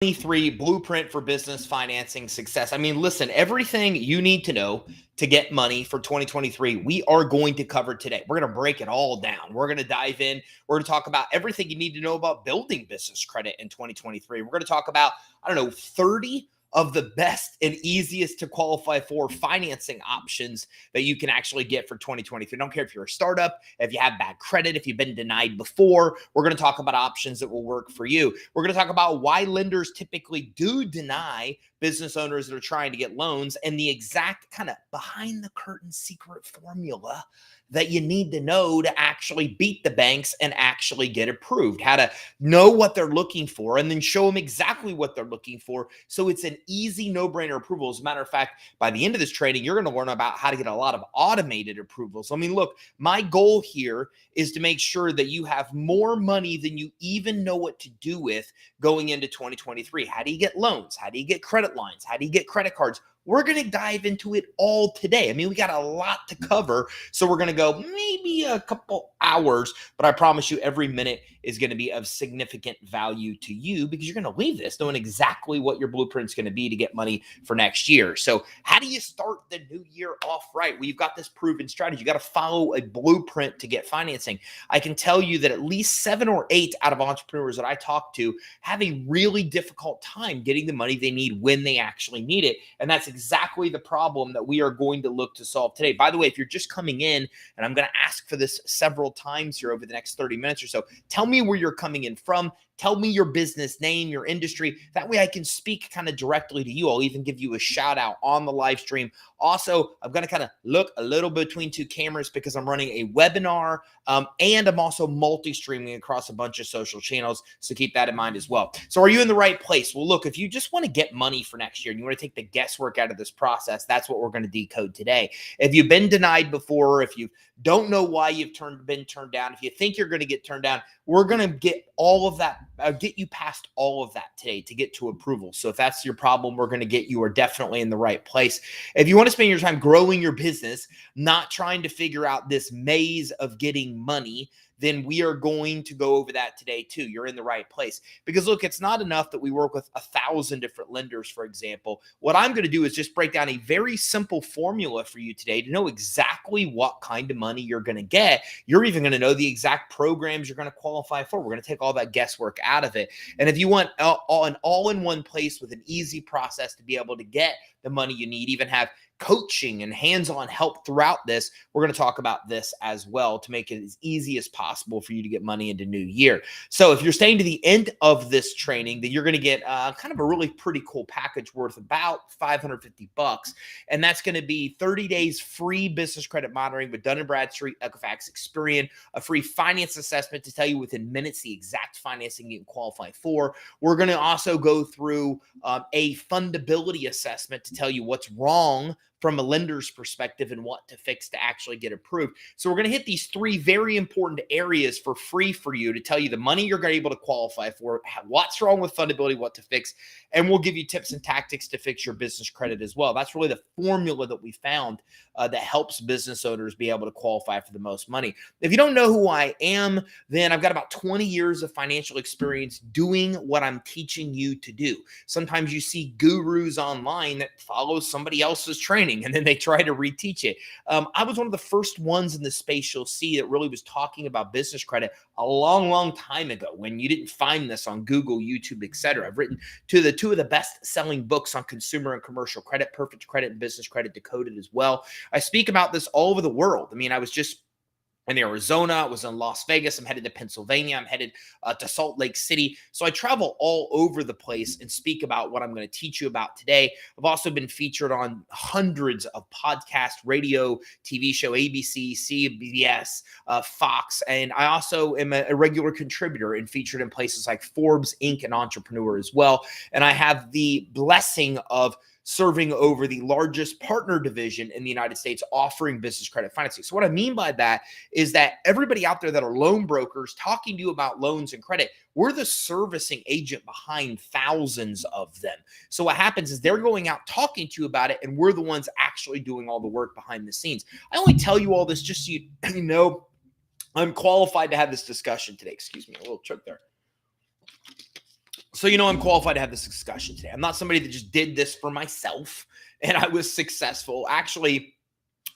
23 blueprint for business financing success. I mean, listen, everything you need to know to get money for 2023, we are going to cover today. We're going to break it all down. We're going to dive in. We're going to talk about everything you need to know about building business credit in 2023. We're going to talk about, 30 of the best and easiest to qualify for financing options that you can actually get for 2023. I don't care if you're a startup, if you have bad credit, if you've been denied before. We're going to talk about options that will work for you. We're going to talk about why lenders typically do deny business owners that are trying to get loans and the exact kind of behind the curtain secret formula that you need to know to actually beat the banks and actually get approved, how to know what they're looking for and then show them exactly what they're looking for. So it's an easy no-brainer approval. As a matter of fact, by the end of this training, you're going to learn about how to get a lot of automated approvals. I mean, look, my goal here is to make sure that you have more money than you even know what to do with going into 2023. How do you get loans? How do you get credit lines? How do you get credit cards? We're going to dive into it all today. I mean, we got a lot to cover, so we're going to go maybe a couple hours, but I promise you every minute is going to be of significant value to you because you're going to leave this knowing exactly what your blueprint's going to be to get money for next year. So how do you start the new year off right? Well, you've got this proven strategy. You got to follow a blueprint to get financing. I can tell you that at least 7 or 8 out of entrepreneurs that I talk to have a really difficult time getting the money they need when they actually need it. And that's exactly the problem that we are going to look to solve today. By the way, if you're just coming in, and I'm going to ask for this several times here over the next 30 minutes or so, tell me where you're coming in from. Tell me your business name, your industry. That way I can speak kind of directly to you. I'll even give you a shout out on the live stream. Also, I'm going to kind of look a little between two cameras because I'm running a webinar and I'm also multi-streaming across a bunch of social channels. So keep that in mind as well. So are you in the right place? Well, look, if you just want to get money for next year and you want to take the guesswork out of this process, that's what we're going to decode today. If you've been denied before, if you don't know why you've been turned down, if you think you're going to get turned down, we're going to get all of that, get you past all of that today to get to approval. So if that's your problem, we're going to get you are definitely in the right place. If you want to spend your time growing your business, not trying to figure out this maze of getting money, then we are going to go over that today too. You're in the right place. Because look, it's not enough that we work with 1,000 different lenders, for example. What I'm going to do is just break down a very simple formula for you today to know exactly what kind of money you're going to get. You're even going to know the exact programs you're going to qualify for. We're going to take all that guesswork out of it. And if you want an all-in-one place with an easy process to be able to get the money you need, even have coaching and hands-on help throughout this, we're going to talk about this as well to make it as easy as possible for you to get money into new year. So if you're staying to the end of this training, then you're going to get kind of a really pretty cool package worth about $550. And that's going to be 30 days free business credit monitoring with Dun & Bradstreet, Equifax, Experian, a free finance assessment to tell you within minutes the exact financing you can qualify for. We're going to also go through a fundability assessment to tell you what's wrong from a lender's perspective and what to fix to actually get approved. So we're going to hit these 3 very important areas for free for you to tell you the money you're going to be able to qualify for, what's wrong with fundability, what to fix, and we'll give you tips and tactics to fix your business credit as well. That's really the formula that we found that helps business owners be able to qualify for the most money. If you don't know who I am, then I've got about 20 years of financial experience doing what I'm teaching you to do. Sometimes you see gurus online that follow somebody else's training and then they try to reteach it. I was one of the first ones in the space you'll see that really was talking about business credit a long, long time ago when you didn't find this on Google, YouTube, etc. I've written two of the best-selling books on consumer and commercial credit, Perfect Credit and Business Credit Decoded as well. I speak about this all over the world. I mean, I was just in Arizona, I was in Las Vegas, I'm headed to Pennsylvania, I'm headed to Salt Lake City. So I travel all over the place and speak about what I'm going to teach you about today. I've also been featured on hundreds of podcasts, radio, TV show, ABC, CBS, Fox, and I also am a regular contributor and featured in places like Forbes, Inc., and Entrepreneur as well. And I have the blessing of serving over the largest partner division in the United States offering business credit financing. So what I mean by that is that everybody out there that are loan brokers talking to you about loans and credit, we're the servicing agent behind thousands of them. So what happens is they're going out talking to you about it, and we're the ones actually doing all the work behind the scenes. I only tell you all this just so you know I'm qualified to have this discussion today. Excuse me, a little choke there. So, I'm qualified to have this discussion today. I'm not somebody that just did this for myself and I was successful. Actually,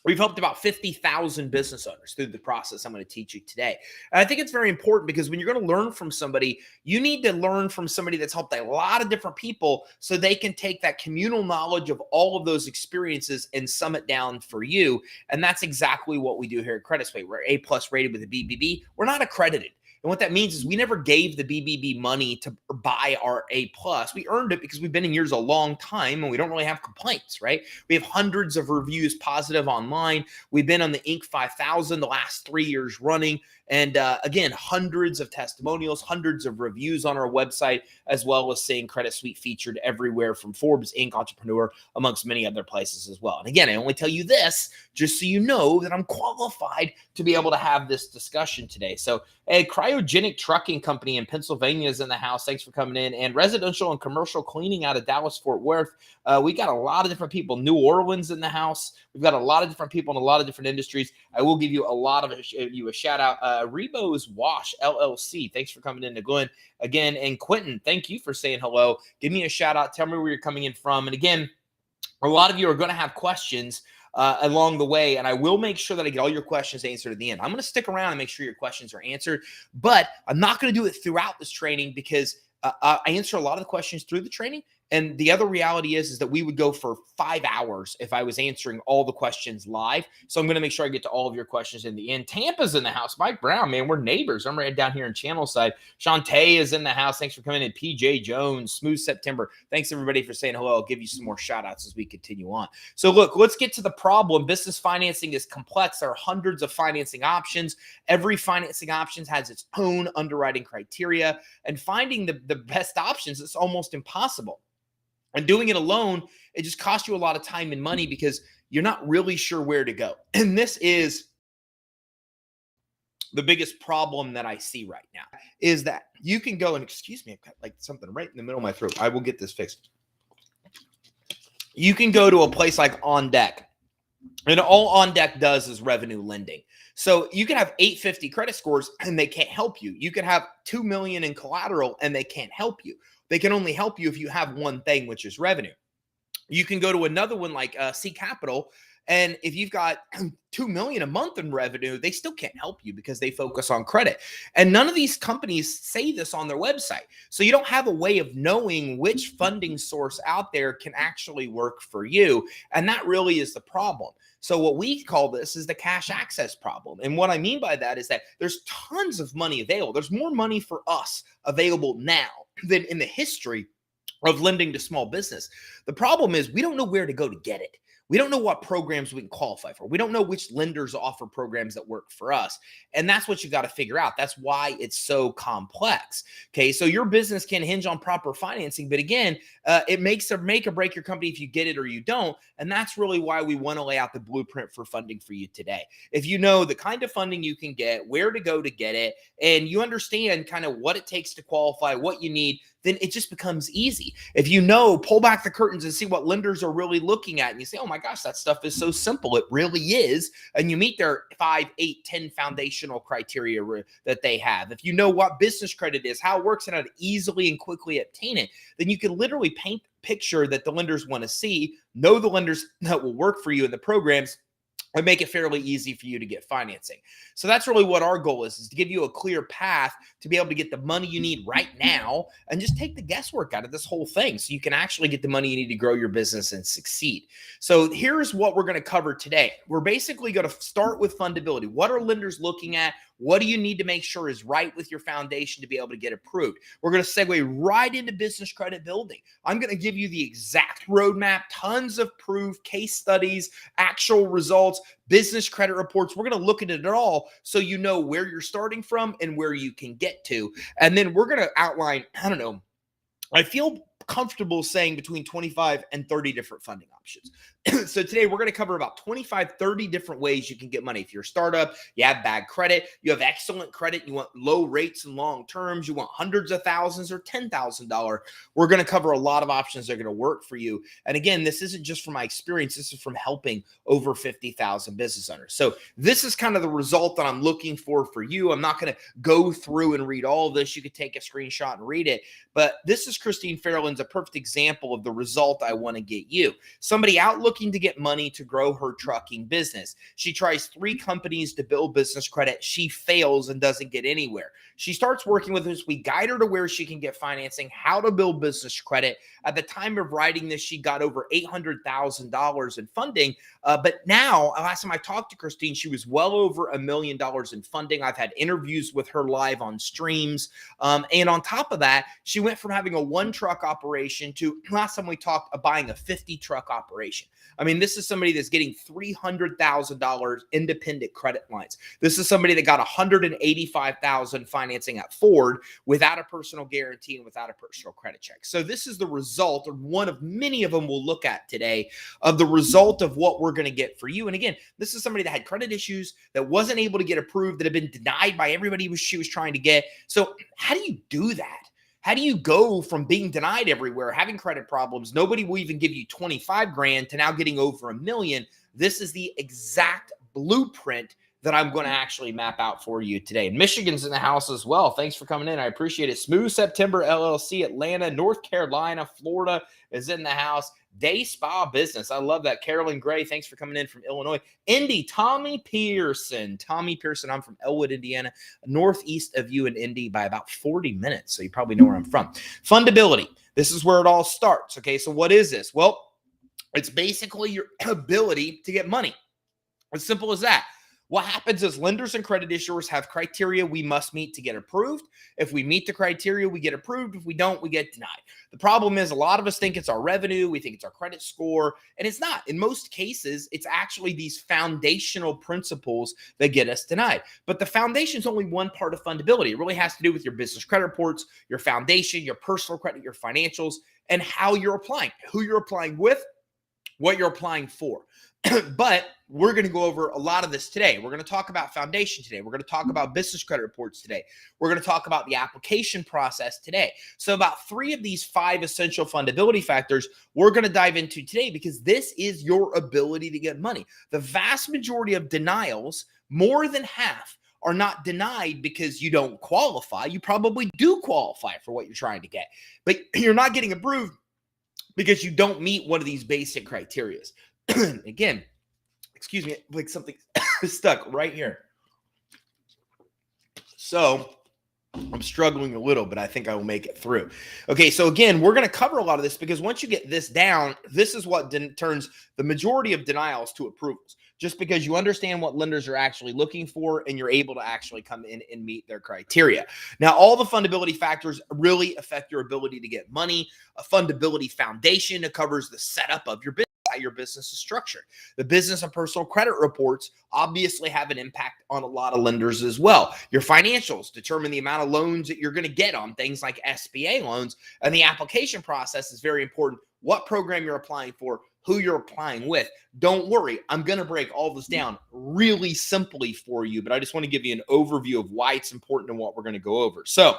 we've helped about 50,000 business owners through the process I'm going to teach you today. And I think it's very important because when you're going to learn from somebody, you need to learn from somebody that's helped a lot of different people so they can take that communal knowledge of all of those experiences and sum it down for you. And that's exactly what we do here at Credit Suite. We're A+ rated with a BBB. We're not accredited. And what that means is we never gave the BBB money to buy our A+. We earned it because we've been in yours a long time and we don't really have complaints, right? We have hundreds of reviews positive online. We've been on the Inc. 5000 the last 3 years running. And again, hundreds of testimonials, hundreds of reviews on our website, as well as seeing Credit Suite featured everywhere from Forbes, Inc., Entrepreneur, amongst many other places as well. And again, I only tell you this just so you know that I'm qualified to be able to have this discussion today. So a cryogenic trucking company in Pennsylvania is in the house. Thanks for coming in. And residential and commercial cleaning out of Dallas, Fort Worth. We got a lot of different people. New Orleans in the house. We've got a lot of different people in a lot of different industries. I will give you a shout out. Rebo's Wash LLC. Thanks for coming in to Glenn again. And Quentin, thank you for saying hello. Give me a shout out. Tell me where you're coming in from. And again, a lot of you are going to have questions along the way, and I will make sure that I get all your questions answered at the end. I'm going to stick around and make sure your questions are answered, but I'm not going to do it throughout this training because I answer a lot of the questions through the training. And the other reality is that we would go for 5 hours if I was answering all the questions live. So I'm going to make sure I get to all of your questions in the end. Tampa's in the house. Mike Brown, man, we're neighbors. I'm right down here in Channelside. Shantae is in the house. Thanks for coming in. PJ Jones, Smooth September. Thanks, everybody, for saying hello. I'll give you some more shout outs as we continue on. So look, let's get to the problem. Business financing is complex. There are hundreds of financing options. Every financing option has its own underwriting criteria. And finding the best options is almost impossible. And doing it alone, it just costs you a lot of time and money because you're not really sure where to go. And this is the biggest problem that I see right now is that you can go and, excuse me, I've got like something right in the middle of my throat. I will get this fixed. You can go to a place like On Deck, and all On Deck does is revenue lending. So you can have 850 credit scores and they can't help you. You can have 2 million in collateral and they can't help you. They can only help you if you have one thing, which is revenue. You can go to another one like C Capital, and if you've got 2 million a month in revenue, they still can't help you because they focus on credit. And none of these companies say this on their website. So you don't have a way of knowing which funding source out there can actually work for you. And that really is the problem. So what we call this is the cash access problem. And what I mean by that is that there's tons of money available. There's more money for us available now than in the history of lending to small business. The problem is we don't know where to go to get it. We don't know what programs we can qualify for. We don't know which lenders offer programs that work for us. And that's what you got to figure out. That's why it's so complex. Okay. So your business can hinge on proper financing, but again, it makes or make or break your company if you get it or you don't. And that's really why we want to lay out the blueprint for funding for you today. If you know the kind of funding you can get, where to go to get it, and you understand kind of what it takes to qualify, what you need, then it just becomes easy. If you know, pull back the curtains and see what lenders are really looking at, and you say, oh my gosh, that stuff is so simple. It really is. And you meet their 5, 8, 10 foundational criteria that they have. If you know what business credit is, how it works, and how to easily and quickly obtain it, then you can literally paint the picture that the lenders want to see, know the lenders that will work for you in the programs, and make it fairly easy for you to get financing. So that's really what our goal is to give you a clear path to be able to get the money you need right now and just take the guesswork out of this whole thing so you can actually get the money you need to grow your business and succeed. So here's what we're going to cover today. We're basically going to start with fundability. What are lenders looking at? What do you need to make sure is right with your foundation to be able to get approved? We're going to segue right into business credit building. I'm going to give you the exact roadmap, tons of proof, case studies, actual results, business credit reports. We're going to look at it all so you know where you're starting from and where you can get to. And then we're going to outline, I feel comfortable saying between 25 and 30 different funding options. So today we're going to cover about 25, 30 different ways you can get money. If you're a startup, you have bad credit, you have excellent credit, you want low rates and long terms, you want hundreds of thousands or $10,000, we're going to cover a lot of options that are going to work for you. And again, this isn't just from my experience. This is from helping over 50,000 business owners. So this is kind of the result that I'm looking for you. I'm not going to go through and read all of this. You could take a screenshot and read it. But this is Christine Fairland's a perfect example of the result I want to get you. Somebody out looking to get money to grow her trucking business. She tries 3 companies to build business credit. She fails and doesn't get anywhere. She starts working with us. We guide her to where she can get financing, how to build business credit. At the time of writing this, she got over $800,000 in funding. But now, last time I talked to Christine, she was well over $1 million in funding. I've had interviews with her live on streams. And on top of that, she went from having a 1-truck operation to, last time we talked, buying a 50-truck operation. I mean, this is somebody that's getting $300,000 independent credit lines. This is somebody that got $185,000 financing at Ford without a personal guarantee and without a personal credit check. So this is the result, or one of many of them we'll look at today, of the result of what we're going to get for you. And again, this is somebody that had credit issues, that wasn't able to get approved, that had been denied by everybody she was trying to get. So how do you do that? How do you go from being denied everywhere, having credit problems, nobody will even give you 25 grand, to now getting over $1 million? This is the exact blueprint that I'm going to actually map out for you today. And Michigan's in the house as well. Thanks for coming in. I appreciate it. Smooth September LLC, Atlanta, North Carolina, Florida is in the house. Day Spa Business. I love that. Carolyn Gray, thanks for coming in from Illinois. Indy, Tommy Pearson. Tommy Pearson, I'm from Elwood, Indiana, northeast of you in Indy by about 40 minutes. So you probably know where I'm from. Fundability. This is where it all starts. Okay, so what is this? Well, it's basically your ability to get money. As simple as that. What happens is lenders and credit issuers have criteria we must meet to get approved. If we meet the criteria, we get approved. If we don't, we get denied. The problem is a lot of us think it's our revenue. We think it's our credit score, and it's not. In most cases, it's actually these foundational principles that get us denied. But the foundation is only one part of fundability. It really has to do with your business credit reports, your foundation, your personal credit, your financials, and how you're applying, who you're applying with, what you're applying for. But we're going to go over a lot of this today. We're going to talk about foundation today. We're going to talk about business credit reports today. We're going to talk about the application process today. So about 3 of these 5 essential fundability factors we're going to dive into today, because this is your ability to get money. The vast majority of denials, more than half, are not denied because you don't qualify. You probably do qualify for what you're trying to get, but you're not getting approved because you don't meet one of these basic criteria. Again, excuse me, like something stuck right here. So I'm struggling a little, but I think I will make it through. Okay, so again, we're going to cover a lot of this, because once you get this down, this is what turns the majority of denials to approvals, just because you understand what lenders are actually looking for and you're able to actually come in and meet their criteria. Now, all the fundability factors really affect your ability to get money. A fundability foundation that covers the setup of your business, how your business is structured. The business and personal credit reports obviously have an impact on a lot of lenders as well. Your financials determine the amount of loans that you're going to get on things like SBA loans. And the application process is very important. What program you're applying for, who you're applying with. Don't worry, I'm going to break all this down really simply for you, but I just want to give you an overview of why it's important and what we're going to go over. So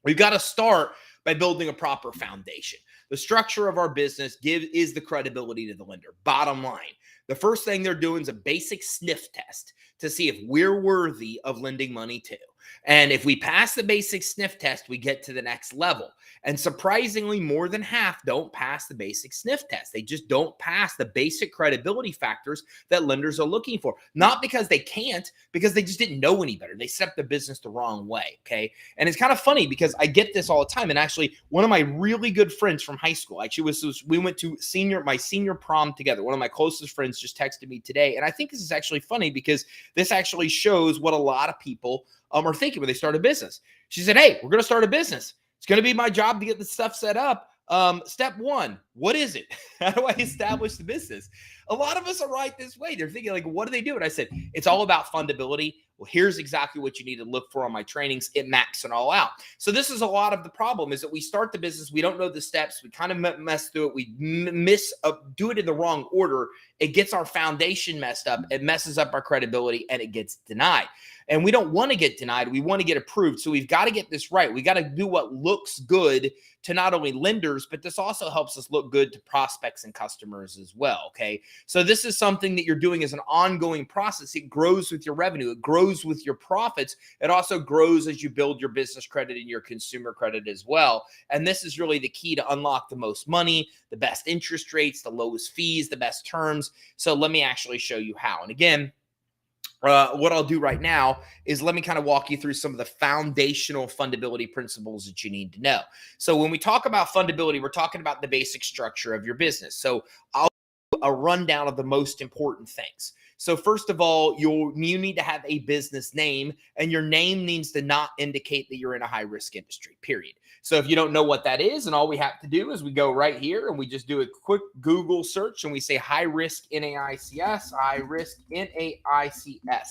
we've got to start by building a proper foundation. The structure of our business is the credibility to the lender. Bottom line, the first thing they're doing is a basic sniff test to see if we're worthy of lending money to. And if we pass the basic sniff test, we get to the next level. And surprisingly, more than half don't pass the basic sniff test. They just don't pass the basic credibility factors that lenders are looking for. Not because they can't, because they just didn't know any better. They set up the business the wrong way, okay? And it's kind of funny because I get this all the time. And actually, one of my really good friends from high school, we went to my senior prom together. One of my closest friends just texted me today. And I think this is actually funny because this actually shows what a lot of people are thinking when they start a business. She said, hey, we're going to start a business. It's going to be my job to get the stuff set up. Step 1, what is it? How do I establish the business? A lot of us are right this way. They're thinking like, what do they do? And I said, it's all about fundability. Well, here's exactly what you need to look for on my trainings. It maps it all out. So this is a lot of the problem, is that we start the business, we don't know the steps, we kind of mess through it, we do it in the wrong order. It gets our foundation messed up, it messes up our credibility, and it gets denied. And we don't want to get denied. We want to get approved. So we've got to get this right. We got to do what looks good to not only lenders, but this also helps us look good to prospects and customers as well. Okay. So this is something that you're doing as an ongoing process. It grows with your revenue. It grows with your profits. It also grows as you build your business credit and your consumer credit as well. And this is really the key to unlock the most money, the best interest rates, the lowest fees, the best terms. So let me actually show you how. And again, what I'll do right now is let me kind of walk you through some of the foundational fundability principles that you need to know. So when we talk about fundability, we're talking about the basic structure of your business. So I'll do a rundown of the most important things. So first of all, you need to have a business name, and your name needs to not indicate that you're in a high risk industry, period. So if you don't know what that is, and all we have to do is we go right here and we just do a quick Google search and we say high risk NAICS, high risk NAICS.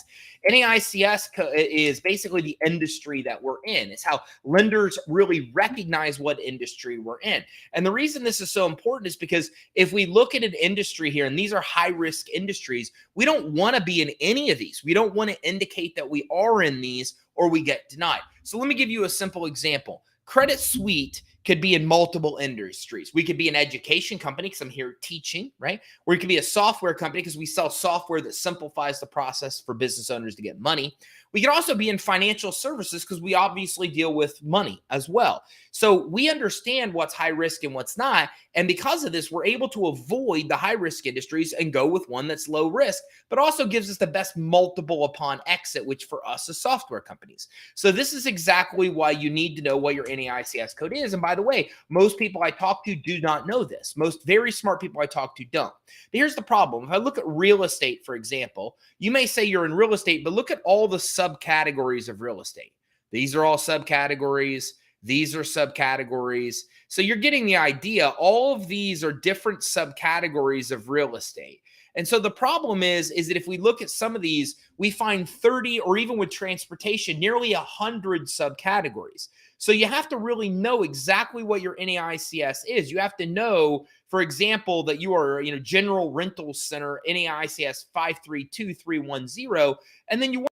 NAICS is basically the industry that we're in. It's how lenders really recognize what industry we're in. And the reason this is so important is because if we look at an industry here, and these are high risk industries, we don't want to be in any of these. We don't want to indicate that we are in these or we get denied. So let me give you a simple example. Credit Suite could be in multiple industries. We could be an education company because I'm here teaching, right? Or it could be a software company because we sell software that simplifies the process for business owners to get money. We could also be in financial services because we obviously deal with money as well. So we understand what's high risk and what's not. And because of this, we're able to avoid the high risk industries and go with one that's low risk, but also gives us the best multiple upon exit, which for us is software companies. So this is exactly why you need to know what your NAICS code is. And by the way, most people I talk to do not know this. Most very smart people I talk to don't. But here's the problem. If I look at real estate, for example, you may say you're in real estate, but look at all the subcategories of real estate. These are all subcategories. These are subcategories. So you're getting the idea. All of these are different subcategories of real estate. And so the problem is that if we look at some of these, we find 30, or even with transportation, nearly 100 subcategories. So you have to really know exactly what your NAICS is. You have to know, for example, that you are, General Rental Center, NAICS 532310, and then you want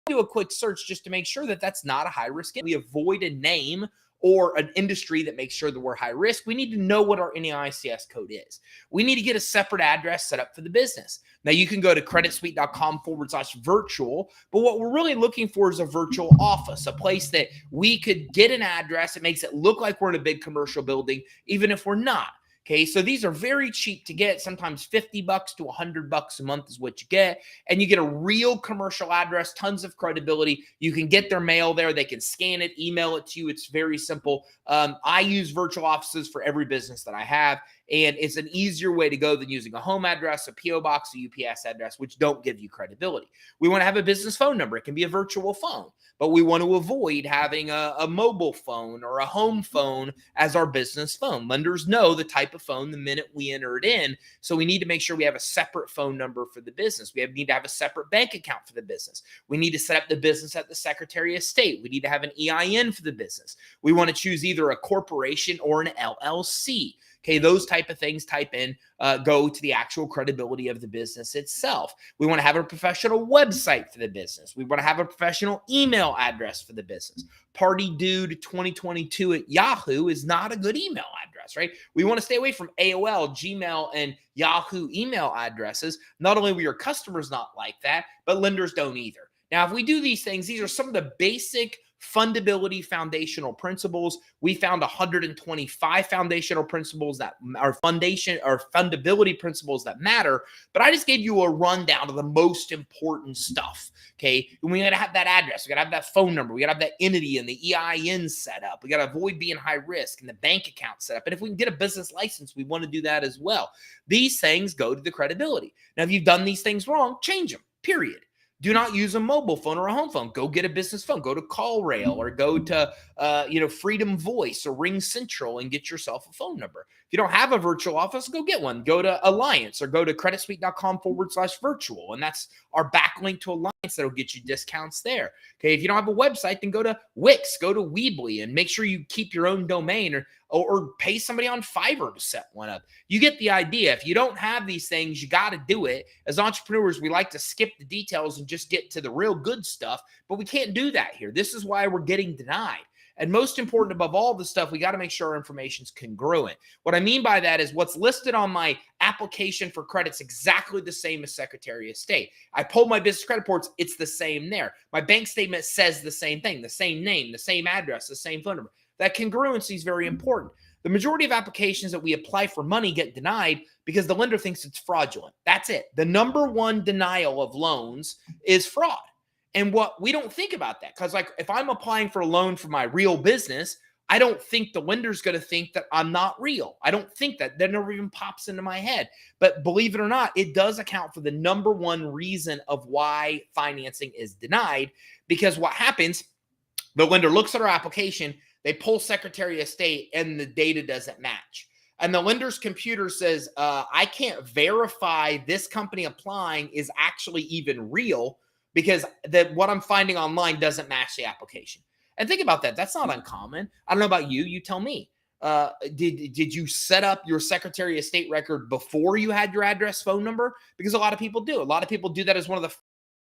to do a quick search just to make sure that that's not a high risk. We avoid a name or an industry that makes sure that we're high risk. We need to know what our NAICS code is. We need to get a separate address set up for the business. Now you can go to creditsuite.com/virtual, but what we're really looking for is a virtual office, a place that we could get an address. It makes it look like we're in a big commercial building, even if we're not. Okay, so these are very cheap to get. Sometimes $50 to $100 a month is what you get. And you get a real commercial address, tons of credibility. You can get their mail there. They can scan it, email it to you. It's very simple. I use virtual offices for every business that I have. And it's an easier way to go than using a home address, a P.O. box, a UPS address, which don't give you credibility. We want to have a business phone number. It can be a virtual phone, but we want to avoid having a mobile phone or a home phone as our business phone. Lenders know the type of phone the minute we enter it in. So we need to make sure we have a separate phone number for the business. We need to have a separate bank account for the business. We need to set up the business at the Secretary of State. We need to have an EIN for the business. We want to choose either a corporation or an LLC. Okay, those type of things, type in, go to the actual credibility of the business itself. We want to have a professional website for the business. We want to have a professional email address for the business. PartyDude2022 at Yahoo is not a good email address, right? We want to stay away from AOL, Gmail, and Yahoo email addresses. Not only will your customers not like that, but lenders don't either. Now, if we do these things, these are some of the basic fundability foundational principles. We found 125 foundational principles that are fundability principles that matter, but I just gave you a rundown of the most important stuff. Okay. And we got to have that address. We got to have that phone number. We got to have that entity and the EIN set up. We got to avoid being high risk and the bank account set up. And if we can get a business license, we want to do that as well. These things go to the credibility. Now, if you've done these things wrong, change them, period. Do not use a mobile phone or a home phone. Go get a business phone. Go to CallRail or go to Freedom Voice or Ring Central and get yourself a phone number. If you don't have a virtual office, go get one. Go to Alliance or go to creditsuite.com/virtual. And that's our backlink to Alliance that'll get you discounts there. Okay. If you don't have a website, then go to Wix, go to Weebly, and make sure you keep your own domain or pay somebody on Fiverr to set one up. You get the idea. If you don't have these things, you got to do it. As entrepreneurs, we like to skip the details and just get to the real good stuff, but we can't do that here. This is why we're getting denied. And most important above all the stuff, we got to make sure our information is congruent. What I mean by that is what's listed on my application for credit's exactly the same as Secretary of State. I pulled my business credit reports, it's the same there. My bank statement says the same thing, the same name, the same address, the same phone number. That congruency is very important. The majority of applications that we apply for money get denied because the lender thinks it's fraudulent. That's it. The number one denial of loans is fraud. And what we don't think about that, because like if I'm applying for a loan for my real business, I don't think the lender's going to think that I'm not real. I don't think that. That never even pops into my head. But believe it or not, it does account for the number one reason of why financing is denied. Because what happens, the lender looks at our application, they pull Secretary of State, and the data doesn't match. And the lender's computer says, I can't verify this company applying is actually even real, because what I'm finding online doesn't match the application. And think about that. That's not uncommon. I don't know about you. You tell me. Did you set up your Secretary of State record before you had your address, phone number? Because a lot of people do. A lot of people do that as one of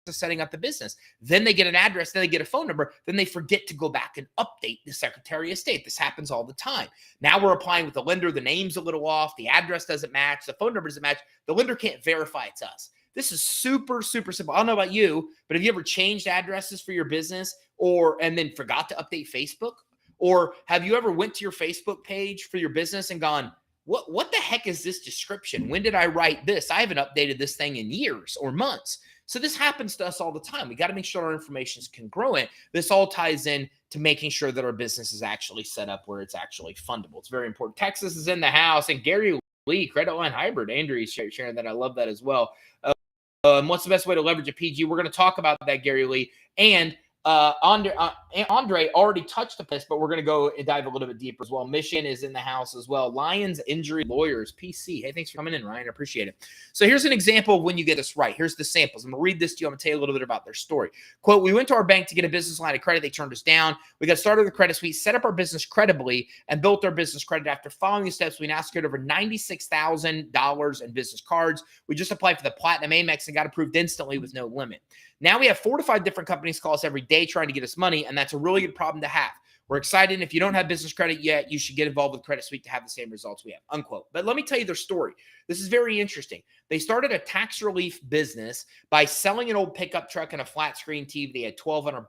the setting up the business. Then they get an address, then they get a phone number, then they forget to go back and update the Secretary of State. This happens all the time. Now we're applying with the lender. The name's a little off. The address doesn't match. The phone number doesn't match. The lender can't verify it's us. This is super, super simple. I don't know about you, but have you ever changed addresses for your business and then forgot to update Facebook? Or have you ever went to your Facebook page for your business and gone, what the heck is this description? When did I write this? I haven't updated this thing in years or months. So this happens to us all the time. We got to make sure our information is congruent. This all ties in to making sure that our business is actually set up where it's actually fundable. It's very important. Texas is in the house, and Gary Lee, Credit Line Hybrid. Andrew is sharing that. I love that as well. What's the best way to leverage a PG? We're going to talk about that, Gary Lee. And Andre already touched upon this, but we're going to go and dive a little bit deeper as well. Michigan is in the house as well. Lions Injury Lawyers, PC. Hey, thanks for coming in, Ryan. I appreciate it. So here's an example of when you get this right. Here's the samples. I'm going to read this to you. I'm going to tell you a little bit about their story. Quote, we went to our bank to get a business line of credit. They turned us down. We got started with the credit suite, set up our business credibly, and built our business credit. After following the steps, we now secured over $96,000 in business cards. We just applied for the Platinum Amex and got approved instantly with no limit. Now we have 4 to 5 different companies call us every day trying to get us money, and that's a really good problem to have. We're excited. If you don't have business credit yet, you should get involved with Credit Suite to have the same results we have, unquote. But let me tell you their story. This is very interesting. They started a tax relief business by selling an old pickup truck and a flat screen TV. They had $1,200.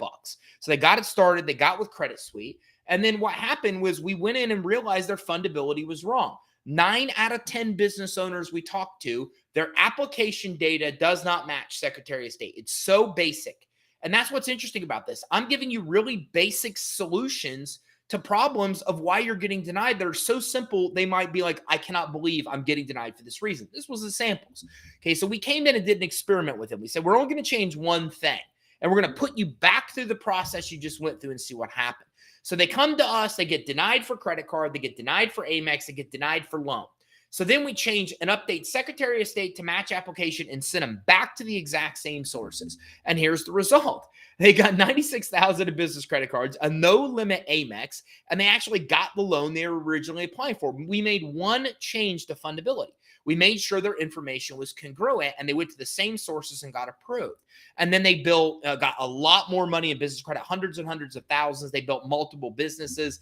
So they got it started. They got with Credit Suite. And then what happened was we went in and realized their fundability was wrong. 9 out of 10 business owners we talked to, their application data does not match Secretary of State. It's so basic. And that's what's interesting about this. I'm giving you really basic solutions to problems of why you're getting denied that are so simple, they might be like, I cannot believe I'm getting denied for this reason. This was the samples. Okay, so we came in and did an experiment with them. We said, we're only going to change one thing, and we're going to put you back through the process you just went through and see what happened. So they come to us, they get denied for credit card, they get denied for Amex, they get denied for loan. So then we change and update Secretary of State to match application and send them back to the exact same sources. And here's the result. They got $96,000 in business credit cards, a no-limit Amex, and they actually got the loan they were originally applying for. We made one change to fundability. We made sure their information was congruent, and they went to the same sources and got approved. And then they got a lot more money in business credit, hundreds and hundreds of thousands. They built multiple businesses.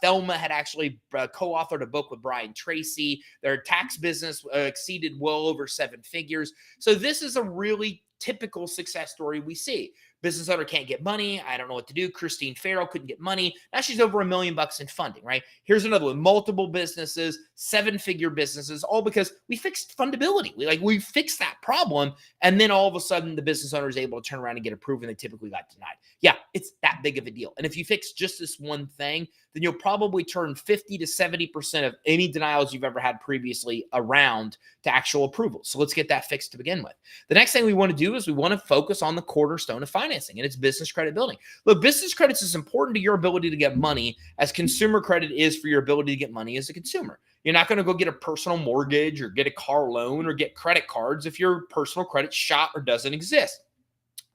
Thelma had actually co-authored a book with Brian Tracy. Their tax business exceeded well over 7 figures. So this is a really typical success story we see. Business owner can't get money. I don't know what to do. Christine Farrell couldn't get money. Now she's over $1 million in funding, right? Here's another one. Multiple businesses. seven-figure businesses, all because we fixed fundability. We fixed that problem, and then all of a sudden the business owner is able to turn around and get approved, and they typically got denied. Yeah, it's that big of a deal. And if you fix just this one thing, then you'll probably turn 50 to 70% of any denials you've ever had previously around to actual approval. So let's get that fixed to begin with. The next thing we want to do is we want to focus on the cornerstone of financing, and it's business credit building. Look, business credit is as important to your ability to get money as consumer credit is for your ability to get money as a consumer. You're not going to go get a personal mortgage or get a car loan or get credit cards if your personal credit's shot or doesn't exist.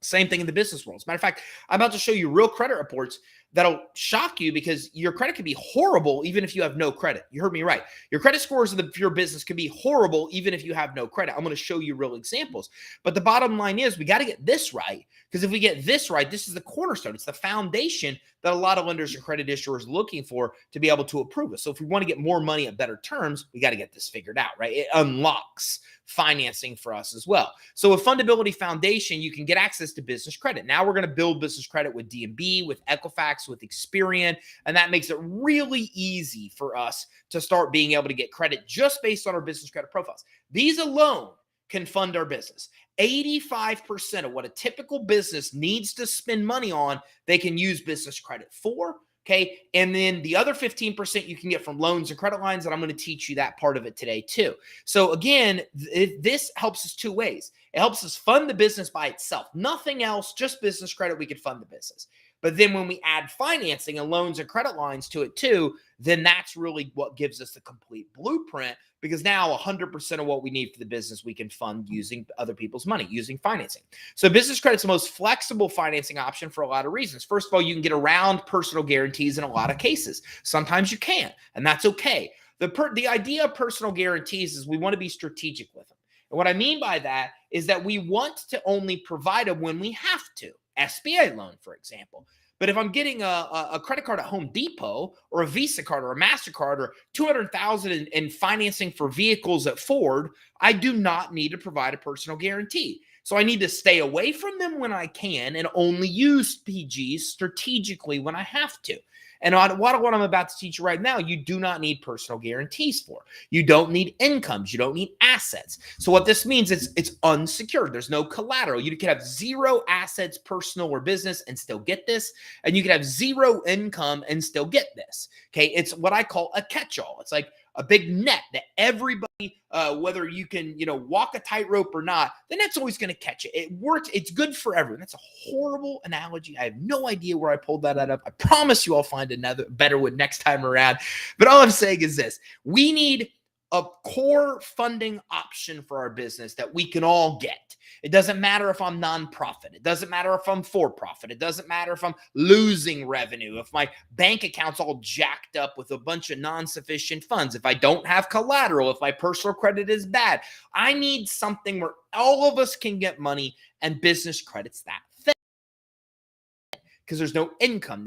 Same thing in the business world. As a matter of fact, I'm about to show you real credit reports that'll shock you because your credit can be horrible even if you have no credit. You heard me right. Your credit scores of your business can be horrible even if you have no credit. I'm going to show you real examples. But the bottom line is we got to get this right, because if we get this right, this is the cornerstone. It's the foundation that a lot of lenders and credit issuers are looking for to be able to approve us. So if we want to get more money at better terms, we got to get this figured out, right? It unlocks financing for us as well. So with Fundability Foundation, you can get access to business credit. Now we're going to build business credit with D&B, with Equifax, with Experian, and that makes it really easy for us to start being able to get credit just based on our business credit profiles. These alone can fund our business. 85% of what a typical business needs to spend money on, they can use business credit for. Okay. And then the other 15% you can get from loans and credit lines. And I'm going to teach you that part of it today too. So again, this helps us two ways. It helps us fund the business by itself. Nothing else, just business credit, we could fund the business. But then when we add financing and loans and credit lines to it too, then that's really what gives us the complete blueprint, because now 100% of what we need for the business, we can fund using other people's money, using financing. So business credit's the most flexible financing option for a lot of reasons. First of all, you can get around personal guarantees in a lot of cases. Sometimes you can't, and that's okay. The idea of personal guarantees is we want to be strategic with them. And what I mean by that is that we want to only provide them when we have to. SBA loan, for example. But if I'm getting a credit card at Home Depot or a Visa card or a MasterCard or $200,000 in financing for vehicles at Ford, I do not need to provide a personal guarantee. So I need to stay away from them when I can and only use PGs strategically when I have to. And what I'm about to teach you right now, you do not need personal guarantees for. You don't need incomes. You don't need assets. So what this means is it's unsecured. There's no collateral. You can have zero assets, personal or business, and still get this. And you can have zero income and still get this. Okay, it's what I call a catch-all. It's like a big net that everybody, whether you can, walk a tightrope or not, the net's always going to catch it. It works. It's good for everyone. That's a horrible analogy. I have no idea where I pulled that out of. I promise you I'll find another better one next time around. But all I'm saying is this. We need a core funding option for our business that we can all get. It doesn't matter if I'm nonprofit. It doesn't matter if I'm for-profit. It doesn't matter if I'm losing revenue, if my bank account's all jacked up with a bunch of non-sufficient funds, if I don't have collateral, if my personal credit is bad. I need something where all of us can get money, and business credit's that thing. Because there's no income.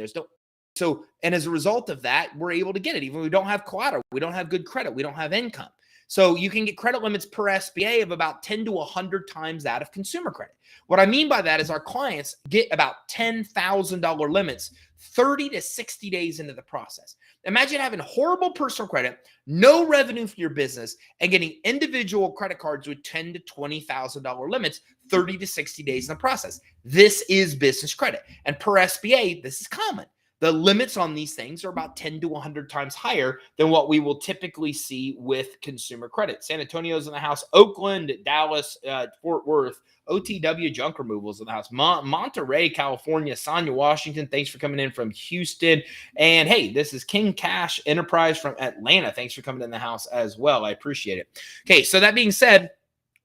And as a result of that, we're able to get it. Even when we don't have collateral, we don't have good credit, we don't have income. So you can get credit limits per SBA of about 10 to 100 times that of consumer credit. What I mean by that is our clients get about $10,000 limits 30 to 60 days into the process. Imagine having horrible personal credit, no revenue for your business, and getting individual credit cards with $10,000 to $20,000 limits 30 to 60 days in the process. This is business credit. And per SBA, this is common. The limits on these things are about 10 to 100 times higher than what we will typically see with consumer credit. San Antonio's in the house, Oakland, Dallas, Fort Worth, OTW junk removals in the house, Monterey, California, Sonia, Washington. Thanks for coming in from Houston. And hey, this is King Cash Enterprise from Atlanta. Thanks for coming in the house as well. I appreciate it. Okay, so that being said,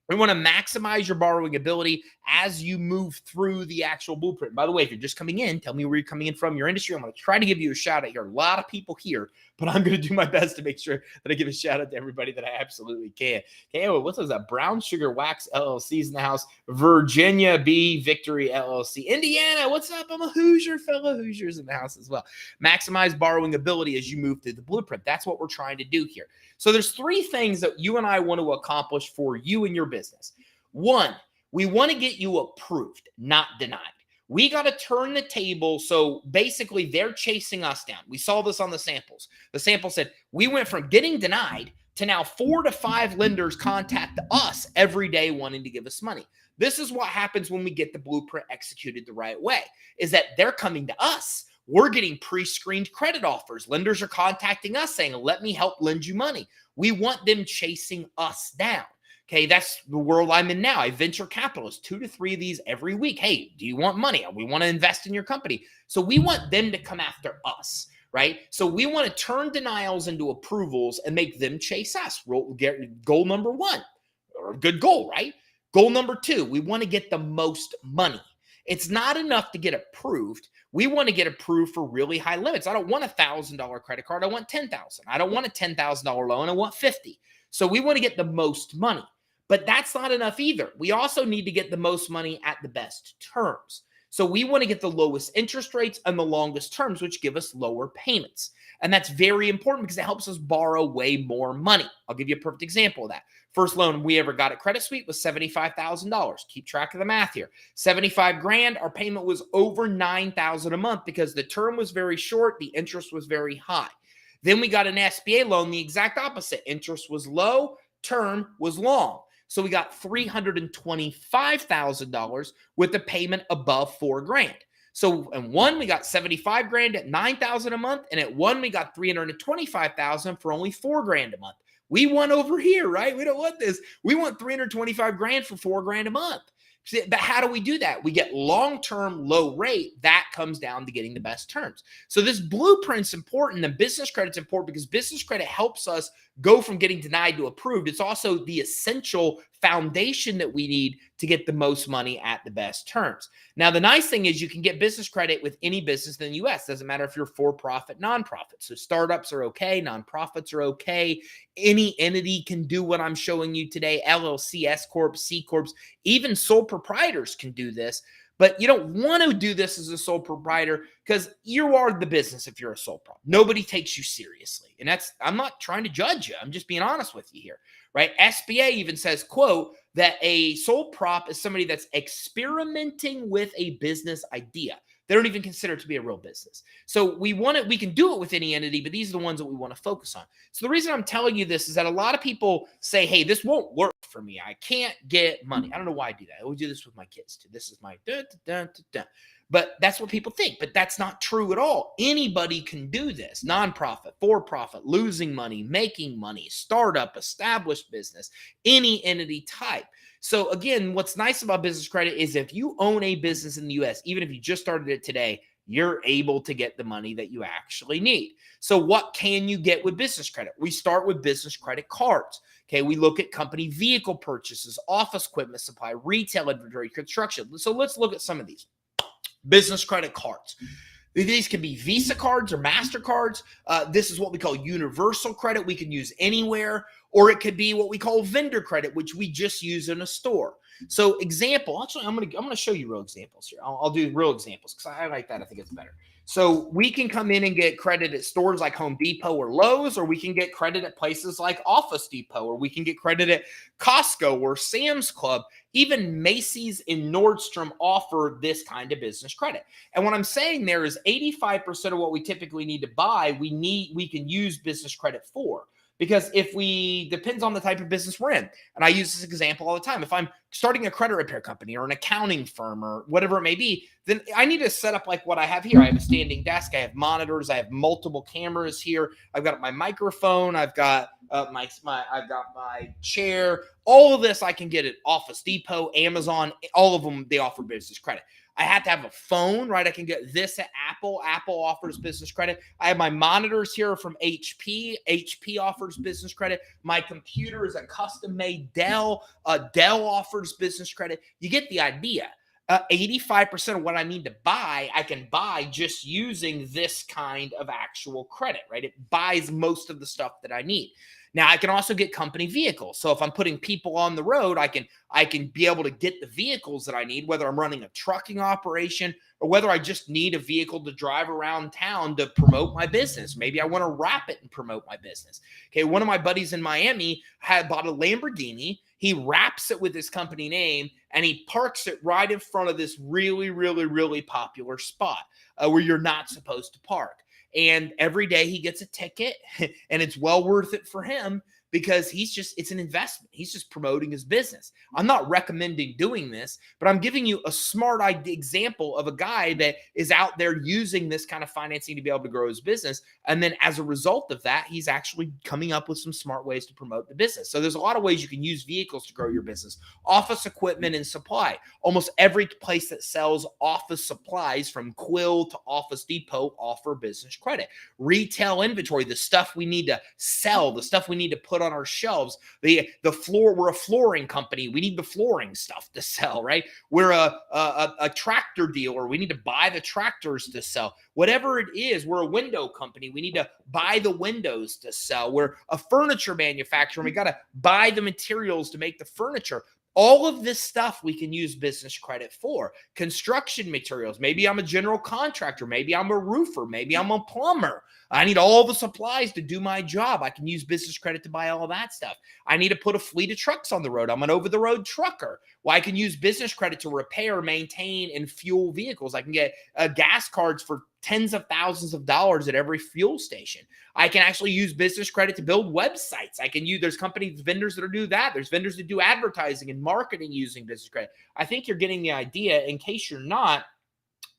we want to maximize your borrowing ability as you move through the actual blueprint. By the way, if you're just coming in, tell me where you're coming in from, your industry. I'm going to try to give you a shout out here. A lot of people here, but I'm going to do my best to make sure that I give a shout out to everybody that I absolutely can. Okay, what's that? Brown Sugar Wax LLC's in the house. Virginia B Victory LLC. Indiana, what's up? I'm a Hoosier, fellow Hoosiers in the house as well. Maximize borrowing ability as you move through the blueprint. That's what we're trying to do here. So there's three things that you and I want to accomplish for you and your business. One, we want to get you approved, not denied. We got to turn the table. So basically they're chasing us down. We saw this on the samples. The sample said we went from getting denied to now 4 to 5 lenders contact us every day wanting to give us money. This is what happens when we get the blueprint executed the right way, is that they're coming to us. We're getting pre-screened credit offers. Lenders are contacting us saying, let me help lend you money. We want them chasing us down. Okay, that's the world I'm in now. I venture capitalist, 2 to 3 of these every week. Hey, do you want money? We want to invest in your company. So we want them to come after us, right? So we want to turn denials into approvals and make them chase us. Goal number 1, or a good goal, right? Goal number 2, we want to get the most money. It's not enough to get approved. We want to get approved for really high limits. I don't want a $1,000 credit card. I want $10,000. I don't want a $10,000 loan. I want 50. So we want to get the most money. But that's not enough either. We also need to get the most money at the best terms. So we want to get the lowest interest rates and the longest terms, which give us lower payments. And that's very important because it helps us borrow way more money. I'll give you a perfect example of that. First loan we ever got at Credit Suite was $75,000. Keep track of the math here. 75 grand, our payment was over $9,000 a month because the term was very short, the interest was very high. Then we got an SBA loan, the exact opposite. Interest was low, term was long. So we got $325,000 with a payment above $4 grand. So in one, we got 75 grand at $9,000 a month. And at one, we got 325,000 for only $4 grand a month. We want over here, right? We don't want this. We want 325 grand for $4 grand a month. But how do we do that? We get long-term low rate. That comes down to getting the best terms. So this blueprint's important. And business credit's important because business credit helps us go from getting denied to approved. It's also the essential foundation that we need to get the most money at the best terms. Now, the nice thing is you can get business credit with any business in the U.S. Doesn't matter if you're for-profit, nonprofit. So startups are okay. Nonprofits are okay. Any entity can do what I'm showing you today. LLC, S Corp, C Corps, even sole proprietors can do this. But you don't want to do this as a sole proprietor because you are the business if you're a sole prop. Nobody takes you seriously. And I'm not trying to judge you. I'm just being honest with you here, right? SBA even says, quote, that a sole prop is somebody that's experimenting with a business idea. They don't even consider it to be a real business. So we can do it with any entity, but these are the ones that we want to focus on. So the reason I'm telling you this is that a lot of people say, hey, this won't work for me. I can't get money. I don't know why I do that. I always do this with my kids too. This is my But that's what people think. But that's not true at all. Anybody can do this. Nonprofit, for-profit, losing money, making money, startup, established business, any entity type. So again, what's nice about business credit is if you own a business in the US, even if you just started it today, you're able to get the money that you actually need. So what can you get with business credit? We start with business credit cards. Okay, we look at company vehicle purchases, office equipment supply, retail inventory, construction. So let's look at some of these. Business credit cards. These can be Visa cards or MasterCards. This is what we call universal credit. We can use anywhere, or it could be what we call vendor credit, which we just use in a store. So example, actually, I'm gonna show you real examples here. I'll do real examples because I like that. I think it's better. So we can come in and get credit at stores like Home Depot or Lowe's, or we can get credit at places like Office Depot, or we can get credit at Costco or Sam's Club. Even Macy's and Nordstrom offer this kind of business credit. And what I'm saying there is 85% of what we typically need to buy, we can use business credit for. Because depends on the type of business we're in. And I use this example all the time. If I'm starting a credit repair company or an accounting firm or whatever it may be, then I need to set up like what I have here. I have a standing desk. I have monitors. I have multiple cameras here. I've got my microphone. I've got I've got my chair. All of this I can get at Office Depot, Amazon. All of them, they offer business credit. I have to have a phone, right? I can get this at Apple. Apple offers business credit. I have my monitors here from HP. HP offers business credit. My computer is a custom-made Dell. Dell offers business credit. You get the idea. 85% of what I need to buy, I can buy just using this kind of actual credit, right? It buys most of the stuff that I need. Now, I can also get company vehicles. So if I'm putting people on the road, I can be able to get the vehicles that I need, whether I'm running a trucking operation or whether I just need a vehicle to drive around town to promote my business. Maybe I want to wrap it and promote my business. Okay, one of my buddies in Miami had bought a Lamborghini. He wraps it with his company name and he parks it right in front of this really, really, really popular spot where you're not supposed to park. And every day he gets a ticket and it's well worth it for him because it's an investment. He's just promoting his business. I'm not recommending doing this, but I'm giving you a smart example of a guy that is out there using this kind of financing to be able to grow his business. And then as a result of that, he's actually coming up with some smart ways to promote the business. So there's a lot of ways you can use vehicles to grow your business. Office equipment and supply. Almost every place that sells office supplies from Quill to Office Depot offer business credit. Retail inventory, the stuff we need to sell, the stuff we need to put on our shelves. The floor, we're a flooring company. We need the flooring stuff to sell, right? We're a tractor dealer. We need to buy the tractors to sell. Whatever it is, we're a window company. We need to buy the windows to sell. We're a furniture manufacturer. We got to buy the materials to make the furniture. All of this stuff we can use business credit for. Construction materials. Maybe I'm a general contractor. Maybe I'm a roofer. Maybe I'm a plumber. I need all the supplies to do my job. I can use business credit to buy all that stuff. I need to put a fleet of trucks on the road. I'm an over-the-road trucker. Well, I can use business credit to repair, maintain, and fuel vehicles. I can get gas cards for tens of thousands of dollars at every fuel station. I can actually use business credit to build websites. There's companies, vendors that do that. There's vendors that do advertising and marketing using business credit. I think you're getting the idea. In case you're not,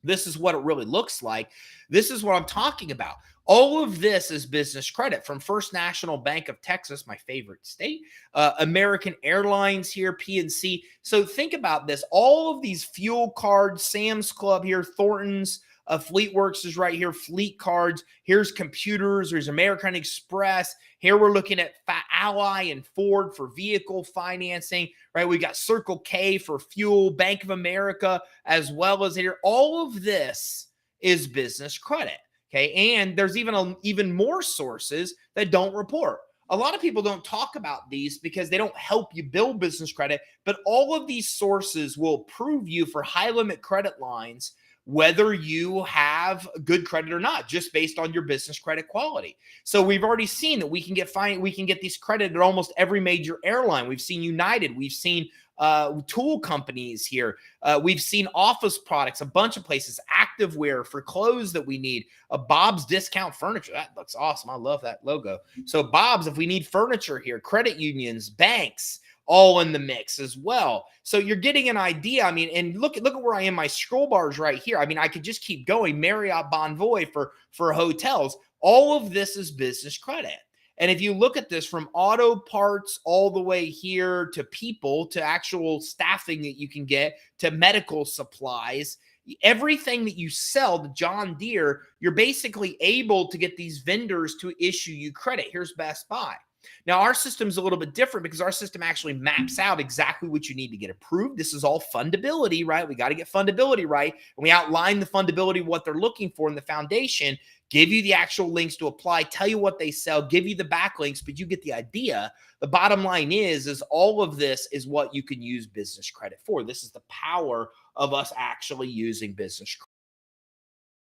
this is what it really looks like. This is what I'm talking about. All of this is business credit from First National Bank of Texas, my favorite state, American Airlines here, PNC. So think about this. All of these fuel cards, Sam's Club here, Thornton's, FleetWorks is right here, Fleet Cards. Here's computers. There's American Express. Here we're looking at Ally and Ford for vehicle financing, right? We got Circle K for fuel, Bank of America, as well as here. All of this is business credit, okay? And there's even more sources that don't report. A lot of people don't talk about these because they don't help you build business credit, but all of these sources will approve you for high limit credit lines whether you have good credit or not, just based on your business credit quality. So we've already seen that we can get these credit at almost every major airline. We've seen United, we've seen tool companies here. We've seen office products, a bunch of places, activewear for clothes that we need, Bob's Discount Furniture. That looks awesome. I love that logo. So Bob's, if we need furniture here, credit unions, banks, all in the mix as well. So you're getting an idea. I mean, and look at where I am. My scroll bars right here. I mean, I could just keep going. Marriott Bonvoy for hotels. All of this is business credit. And if you look at this from auto parts all the way here to people, to actual staffing that you can get, to medical supplies, everything that you sell to John Deere, you're basically able to get these vendors to issue you credit. Here's Best Buy. Now, our system is a little bit different because our system actually maps out exactly what you need to get approved. This is all fundability, right? We got to get fundability right. And we outline the fundability, what they're looking for in the foundation, give you the actual links to apply, tell you what they sell, give you the backlinks, but you get the idea. The bottom line is all of this is what you can use business credit for. This is the power of us actually using business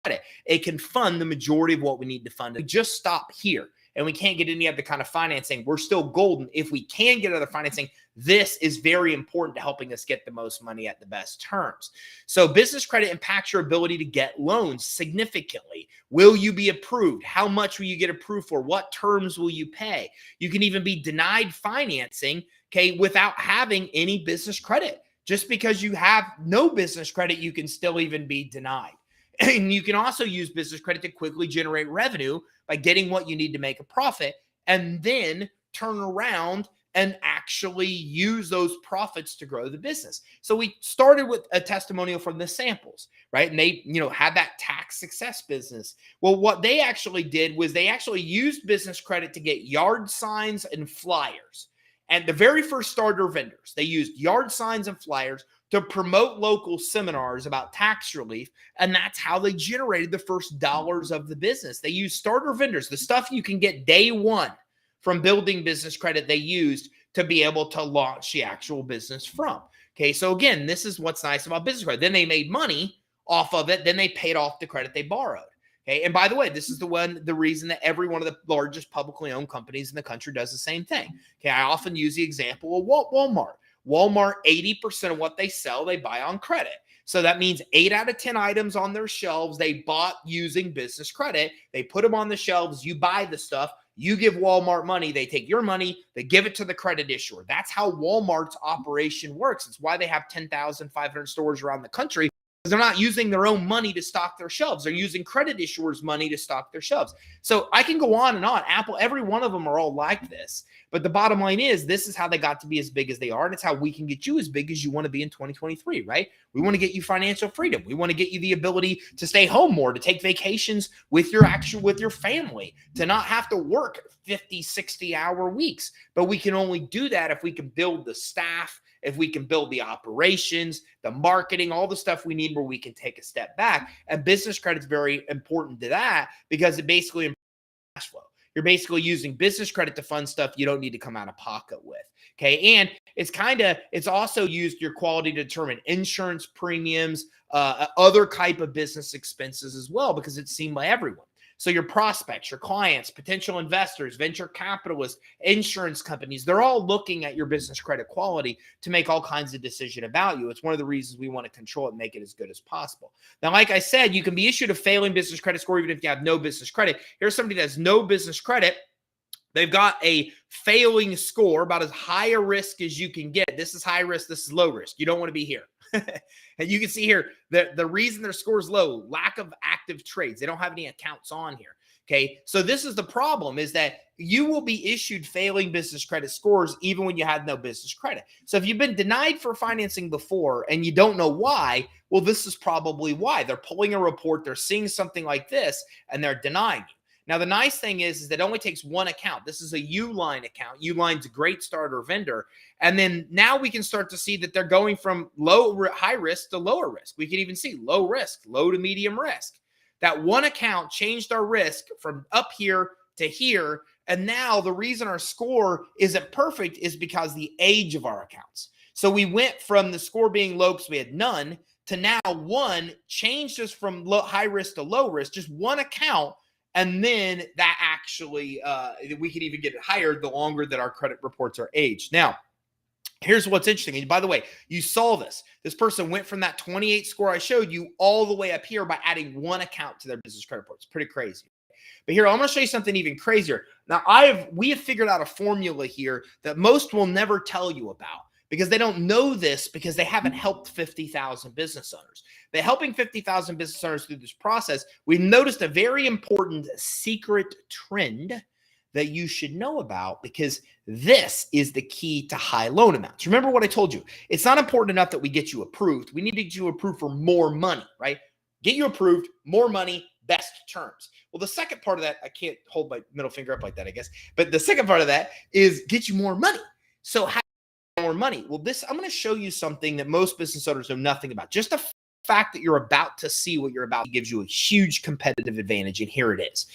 credit. It can fund the majority of what we need to fund. We just stop here and we can't get any other kind of financing, we're still golden. If we can get other financing, this is very important to helping us get the most money at the best terms. So business credit impacts your ability to get loans significantly. Will you be approved? How much will you get approved for? What terms will you pay? You can even be denied financing, okay, without having any business credit. Just because you have no business credit, you can still even be denied. And you can also use business credit to quickly generate revenue by getting what you need to make a profit and then turn around and actually use those profits to grow the business. So we started with a testimonial from the samples, right? And they, had that tax success business. Well, what they actually did was they actually used business credit to get yard signs and flyers. And the very first starter vendors, they used yard signs and flyers to promote local seminars about tax relief. And that's how they generated the first dollars of the business. They used starter vendors, the stuff you can get day one from building business credit, they used to be able to launch the actual business from. Okay, so again, this is what's nice about business credit. Then they made money off of it. Then they paid off the credit they borrowed. Okay, and by the way, this is the reason that every one of the largest publicly owned companies in the country does the same thing. Okay, I often use the example of Walmart. Walmart, 80% of what they sell, they buy on credit. So that means 8 out of 10 items on their shelves, they bought using business credit. They put them on the shelves. You buy the stuff. You give Walmart money, they take your money, they give it to the credit issuer. That's how Walmart's operation works. It's why they have 10,500 stores around the country. They're not using their own money to stock their shelves. They're using credit issuers' money to stock their shelves. So I can go on and on. Apple, every one of them are all like this. But the bottom line is, this is how they got to be as big as they are. And it's how we can get you as big as you want to be in 2023, right? We want to get you financial freedom. We want to get you the ability to stay home more, to take vacations with your family, to not have to work 50, 60-hour weeks. But we can only do that if we can build the staff, if we can build the operations, the marketing, all the stuff we need where we can take a step back. And business credit is very important to that because it basically improves cash flow. You're basically using business credit to fund stuff you don't need to come out of pocket with. Okay. And it's also used your quality to determine insurance premiums, other type of business expenses as well, because it's seen by everyone. So your prospects, your clients, potential investors, venture capitalists, insurance companies, they're all looking at your business credit quality to make all kinds of decisions about you. It's one of the reasons we want to control it and make it as good as possible. Now, like I said, you can be issued a failing business credit score even if you have no business credit. Here's somebody that has no business credit. They've got a failing score, about as high a risk as you can get. This is high risk. This is low risk. You don't want to be here. And you can see here that the reason their score is low, lack of active trades. They don't have any accounts on here. Okay. So this is the problem, is that you will be issued failing business credit scores even when you had no business credit. So if you've been denied for financing before and you don't know why, well, this is probably why. They're pulling a report. They're seeing something like this and they're denying you. Now, the nice thing is that it only takes one account. This is a Uline account. Uline's a great starter vendor. And then now we can start to see that they're going from high risk to lower risk. We can even see low risk, low to medium risk. That one account changed our risk from up here to here. And now the reason our score isn't perfect is because the age of our accounts. So we went from the score being low because we had none to now one changed us from high risk to low risk, just one account. And then that actually, we can even get it higher the longer that our credit reports are aged. Now, here's what's interesting. And by the way, you saw this. This person went from that 28 score I showed you all the way up here by adding one account to their business credit report. It's pretty crazy. But here, I'm going to show you something even crazier. Now, we have figured out a formula here that most will never tell you about, because they don't know this because they haven't helped 50,000 business owners. By helping 50,000 business owners through this process, we've noticed a very important secret trend that you should know about, because this is the key to high loan amounts. Remember what I told you. It's not important enough that we get you approved. We need to get you approved for more money, right? Get you approved, more money, best terms. Well, the second part of that, I can't hold my middle finger up like that, I guess. But the second part of that is get you more money. So how more money? Well, I'm going to show you something that most business owners know nothing about. Just the fact that you're about to see what you're about gives you a huge competitive advantage. And here it is.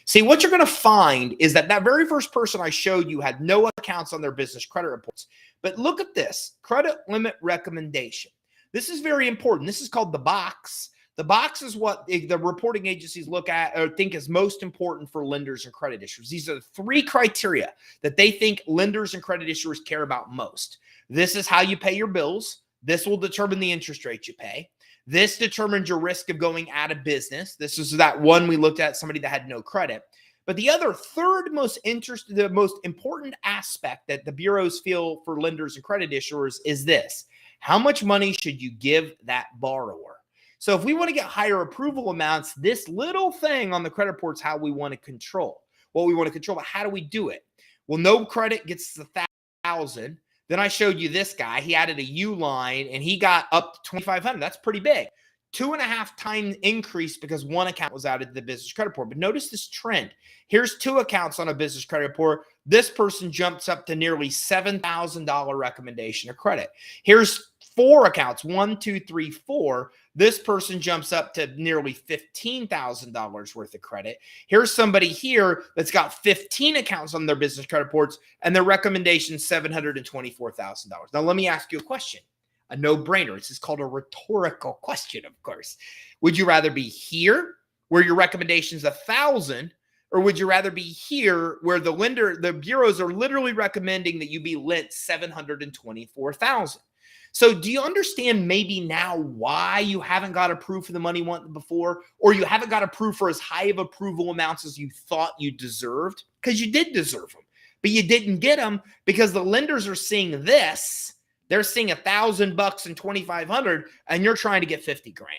See, what you're going to find is that very first person I showed you had no accounts on their business credit reports. But look at this credit limit recommendation. This is very important. This is called the box. The box is what the reporting agencies look at or think is most important for lenders and credit issuers. These are the three criteria that they think lenders and credit issuers care about most. This is how you pay your bills. This will determine the interest rate you pay. This determines your risk of going out of business. This is that one we looked at, somebody that had no credit. But the other the most important aspect that the bureaus feel for lenders and credit issuers is this: how much money should you give that borrower? So if we want to get higher approval amounts, this little thing on the credit report is how we want to control. What we want to control, but how do we do it? Well, no credit gets 1,000. Then I showed you this guy. He added a Uline and he got up to 2,500. That's pretty big. 2.5 times increase because one account was added to the business credit report. But notice this trend. Here's 2 accounts on a business credit report. This person jumps up to nearly $7,000 recommendation of credit. Here's 4 accounts, 1, 2, 3, 4. This person jumps up to nearly $15,000 worth of credit. Here's somebody here that's got 15 accounts on their business credit reports, and their recommendation is $724,000. Now, let me ask you a question, a no-brainer. This is called a rhetorical question, of course. Would you rather be here, where your recommendation is 1,000, or would you rather be here, where the bureaus are literally recommending that you be lent $724,000? So do you understand maybe now why you haven't got approved for the money you wanted before, or you haven't got approved for as high of approval amounts as you thought you deserved? because you did deserve them, but you didn't get them because the lenders are seeing this. They're seeing $1,000 and 2,500, and you're trying to get 50 grand.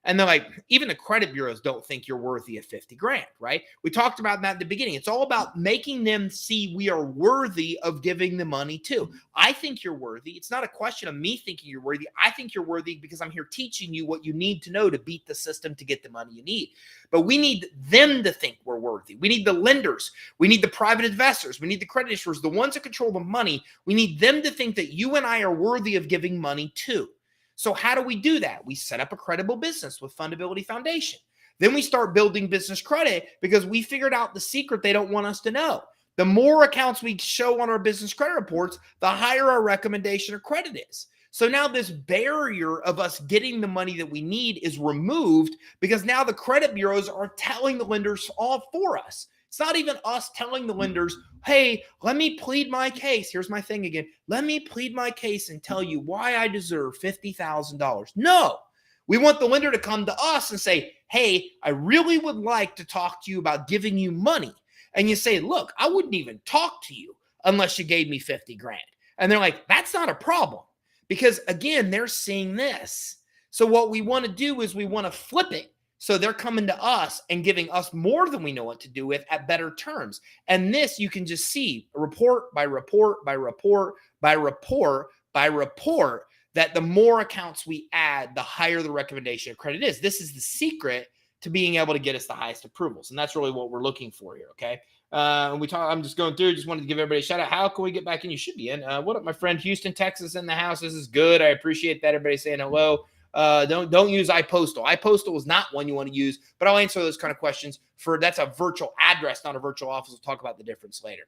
And they're like, even the credit bureaus don't think you're worthy of 50 grand, right? We talked about that at the beginning. It's all about making them see we are worthy of giving the money too. I think you're worthy. It's not a question of me thinking you're worthy. I think you're worthy because I'm here teaching you what you need to know to beat the system to get the money you need. But we need them to think we're worthy. We need the lenders. We need the private investors. We need the credit issuers, the ones that control the money. We need them to think that you and I are worthy of giving money too. So how do we do that? We set up a credible business with Fundability Foundation. Then we start building business credit because we figured out the secret they don't want us to know. The more accounts we show on our business credit reports, the higher our recommendation of credit is. So now this barrier of us getting the money that we need is removed because now the credit bureaus are telling the lenders all for us. It's not even us telling the lenders, hey, let me plead my case. Here's my thing again. Let me plead my case and tell you why I deserve $50,000. No, we want the lender to come to us and say, hey, I really would like to talk to you about giving you money. And you say, look, I wouldn't even talk to you unless you gave me 50 grand. And they're like, that's not a problem. Because again, they're seeing this. So what we want to do is we want to flip it. So they're coming to us and giving us more than we know what to do with at better terms. And this you can just see report by report by report by report by report that the more accounts we add, the higher the recommendation of credit is. This is the secret to being able to get us the highest approvals. And that's really what we're looking for here, okay? I'm just going through, just wanted to give everybody a shout out. How can we get back in? You should be in. What up, my friend Houston, Texas in the house? This is good. I appreciate that. Everybody saying hello. Don't use iPostal. iPostal is not one you want to use, but I'll answer those kind of questions that's a virtual address, not a virtual office. We'll talk about the difference later.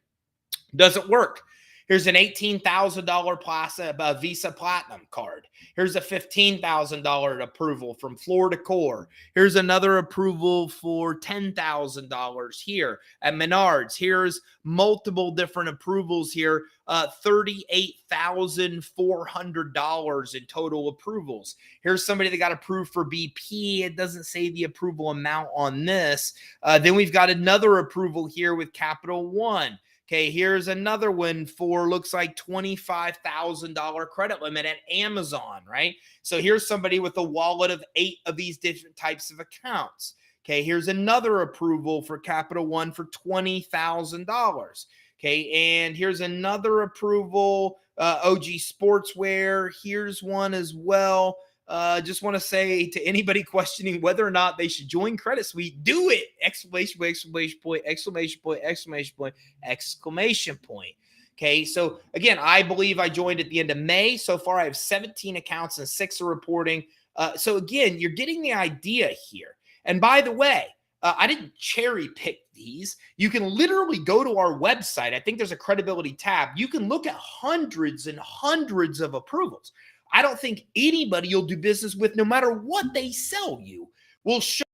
Does it work? Here's an $18,000 Visa Platinum card. Here's a $15,000 approval from Florida Core. Here's another approval for $10,000 here at Menards. Here's multiple different approvals here, $38,400 in total approvals. Here's somebody that got approved for BP. It doesn't say the approval amount on this. Then we've got another approval here with Capital One. Okay, here's another one for looks like $25,000 credit limit at Amazon, right? So here's somebody with a wallet of 8 of these different types of accounts. Okay, here's another approval for Capital One for $20,000. Okay, and here's another approval, OG Sportswear. Here's one as well. Just want to say to anybody questioning whether or not they should join Credit Suite, do it! Exclamation point, exclamation point, exclamation point, exclamation point, exclamation point. Okay, so again, I believe I joined at the end of May. So far, I have 17 accounts and 6 are reporting. So again, you're getting the idea here. And by the way, I didn't cherry pick these. You can literally go to our website. I think there's a credibility tab. You can look at hundreds and hundreds of approvals. I don't think anybody you'll do business with, no matter what they sell you, will show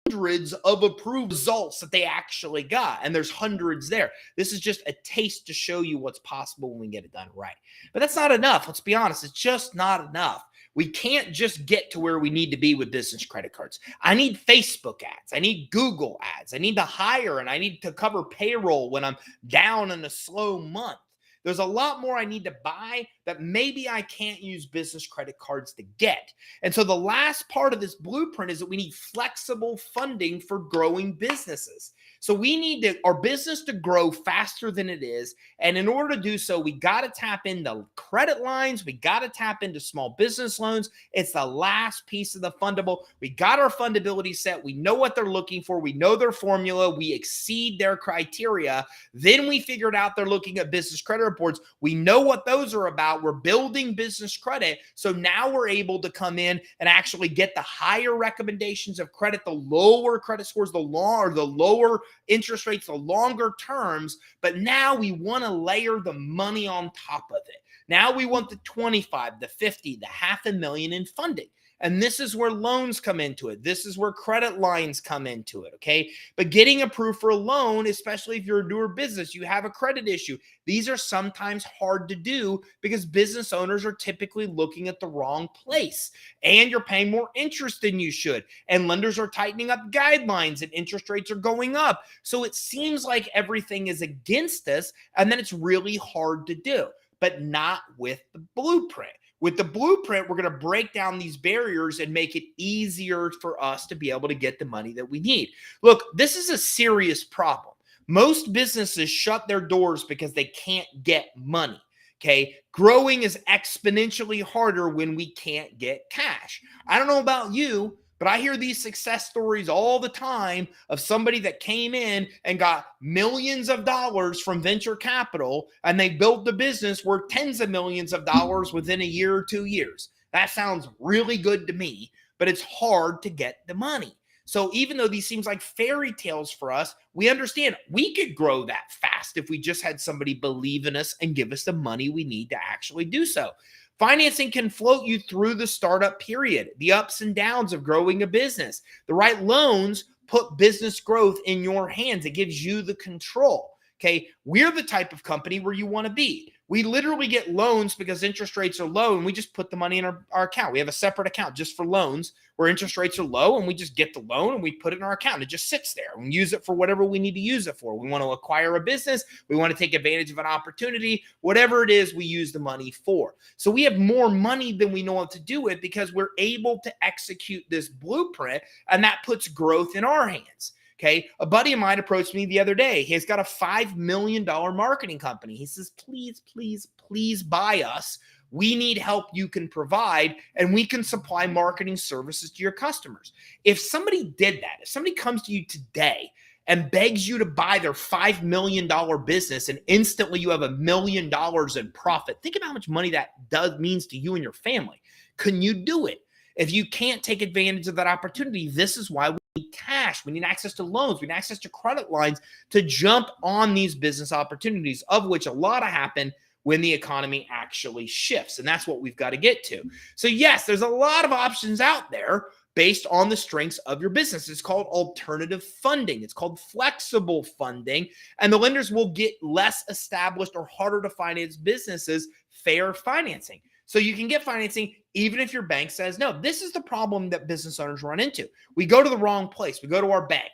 hundreds of approved results that they actually got. And there's hundreds there. This is just a taste to show you what's possible when we get it done right. But that's not enough. Let's be honest. It's just not enough. We can't just get to where we need to be with business credit cards. I need Facebook ads. I need Google ads. I need to hire, and I need to cover payroll when I'm down in a slow month. There's a lot more I need to buy that maybe I can't use business credit cards to get. And so the last part of this blueprint is that we need flexible funding for growing businesses. So we need our business to grow faster than it is. And in order to do so, we got to tap into credit lines. We got to tap into small business loans. It's the last piece of the fundable. We got our fundability set. We know what they're looking for. We know their formula. We exceed their criteria. Then we figured out they're looking at business credit reports. We know what those are about. We're building business credit. So now we're able to come in and actually get the higher recommendations of credit, the lower credit scores, the lower interest rates, the longer terms. But now we want to layer the money on top of it. Now we want the 25, the 50, the $500,000 in funding. And this is where loans come into it. This is where credit lines come into it. Okay. But getting approved for a loan, especially if you're a newer business, you have a credit issue. These are sometimes hard to do because business owners are typically looking at the wrong place, and you're paying more interest than you should. And lenders are tightening up guidelines and interest rates are going up. So it seems like everything is against us, and then it's really hard to do, but not with the blueprint. With the blueprint, we're going to break down these barriers and make it easier for us to be able to get the money that we need. Look, this is a serious problem. Most businesses shut their doors because they can't get money. Okay. Growing is exponentially harder when we can't get cash. I don't know about you, but I hear these success stories all the time of somebody that came in and got millions of dollars from venture capital, and they built the business worth tens of millions of dollars within a year or 2 years. That sounds really good to me, but it's hard to get the money. So even though these seems like fairy tales for us, we understand we could grow that fast if we just had somebody believe in us and give us the money we need to actually do so. Financing can float you through the startup period, the ups and downs of growing a business. The right loans put business growth in your hands. It gives you the control. Okay, we're the type of company where you want to be. We literally get loans because interest rates are low, and we just put the money in our account. We have a separate account just for loans where interest rates are low, and we just get the loan and we put it in our account. It just sits there and use it for whatever we need to use it for. We want to acquire a business. We want to take advantage of an opportunity. Whatever it is, we use the money for. So we have more money than we know what to do with because we're able to execute this blueprint, and that puts growth in our hands. Okay. A buddy of mine approached me the other day. He's got a $5 million marketing company. He says, please, please, please buy us. We need help you can provide, and we can supply marketing services to your customers. If somebody did that, if somebody comes to you today and begs you to buy their $5 million business and instantly you have $1 million in profit, think about how much money that means to you and your family. Can you do it? If you can't take advantage of that opportunity, this is why we need cash. We need access to loans. We need access to credit lines to jump on these business opportunities, of which a lot happen when the economy actually shifts. And that's what we've got to get to. So yes, there's a lot of options out there based on the strengths of your business. It's called alternative funding. It's called flexible funding. And the lenders will get less established or harder to finance businesses fair financing. So you can get financing even if your bank says no. This is the problem that business owners run into. We go to the wrong place. We go to our bank.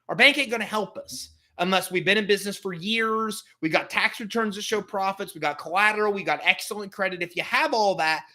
Our bank ain't going to help us unless we've been in business for years. We got tax returns to show profits. We got collateral. We got excellent credit. If you have all that,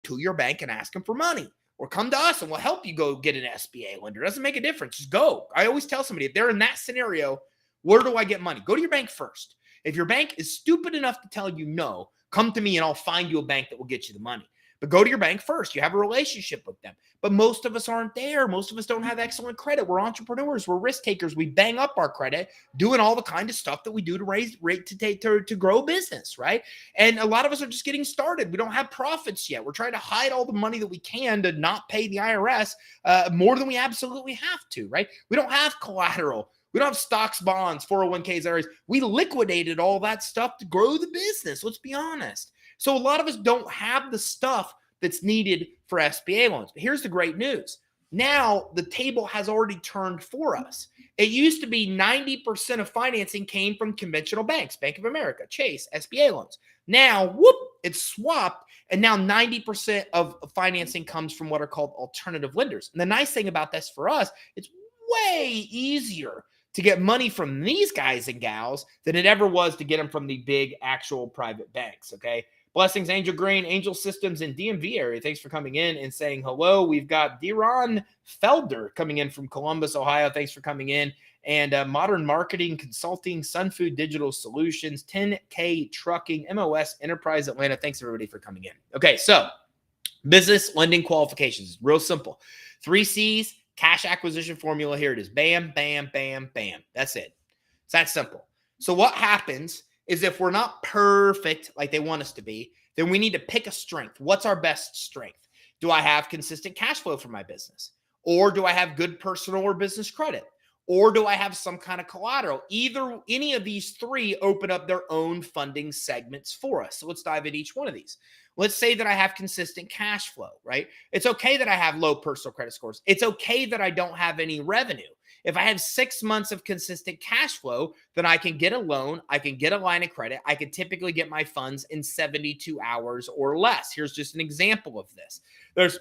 to your bank and ask them for money, or come to us and we'll help you go get an SBA lender. It doesn't make a difference. Just go. I always tell somebody, if they're in that scenario, where do I get money? Go to your bank first. If your bank is stupid enough to tell you no, come to me and I'll find you a bank that will get you the money. But go to your bank first. You have a relationship with them. But most of us aren't there. Most of us don't have excellent credit. We're entrepreneurs. We're risk takers. We bang up our credit, doing all the kind of stuff that we do to raise rate to grow business, right? And a lot of us are just getting started. We don't have profits yet. We're trying to hide all the money that we can to not pay the IRS more than we absolutely have to, right? We don't have collateral. We don't have stocks, bonds, 401ks, IRAs. We liquidated all that stuff to grow the business. Let's be honest. So a lot of us don't have the stuff that's needed for SBA loans. But here's the great news. Now the table has already turned for us. It used to be 90% of financing came from conventional banks, Bank of America, Chase, SBA loans. Now, whoop, it's swapped. And now 90% of financing comes from what are called alternative lenders. And the nice thing about this for us, it's way easier to get money from these guys and gals than it ever was to get them from the big actual private banks, okay? Blessings, Angel Green, Angel Systems in DMV area. Thanks for coming in and saying hello. We've got Deron Felder coming in from Columbus, Ohio. Thanks for coming in. And Modern Marketing Consulting, Sunfood Digital Solutions, 10K Trucking, MOS Enterprise Atlanta. Thanks, everybody, for coming in. Okay, so business lending qualifications. Real simple. 3 C's, cash acquisition formula. Here it is. Bam, bam, bam, bam. That's it. It's that simple. So what happens is if we're not perfect like they want us to be, then we need to pick a strength. What's our best strength? Do I have consistent cash flow for my business? Or do I have good personal or business credit? Or do I have some kind of collateral? Any of these three open up their own funding segments for us. So let's dive into each one of these. Let's say that I have consistent cash flow, right? It's okay that I have low personal credit scores. It's okay that I don't have any revenue. If I have 6 months of consistent cash flow, then I can get a loan, I can get a line of credit, I can typically get my funds in 72 hours or less. Here's just an example of this. There's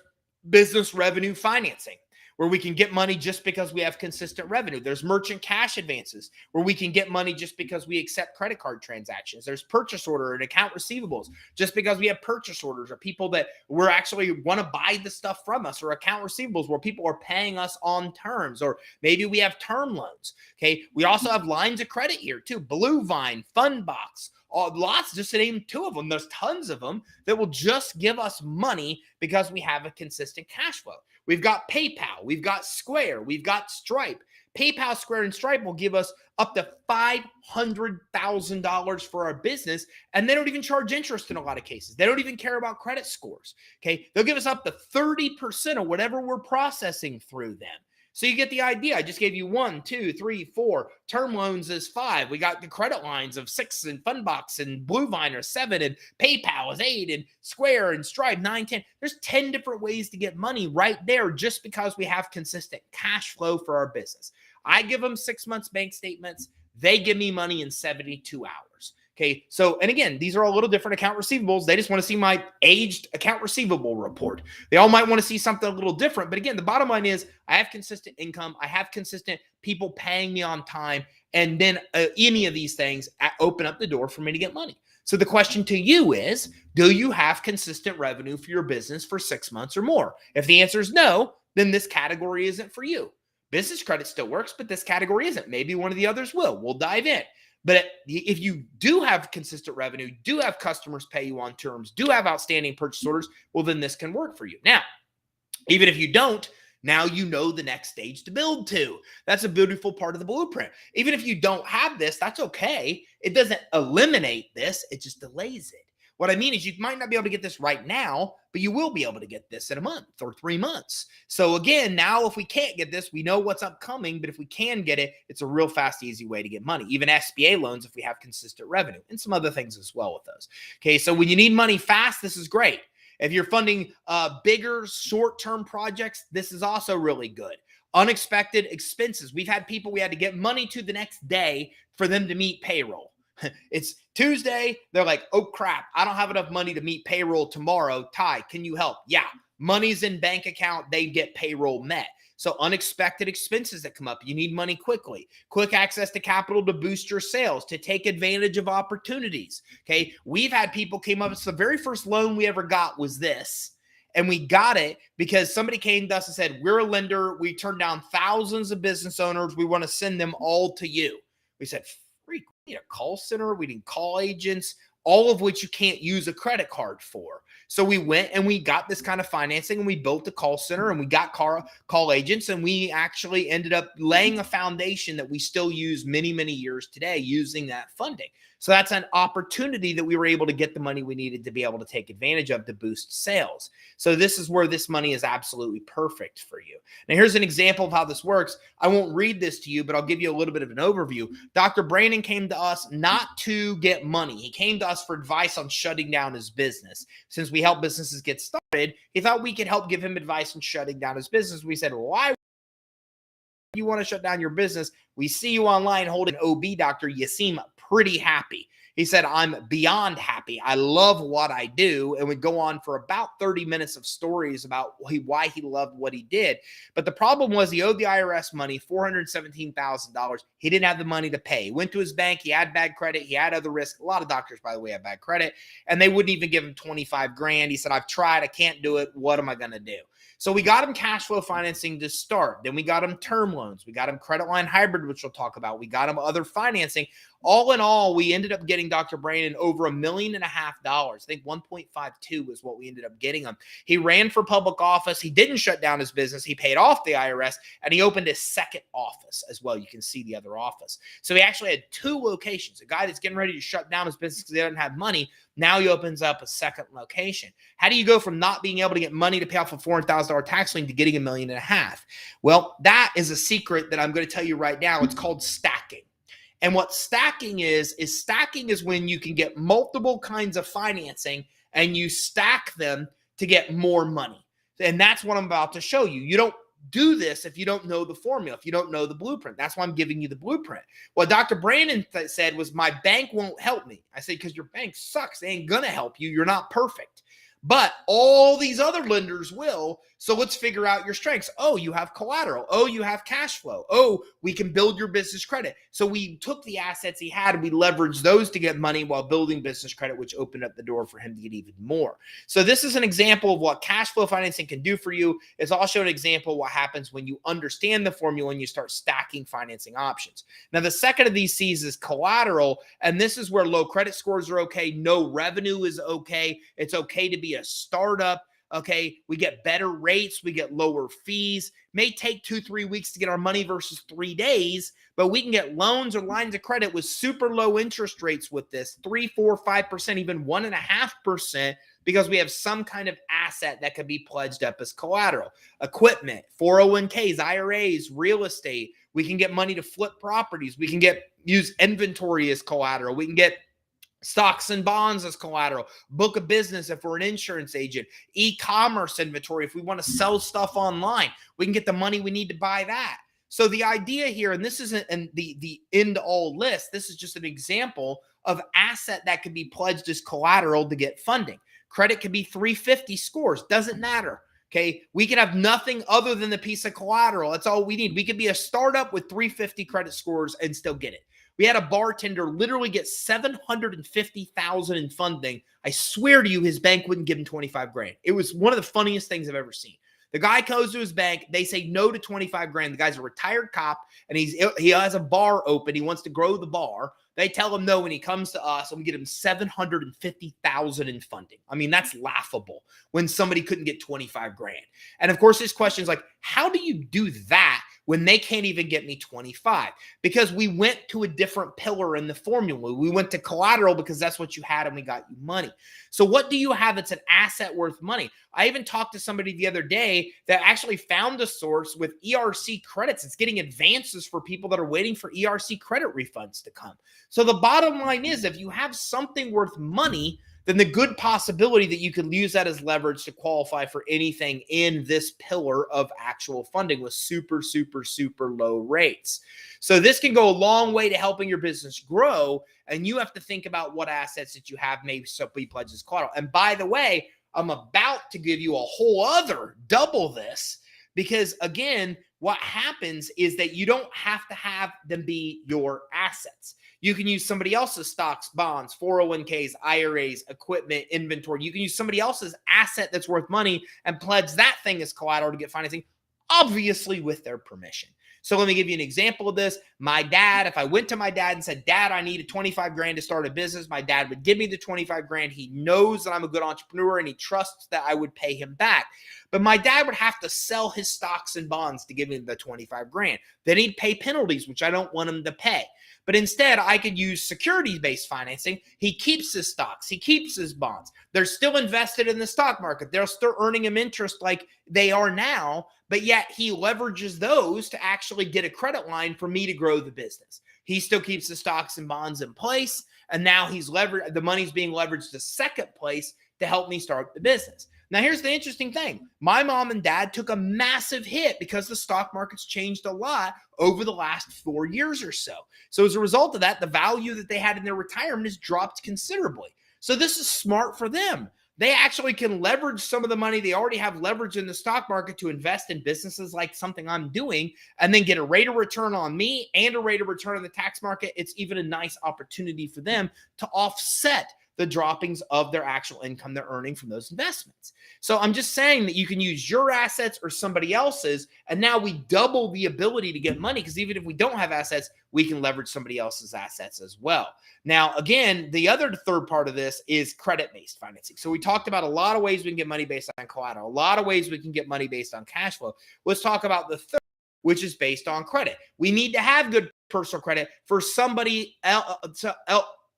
business revenue financing, where we can get money just because we have consistent revenue. There's merchant cash advances, where we can get money just because we accept credit card transactions. There's purchase order and account receivables, just because we have purchase orders, or people that we're actually want to buy the stuff from us, or account receivables where people are paying us on terms, or maybe we have term loans. Okay. We also have lines of credit here too. Blue Vine, Fundbox, lots, just to name two of them. There's tons of them that will just give us money because we have a consistent cash flow. We've got PayPal, we've got Square, we've got Stripe. PayPal, Square, and Stripe will give us up to $500,000 for our business, and they don't even charge interest in a lot of cases. They don't even care about credit scores, okay? They'll give us up to 30% of whatever we're processing through them. So you get the idea. I just gave you 1, 2, 3, 4. Term loans is 5. We got the credit lines of 6, and Fundbox and Blue Vine are 7, and PayPal is 8, and Square and Stripe 9, 10. There's 10 different ways to get money right there just because we have consistent cash flow for our business. I give them 6 months bank statements. They give me money in 72 hours. Okay, so, and again, these are all a little different account receivables. They just want to see my aged account receivable report. They all might want to see something a little different. But again, the bottom line is I have consistent income. I have consistent people paying me on time. And then any of these things open up the door for me to get money. So the question to you is, do you have consistent revenue for your business for 6 months or more? If the answer is no, then this category isn't for you. Business credit still works, but this category isn't. Maybe one of the others will. We'll dive in. But if you do have consistent revenue, do have customers pay you on terms, do have outstanding purchase orders, well, then this can work for you. Now, even if you don't, now you know the next stage to build to. That's a beautiful part of the blueprint. Even if you don't have this, that's okay. It doesn't eliminate this. It just delays it. What I mean is you might not be able to get this right now, but you will be able to get this in a month or 3 months. So again, now if we can't get this, we know what's upcoming, but if we can get it, it's a real fast, easy way to get money. Even SBA loans if we have consistent revenue, and some other things as well with those. Okay, so when you need money fast, this is great. If you're funding bigger short-term projects, this is also really good. Unexpected expenses. We've had people we had to get money to the next day for them to meet payroll. It's Tuesday. They're like, oh, crap. I don't have enough money to meet payroll tomorrow. Ty, can you help? Yeah. Money's in bank account. They get payroll met. So unexpected expenses that come up. You need money quickly. Quick access to capital to boost your sales, to take advantage of opportunities. Okay. We've had people came up. It's the very first loan we ever got was this. And we got it because somebody came to us and said, we're a lender. We turned down thousands of business owners. We want to send them all to you. We said, freak, we need a call center. We need call agents, all of which you can't use a credit card for. So we went and we got this kind of financing and we built a call center and we got call agents, and we actually ended up laying a foundation that we still use many, many years today using that funding. So that's an opportunity that we were able to get the money we needed to be able to take advantage of to boost sales. So this is where this money is absolutely perfect for you. Now, here's an example of how this works. I won't read this to you, but I'll give you a little bit of an overview. Dr. Brandon came to us not to get money. He came to us for advice on shutting down his business. Since we help businesses get started, he thought we could help give him advice on shutting down his business. We said, why you want to shut down your business? We see you online holding an OB doctor. You seem pretty happy. He said, I'm beyond happy. I love what I do. And we go on for about 30 minutes of stories about why he loved what he did. But the problem was he owed the IRS money, $417,000. He didn't have the money to pay. He went to his bank. He had bad credit. He had other risks. A lot of doctors, by the way, have bad credit. And they wouldn't even give him 25 grand. He said, I've tried. I can't do it. What am I going to do? So we got him cash flow financing to start. Then we got him term loans. We got him credit line hybrid, which we'll talk about. We got him other financing. All in all, we ended up getting Dr. Brandon over $1.5 million. I think 1.52 was what we ended up getting him. He ran for public office. He didn't shut down his business. He paid off the IRS, and he opened his second office as well. You can see the other office. So he actually had 2 locations. A guy that's getting ready to shut down his business because he doesn't have money, now he opens up a second location. How do you go from not being able to get money to pay off a $400,000 tax lien to getting $1.5 million? Well, that is a secret that I'm going to tell you right now. It's called stacking. And what stacking is when you can get multiple kinds of financing and you stack them to get more money. And that's what I'm about to show you. You don't do this if you don't know the formula, if you don't know the blueprint. That's why I'm giving you the blueprint. What Dr. Brandon said was, my bank won't help me. I said, because your bank sucks. They ain't going to help you. You're not perfect. But all these other lenders will. So let's figure out your strengths. Oh, you have collateral. Oh, you have cash flow. Oh, we can build your business credit. So we took the assets he had and we leveraged those to get money while building business credit, which opened up the door for him to get even more. So this is an example of what cash flow financing can do for you. It's also an example of what happens when you understand the formula and you start stacking financing options. Now, the second of these C's is collateral. And this is where low credit scores are okay. No revenue is okay. It's okay to be a startup. Okay, we get better rates, we get lower fees. May take 2-3 weeks to get our money versus 3 days, but we can get loans or lines of credit with super low interest rates with this, 3, 4, 5%, even 1.5%, because we have some kind of asset that could be pledged up as collateral. Equipment, 401ks, IRAs, real estate. We can get money to flip properties. We can use inventory as collateral. We can get stocks and bonds as collateral, book of business if we're an insurance agent, e-commerce inventory if we want to sell stuff online, we can get the money we need to buy that. So the idea here, and this isn't the end all list, this is just an example of asset that could be pledged as collateral to get funding. Credit could be 350 scores, doesn't matter. Okay, we can have nothing other than the piece of collateral. That's all we need. We could be a startup with 350 credit scores and still get it. We had a bartender literally get $750,000 in funding. I swear to you, his bank wouldn't give him 25 grand. It was one of the funniest things I've ever seen. The guy goes to his bank. They say no to 25 grand. The guy's a retired cop, and he has a bar open. He wants to grow the bar. They tell him no when he comes to us, and we get him $750,000 in funding. I mean, that's laughable when somebody couldn't get 25 grand. And of course, his question is like, how do you do that when they can't even get me 25? Because we went to a different pillar in the formula. We went to collateral because that's what you had and we got you money. So what do you have that's an asset worth money? I even talked to somebody the other day that actually found a source with ERC credits. It's getting advances for people that are waiting for ERC credit refunds to come. So the bottom line is, if you have something worth money, then the good possibility that you could use that as leverage to qualify for anything in this pillar of actual funding with super, super, super low rates. So this can go a long way to helping your business grow, and you have to think about what assets that you have maybe be pledged as collateral. And by the way, I'm about to give you a whole other double this, because again, what happens is that you don't have to have them be your assets. You can use somebody else's stocks, bonds, 401ks, IRAs, equipment, inventory. You can use somebody else's asset that's worth money and pledge that thing as collateral to get financing, obviously with their permission. So let me give you an example of this. My dad, if I went to my dad and said, Dad, I need 25 grand to start a business, my dad would give me the 25 grand. He knows that I'm a good entrepreneur and he trusts that I would pay him back. But my dad would have to sell his stocks and bonds to give me the 25 grand. Then he'd pay penalties, which I don't want him to pay. But instead, I could use securities-based financing. He keeps his stocks. He keeps his bonds. They're still invested in the stock market. They're still earning him interest like they are now, but yet he leverages those to actually get a credit line for me to grow the business. He still keeps the stocks and bonds in place, and now the money's being leveraged to second place to help me start the business. Now, here's the interesting thing. My mom and dad took a massive hit because the stock market's changed a lot over the last 4 years or so. So as a result of that, the value that they had in their retirement has dropped considerably. So this is smart for them. They actually can leverage some of the money they already have leverage in the stock market to invest in businesses like something I'm doing, and then get a rate of return on me and a rate of return on the tax market. It's even a nice opportunity for them to offset the droppings of their actual income they're earning from those investments. So I'm just saying that you can use your assets or somebody else's, and now we double the ability to get money, because even if we don't have assets, we can leverage somebody else's assets as well. Now, again, the other third part of this is credit-based financing. So we talked about a lot of ways we can get money based on collateral, a lot of ways we can get money based on cash flow. Let's talk about the third, which is based on credit. We need to have good personal credit for somebody else,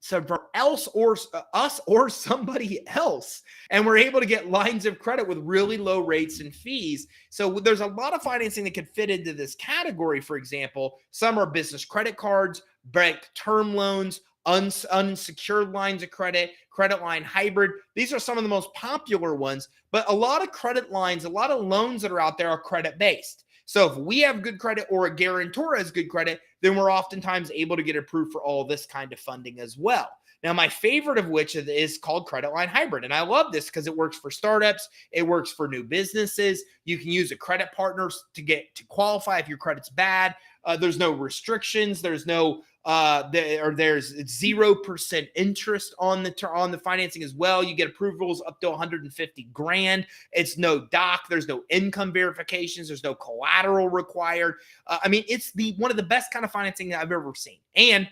for us or somebody else. And we're able to get lines of credit with really low rates and fees. So there's a lot of financing that could fit into this category. For example, some are business credit cards, bank term loans, unsecured lines of credit, credit line hybrid. These are some of the most popular ones, but a lot of credit lines, a lot of loans that are out there are credit based. So if we have good credit or a guarantor has good credit, then we're oftentimes able to get approved for all this kind of funding as well. Now, my favorite of which is called credit line hybrid. And I love this because it works for startups. It works for new businesses. You can use a credit partner to qualify if your credit's bad. There's no restrictions. There's no there's 0% interest on the financing as well. You get approvals up to 150 grand. It's no doc. There's no income verifications. There's no collateral required. I mean, it's one of the best kind of financing I've ever seen. And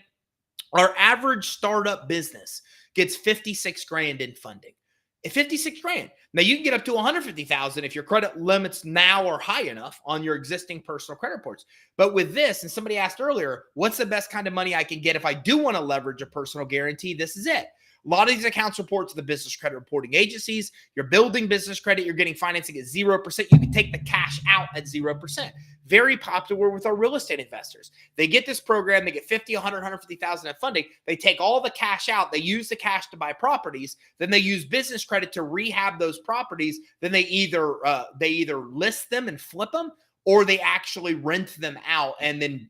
our average startup business gets 56 grand in funding. 56 grand. Now you can get up to 150,000 if your credit limits now are high enough on your existing personal credit reports. But with this, and somebody asked earlier, what's the best kind of money I can get if I do want to leverage a personal guarantee? This is it. A lot of these accounts report to the business credit reporting agencies. You're building business credit. You're getting financing at 0%. You can take the cash out at 0%. Very popular with our real estate investors. They get this program. They get 50, 100, 150,000 in funding. They take all the cash out. They use the cash to buy properties. Then they use business credit to rehab those properties. Then they either list them and flip them, or they actually rent them out and then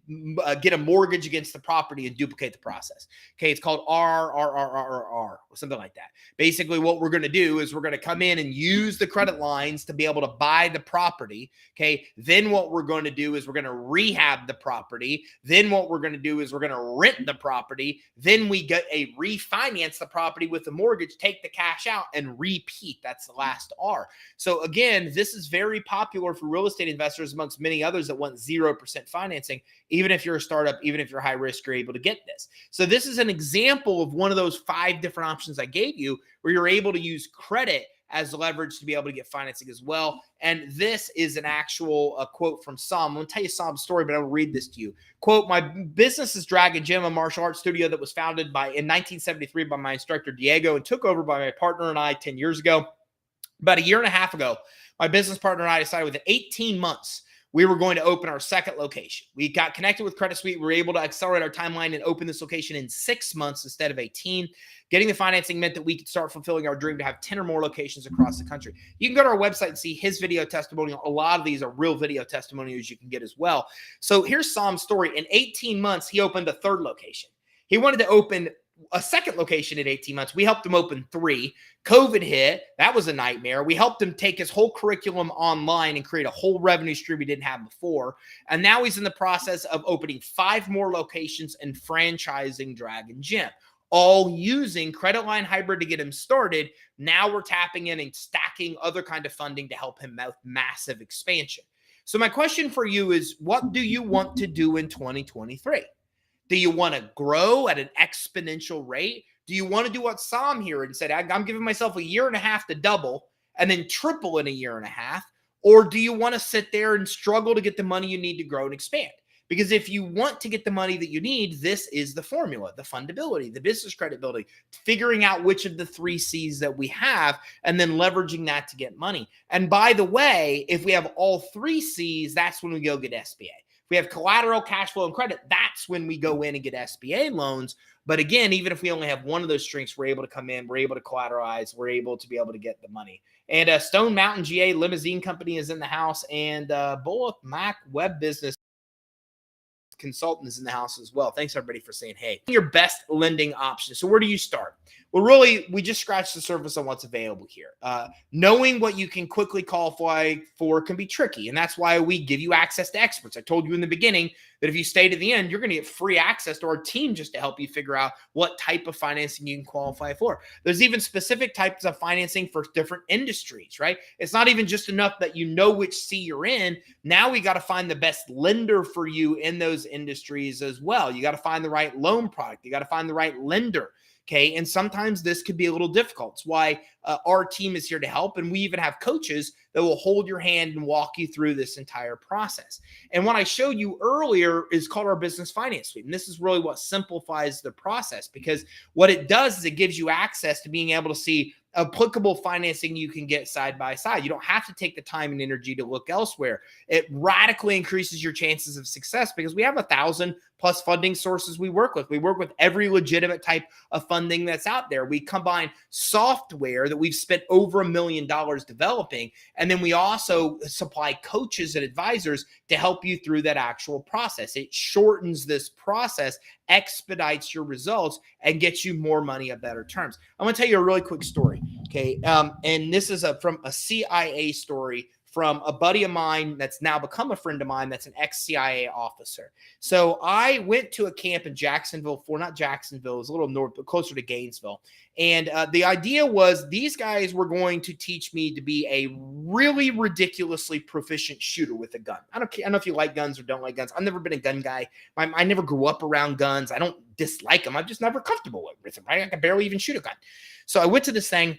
get a mortgage against the property and duplicate the process. Okay, it's called RRRRR, or something like that. Basically, what we're going to do is we're going to come in and use the credit lines to be able to buy the property. Okay, then what we're going to do is we're going to rehab the property. Then what we're going to do is we're going to rent the property. Then we refinance the property with the mortgage, take the cash out, and repeat. That's the last R. So again, this is very popular for real estate investors, amongst many others that want 0% financing. Even if you're a startup, even if you're high risk, you're able to get this. So this is an example of one of those 5 different options I gave you where you're able to use credit as leverage to be able to get financing as well. And this is an actual quote from Sam. I'm going to tell you Sam's story, but I will read this to you. Quote, my business is Dragon Gym, a martial arts studio that was founded in 1973 by my instructor, Diego, and took over by my partner and I 10 years ago. About a year and a half ago, my business partner and I decided within 18 months, we were going to open our second location. We got connected with Credit Suite. We were able to accelerate our timeline and open this location in 6 months instead of 18. Getting the financing meant that we could start fulfilling our dream to have 10 or more locations across the country. You can go to our website and see his video testimonial. A lot of these are real video testimonials you can get as well. So here's Sam's story. In 18 months, he opened a third location. He wanted to open a second location in 18 months. We helped him open 3. COVID hit. That was a nightmare. We helped him take his whole curriculum online and create a whole revenue stream he didn't have before. And now he's in the process of opening 5 more locations and franchising Dragon Gym, all using credit line hybrid to get him started. Now we're tapping in and stacking other kind of funding to help him with massive expansion. So my question for you is, what do you want to do in 2023? Do you want to grow at an exponential rate? Do you want to do what Sam here and said, I'm giving myself a year and a half to double and then triple in a year and a half? Or do you want to sit there and struggle to get the money you need to grow and expand? Because if you want to get the money that you need, this is the formula: the fundability, the business credit building, figuring out which of the 3 C's that we have, and then leveraging that to get money. And by the way, if we have all 3 C's, that's when we go get SBA. We have collateral, cash flow, and credit. That's when we go in and get SBA loans. But again, even if we only have one of those strengths, we're able to come in, we're able to collateralize, we're able to be able to get the money. And Stone Mountain GA Limousine Company is in the house, and Bullock Mac Web Business Consultant is in the house as well. Thanks everybody for saying hey. Your best lending option. So where do you start? Well, really, we just scratched the surface on what's available here. Knowing what you can quickly qualify for can be tricky. And that's why we give you access to experts. I told you in the beginning that if you stay to the end, you're going to get free access to our team just to help you figure out what type of financing you can qualify for. There's even specific types of financing for different industries, right? It's not even just enough that you know which C you're in. Now we got to find the best lender for you in those industries as well. You got to find the right loan product. You got to find the right lender. Okay. And sometimes this could be a little difficult. It's why our team is here to help. And we even have coaches that will hold your hand and walk you through this entire process. And what I showed you earlier is called our business finance suite. And this is really what simplifies the process, because what it does is it gives you access to being able to see applicable financing you can get side by side. You don't have to take the time and energy to look elsewhere. It radically increases your chances of success because we have 1,000+ funding sources we work with. We work with every legitimate type of funding that's out there. We combine software that we've spent over $1 million developing, and then we also supply coaches and advisors to help you through that actual process. It shortens this process, expedites your results, and gets you more money at better terms. I'm going to tell you a really quick story. Okay. And this is from a CIA story from a buddy of mine that's now become a friend of mine that's an ex-CIA officer. So I went to a camp in Jacksonville, not Jacksonville, it was a little north, but closer to Gainesville. And the idea was these guys were going to teach me to be a really ridiculously proficient shooter with a gun. I don't know if you like guns or don't like guns. I've never been a gun guy. I never grew up around guns. I don't dislike them. I'm just never comfortable with them, right? I can barely even shoot a gun. So I went to this thing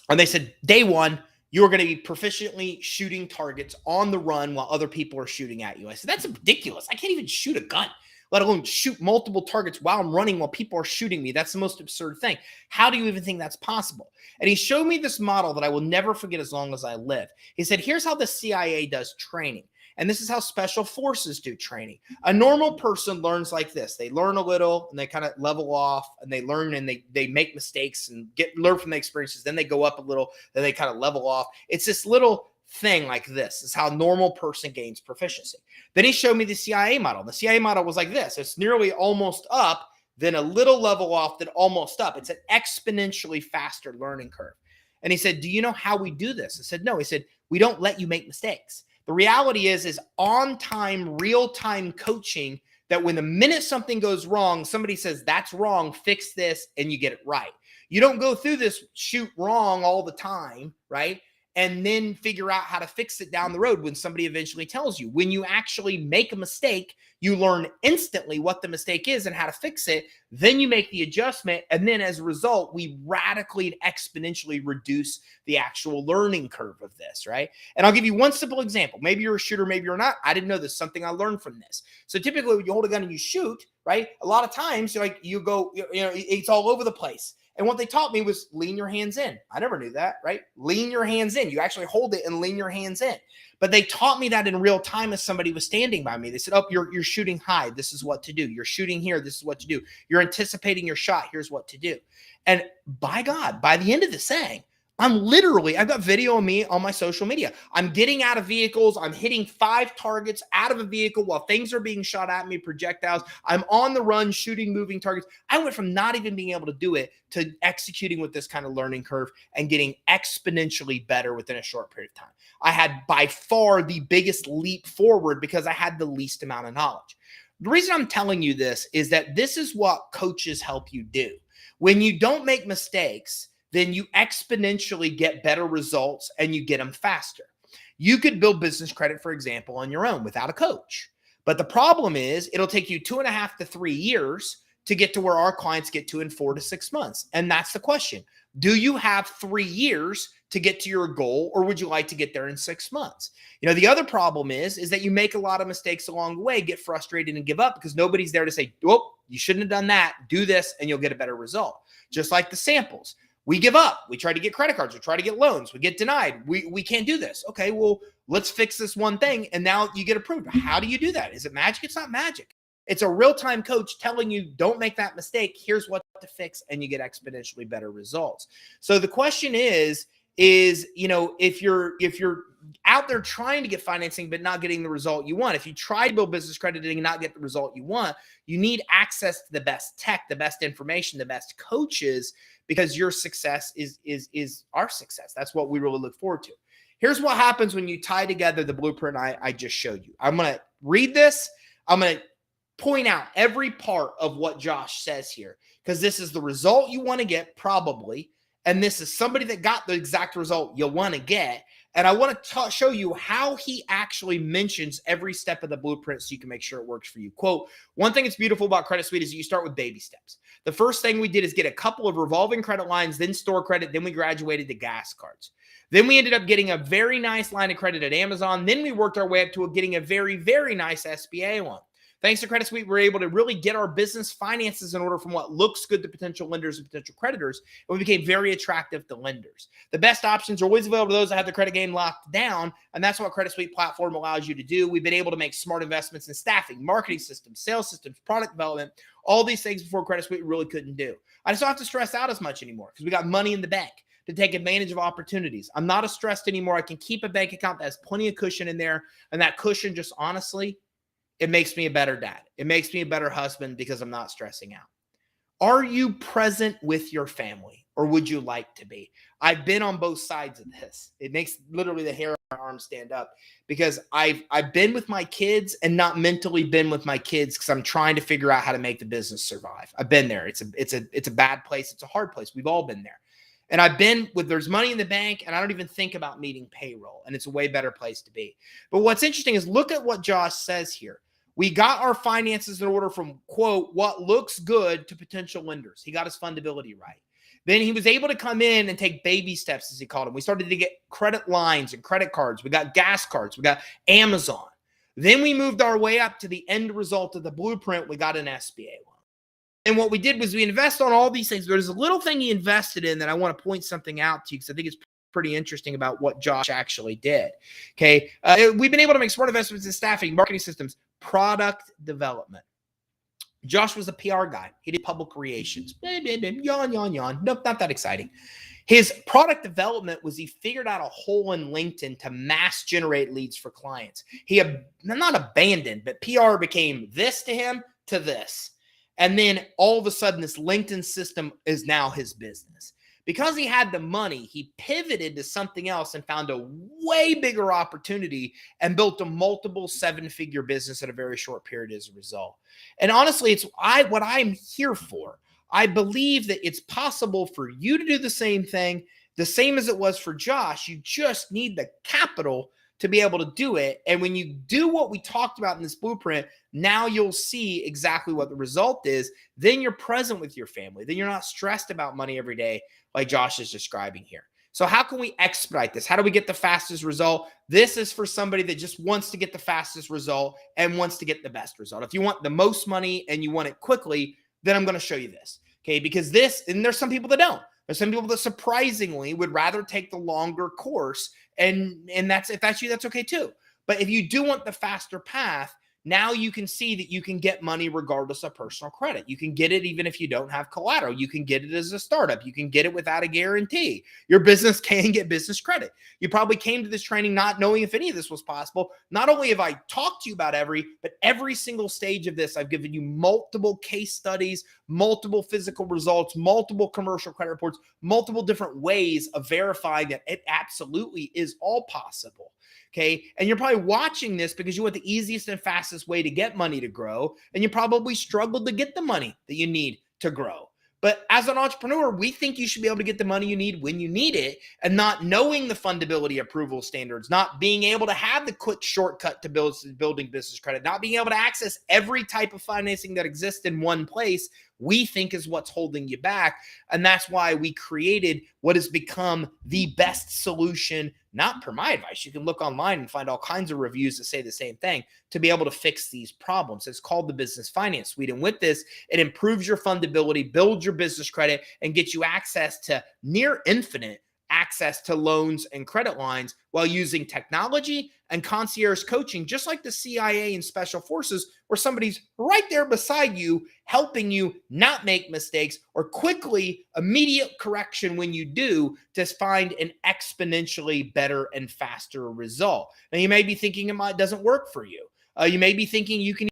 and they said, day one, you're going to be proficiently shooting targets on the run while other people are shooting at you. I said, that's ridiculous. I can't even shoot a gun, let alone shoot multiple targets while I'm running while people are shooting me. That's the most absurd thing. How do you even think that's possible? And he showed me this model that I will never forget as long as I live. He said, here's how the CIA does training. And this is how special forces do training. A normal person learns like this. They learn a little and they kind of level off and they learn and they make mistakes and learn from the experiences. Then they go up a little, then they kind of level off. It's this little thing like this. It's how a normal person gains proficiency. Then he showed me the CIA model. The CIA model was like this. It's nearly almost up, then a little level off, then almost up. It's an exponentially faster learning curve. And he said, do you know how we do this? I said, no. He said, we don't let you make mistakes. The reality is on-time, real-time coaching that when the minute something goes wrong, somebody says, that's wrong, fix this, and you get it right. You don't go through this shoot wrong all the time, right? And then figure out how to fix it down the road when somebody eventually tells you. When you actually make a mistake, you learn instantly what the mistake is and how to fix it. Then you make the adjustment. And then as a result, we radically and exponentially reduce the actual learning curve of this, right? And I'll give you one simple example. Maybe you're a shooter, maybe you're not. I didn't know this, something I learned from this. So typically when you hold a gun and you shoot, right? A lot of times you go, it's all over the place. And what they taught me was lean your hands in. I never knew that, right? Lean your hands in. You actually hold it and lean your hands in. But they taught me that in real time as somebody was standing by me. They said, oh, you're shooting high. This is what to do. You're shooting here. This is what to do. You're anticipating your shot. Here's what to do. And by God, by the end of the thing, I've got video of me on my social media. I'm getting out of vehicles. I'm hitting 5 targets out of a vehicle while things are being shot at me, projectiles. I'm on the run shooting moving targets. I went from not even being able to do it to executing with this kind of learning curve and getting exponentially better within a short period of time. I had by far the biggest leap forward because I had the least amount of knowledge. The reason I'm telling you this is that this is what coaches help you do. When you don't make mistakes, then you exponentially get better results and you get them faster. You could build business credit, for example, on your own without a coach. But the problem is it'll take you 2.5 to 3 years to get to where our clients get to in 4 to 6 months. And that's the question. Do you have 3 years to get to your goal, or would you like to get there in 6 months? The other problem is that you make a lot of mistakes along the way, get frustrated and give up because nobody's there to say, oh, you shouldn't have done that. Do this and you'll get a better result. Just like the samples. We give up. We try to get credit cards. We try to get loans. We get denied. We can't do this. Okay, well, let's fix this one thing. And now you get approved. How do you do that? Is it magic? It's not magic. It's a real-time coach telling you, don't make that mistake. Here's what to fix. And you get exponentially better results. So the question is, if you're out there trying to get financing but not getting the result you want, if you try to build business credit and not get the result you want, you need access to the best tech, the best information, the best coaches, because your success is our success. That's what we really look forward to. Here's what happens when you tie together the blueprint I just showed you. I'm going to read this. I'm going to point out every part of what Josh says here, because this is the result you want to get probably. And this is somebody that got the exact result you want to get. And I want to show you how he actually mentions every step of the blueprint so you can make sure it works for you. Quote, one thing that's beautiful about Credit Suite is that you start with baby steps. The first thing we did is get a couple of revolving credit lines, then store credit, then we graduated to gas cards. Then we ended up getting a very nice line of credit at Amazon. Then we worked our way up to getting a very, very nice SBA loan. Thanks to Credit Suite, we're able to really get our business finances in order from what looks good to potential lenders and potential creditors, and we became very attractive to lenders. The best options are always available to those that have the credit game locked down, and that's what Credit Suite platform allows you to do. We've been able to make smart investments in staffing, marketing systems, sales systems, product development, all these things before Credit Suite really couldn't do. I just don't have to stress out as much anymore because we got money in the bank to take advantage of opportunities. I'm not as stressed anymore. I can keep a bank account that has plenty of cushion in there, and that cushion just honestly, it makes me a better dad. It makes me a better husband because I'm not stressing out. Are you present with your family, or would you like to be? I've been on both sides of this. It makes literally the hair on my arm stand up because I've been with my kids and not mentally been with my kids because I'm trying to figure out how to make the business survive. I've been there. It's a bad place. It's a hard place. We've all been there. And I've been with, there's money in the bank and I don't even think about meeting payroll, and it's a way better place to be. But what's interesting is look at what Josh says here. We got our finances in order from, quote, what looks good to potential lenders. He got his fundability right. Then he was able to come in and take baby steps, as he called them. We started to get credit lines and credit cards. We got gas cards. We got Amazon. Then we moved our way up to the end result of the blueprint. We got an SBA loan. And what we did was we invest on all these things. There's a little thing he invested in that I want to point something out to you because I think it's pretty interesting about what Josh actually did. Okay. We've been able to make smart investments in staffing, marketing systems, product development. Josh was a PR guy. He did public relations. Yawn, yawn, yawn. Nope, not that exciting. His product development was he figured out a hole in LinkedIn to mass generate leads for clients. He not abandoned, but PR became this to him to this. And then all of a sudden, this LinkedIn system is now his business. Because he had the money, he pivoted to something else and found a way bigger opportunity and built a multiple seven-figure business in a very short period as a result. And honestly, it's what I'm here for. I believe that it's possible for you to do the same thing, the same as it was for Josh. You just need the capital to be able to do it. And when you do what we talked about in this blueprint, now you'll see exactly what the result is. Then you're present with your family. Then you're not stressed about money every day like Josh is describing here. So how can we expedite this? How do we get the fastest result? This is for somebody that just wants to get the fastest result and wants to get the best result. If you want the most money and you want it quickly, then I'm going to show you this. Okay, because and there's some people that don't. There's some people that surprisingly would rather take the longer course, and if that's you, that's okay too. But if you do want the faster path, now you can see that you can get money regardless of personal credit. You can get it even if you don't have collateral. You can get it as a startup. You can get it without a guarantee. Your business can get business credit. You probably came to this training not knowing if any of this was possible. Not only have I talked to you about but every single stage of this, I've given you multiple case studies, multiple physical results, multiple commercial credit reports, multiple different ways of verifying that it absolutely is all possible. Okay. And you're probably watching this because you want the easiest and fastest way to get money to grow. And you probably struggled to get the money that you need to grow. But as an entrepreneur, we think you should be able to get the money you need when you need it, and not knowing the fundability approval standards, not being able to have the quick shortcut to building business credit, not being able to access every type of financing that exists in one place, we think is what's holding you back. And that's why we created what has become the best solution, not per my advice. You can look online and find all kinds of reviews that say the same thing, to be able to fix these problems. It's called the Business Finance Suite. And with this, it improves your fundability, builds your business credit, and gets you access to near infinite access to loans and credit lines while using technology and concierge coaching, just like the CIA and special forces, where somebody's right there beside you, helping you not make mistakes or quickly immediate correction when you do, to find an exponentially better and faster result. Now, you may be thinking it doesn't work for you. You may be thinking you can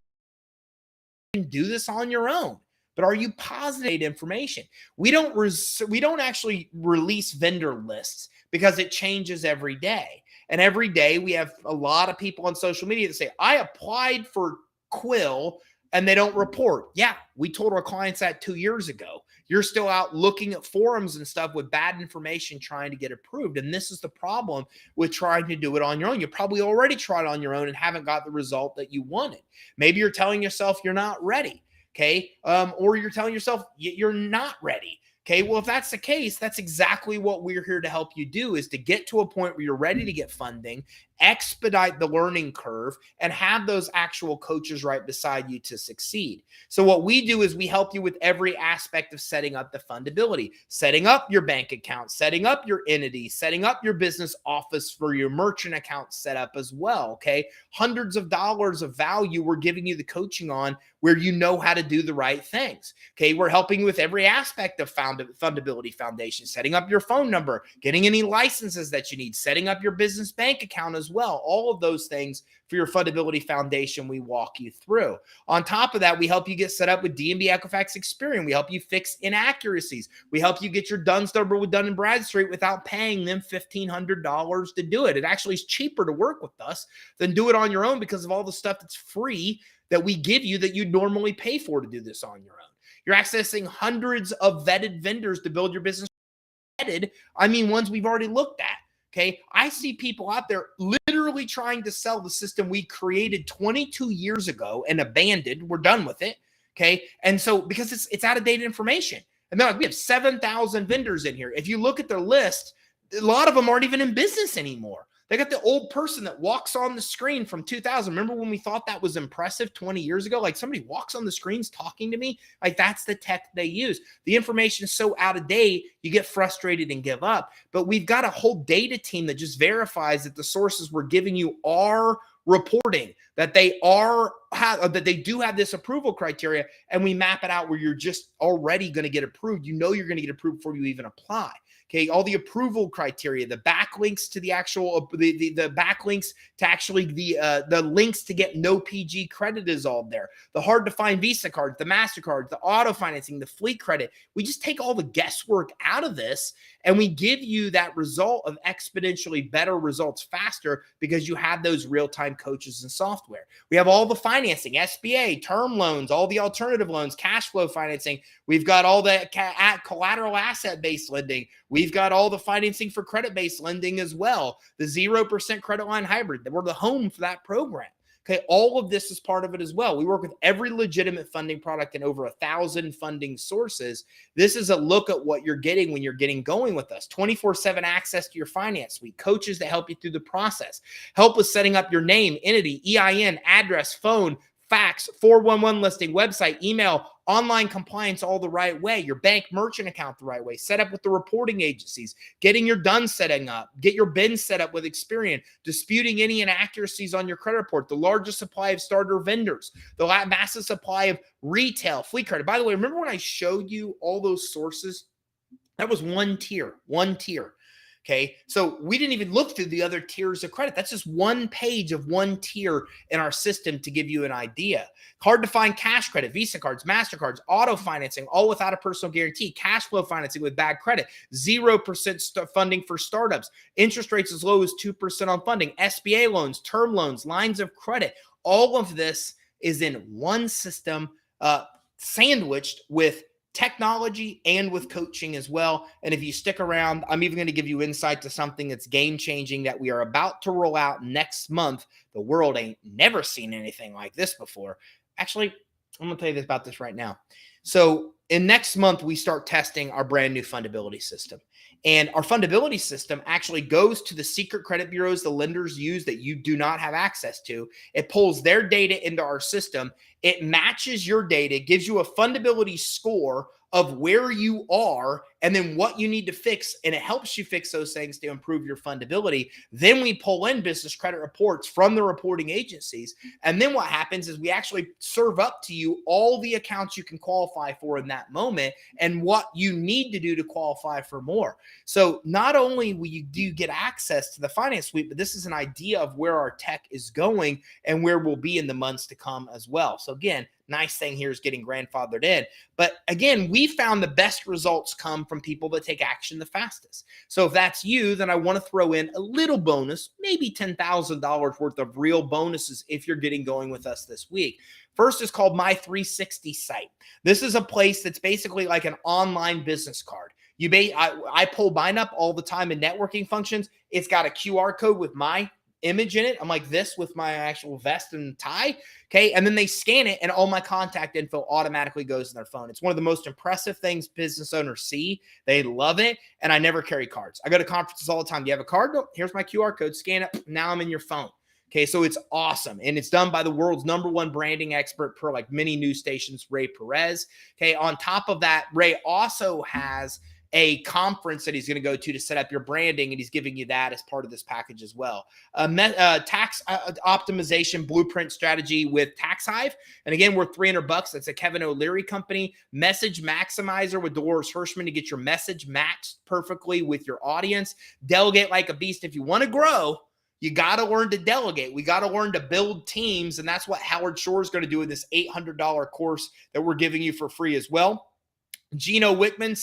do this on your own. but are you positive information? We don't actually release vendor lists because it changes every day. And every day we have a lot of people on social media that say, I applied for Quill and they don't report. Yeah, we told our clients that 2 years ago. You're still out looking at forums and stuff with bad information trying to get approved. And this is the problem with trying to do it on your own. You probably already tried on your own and haven't got the result that you wanted. Maybe you're telling yourself you're not ready. Okay. Or you're telling yourself you're not ready. Okay, well, if that's the case, that's exactly what we're here to help you do, is to get to a point where you're ready to get funding, expedite the learning curve, and have those actual coaches right beside you to succeed. So what we do is we help you with every aspect of setting up the fundability, setting up your bank account, setting up your entity, setting up your business office for your merchant account setup as well, okay? Hundreds of dollars of value we're giving you the coaching on where you know how to do the right things, okay? We're helping you with every aspect of fundability foundation, setting up your phone number, getting any licenses that you need, setting up your business bank account as well. All of those things for your fundability foundation, we walk you through. On top of that, we help you get set up with D&B Equifax Experian. We help you fix inaccuracies. We help you get your DUNS number with Dun & Bradstreet without paying them $1,500 to do it. It actually is cheaper to work with us than do it on your own because of all the stuff that's free that we give you that you'd normally pay for to do this on your own. You're accessing hundreds of vetted vendors to build your business. Vetted, I mean ones we've already looked at. Okay, I see people out there literally trying to sell the system we created 22 years ago and abandoned. We're done with it. Okay, and so because it's out-of-date information, and they're like, we have 7,000 vendors in here. If you look at their list, a lot of them aren't even in business anymore. They got the old person that walks on the screen from 2000. Remember when we thought that was impressive 20 years ago? Like somebody walks on the screens talking to me. Like that's the tech they use. The information is so out of date, you get frustrated and give up. But we've got a whole data team that just verifies that the sources we're giving you are reporting, that they do have this approval criteria, and we map it out where you're just already going to get approved. You know you're going to get approved before you even apply. Okay, all the approval criteria, the backlinks to the actual the backlinks to actually the links to get no PG credit is all there. The hard to find Visa cards, the MasterCards, the auto financing, the fleet credit. We just take all the guesswork out of this and we give you that result of exponentially better results faster because you have those real-time coaches and software. We have all the financing, SBA, term loans, all the alternative loans, cash flow financing. We've got all the collateral asset-based lending. We've got all the financing for credit-based lending as well. The 0% credit line hybrid. We're the home for that program. Okay, all of this is part of it as well. We work with every legitimate funding product and over 1,000 funding sources. This is a look at what you're getting when you're getting going with us. 24/7 access to your finance suite, coaches that help you through the process, help with setting up your name, entity, EIN, address, phone, fax, 411 listing, website, email, online compliance all the right way, your bank merchant account the right way, set up with the reporting agencies, getting your DUNS setting up, get your BIN set up with Experian, disputing any inaccuracies on your credit report, the largest supply of starter vendors, the massive supply of retail, fleet credit. By the way, remember when I showed you all those sources? That was one tier. Okay, so we didn't even look through the other tiers of credit. That's just one page of one tier in our system to give you an idea. Hard to find cash credit, Visa cards, MasterCards, auto financing, all without a personal guarantee, cash flow financing with bad credit, 0% funding for startups, interest rates as low as 2% on funding, SBA loans, term loans, lines of credit. All of this is in one system, sandwiched with technology and with coaching as well. And if you stick around, I'm even going to give you insight to something that's game-changing that we are about to roll out next month. The world ain't never seen anything like this before. Actually, I'm going to tell you about this right now. So in next month, we start testing our brand new fundability system. And our fundability system actually goes to the secret credit bureaus the lenders use that you do not have access to. It pulls their data into our system. It matches your data, gives you a fundability score of where you are and then what you need to fix, and it helps you fix those things to improve your fundability. Then we pull in business credit reports from the reporting agencies, and then what happens is we actually serve up to you all the accounts you can qualify for in that moment and what you need to do to qualify for more. So not only do you get access to the finance suite, but this is an idea of where our tech is going and where we'll be in the months to come as well. So again, nice thing here is getting grandfathered in. But again, we found the best results come from people that take action the fastest. So if that's you, then I want to throw in a little bonus, maybe $10,000 worth of real bonuses if you're getting going with us this week. First is called My 360 Site. This is a place that's basically like an online business card. I pull mine up all the time in networking functions. It's got a QR code with my image in it. I'm like this with my actual vest and tie. Okay. And then they scan it and all my contact info automatically goes in their phone. It's one of the most impressive things business owners see. They love it. And I never carry cards. I go to conferences all the time. Do you have a card? No, here's my QR code. Scan it. Now I'm in your phone. Okay, so it's awesome. And it's done by the world's #1 branding expert per like many news stations, Ray Perez. Okay, on top of that, Ray also has a conference that he's going to go to set up your branding, and he's giving you that as part of this package as well. Tax optimization blueprint strategy with TaxHive. And again, we're $300. That's a Kevin O'Leary company. Message Maximizer with Dolores Hirschman to get your message matched perfectly with your audience. Delegate like a beast. If you want to grow, you got to learn to delegate. We got to learn to build teams. And that's what Howard Shore is going to do in this $800 course that we're giving you for free as well. Gino Wickman,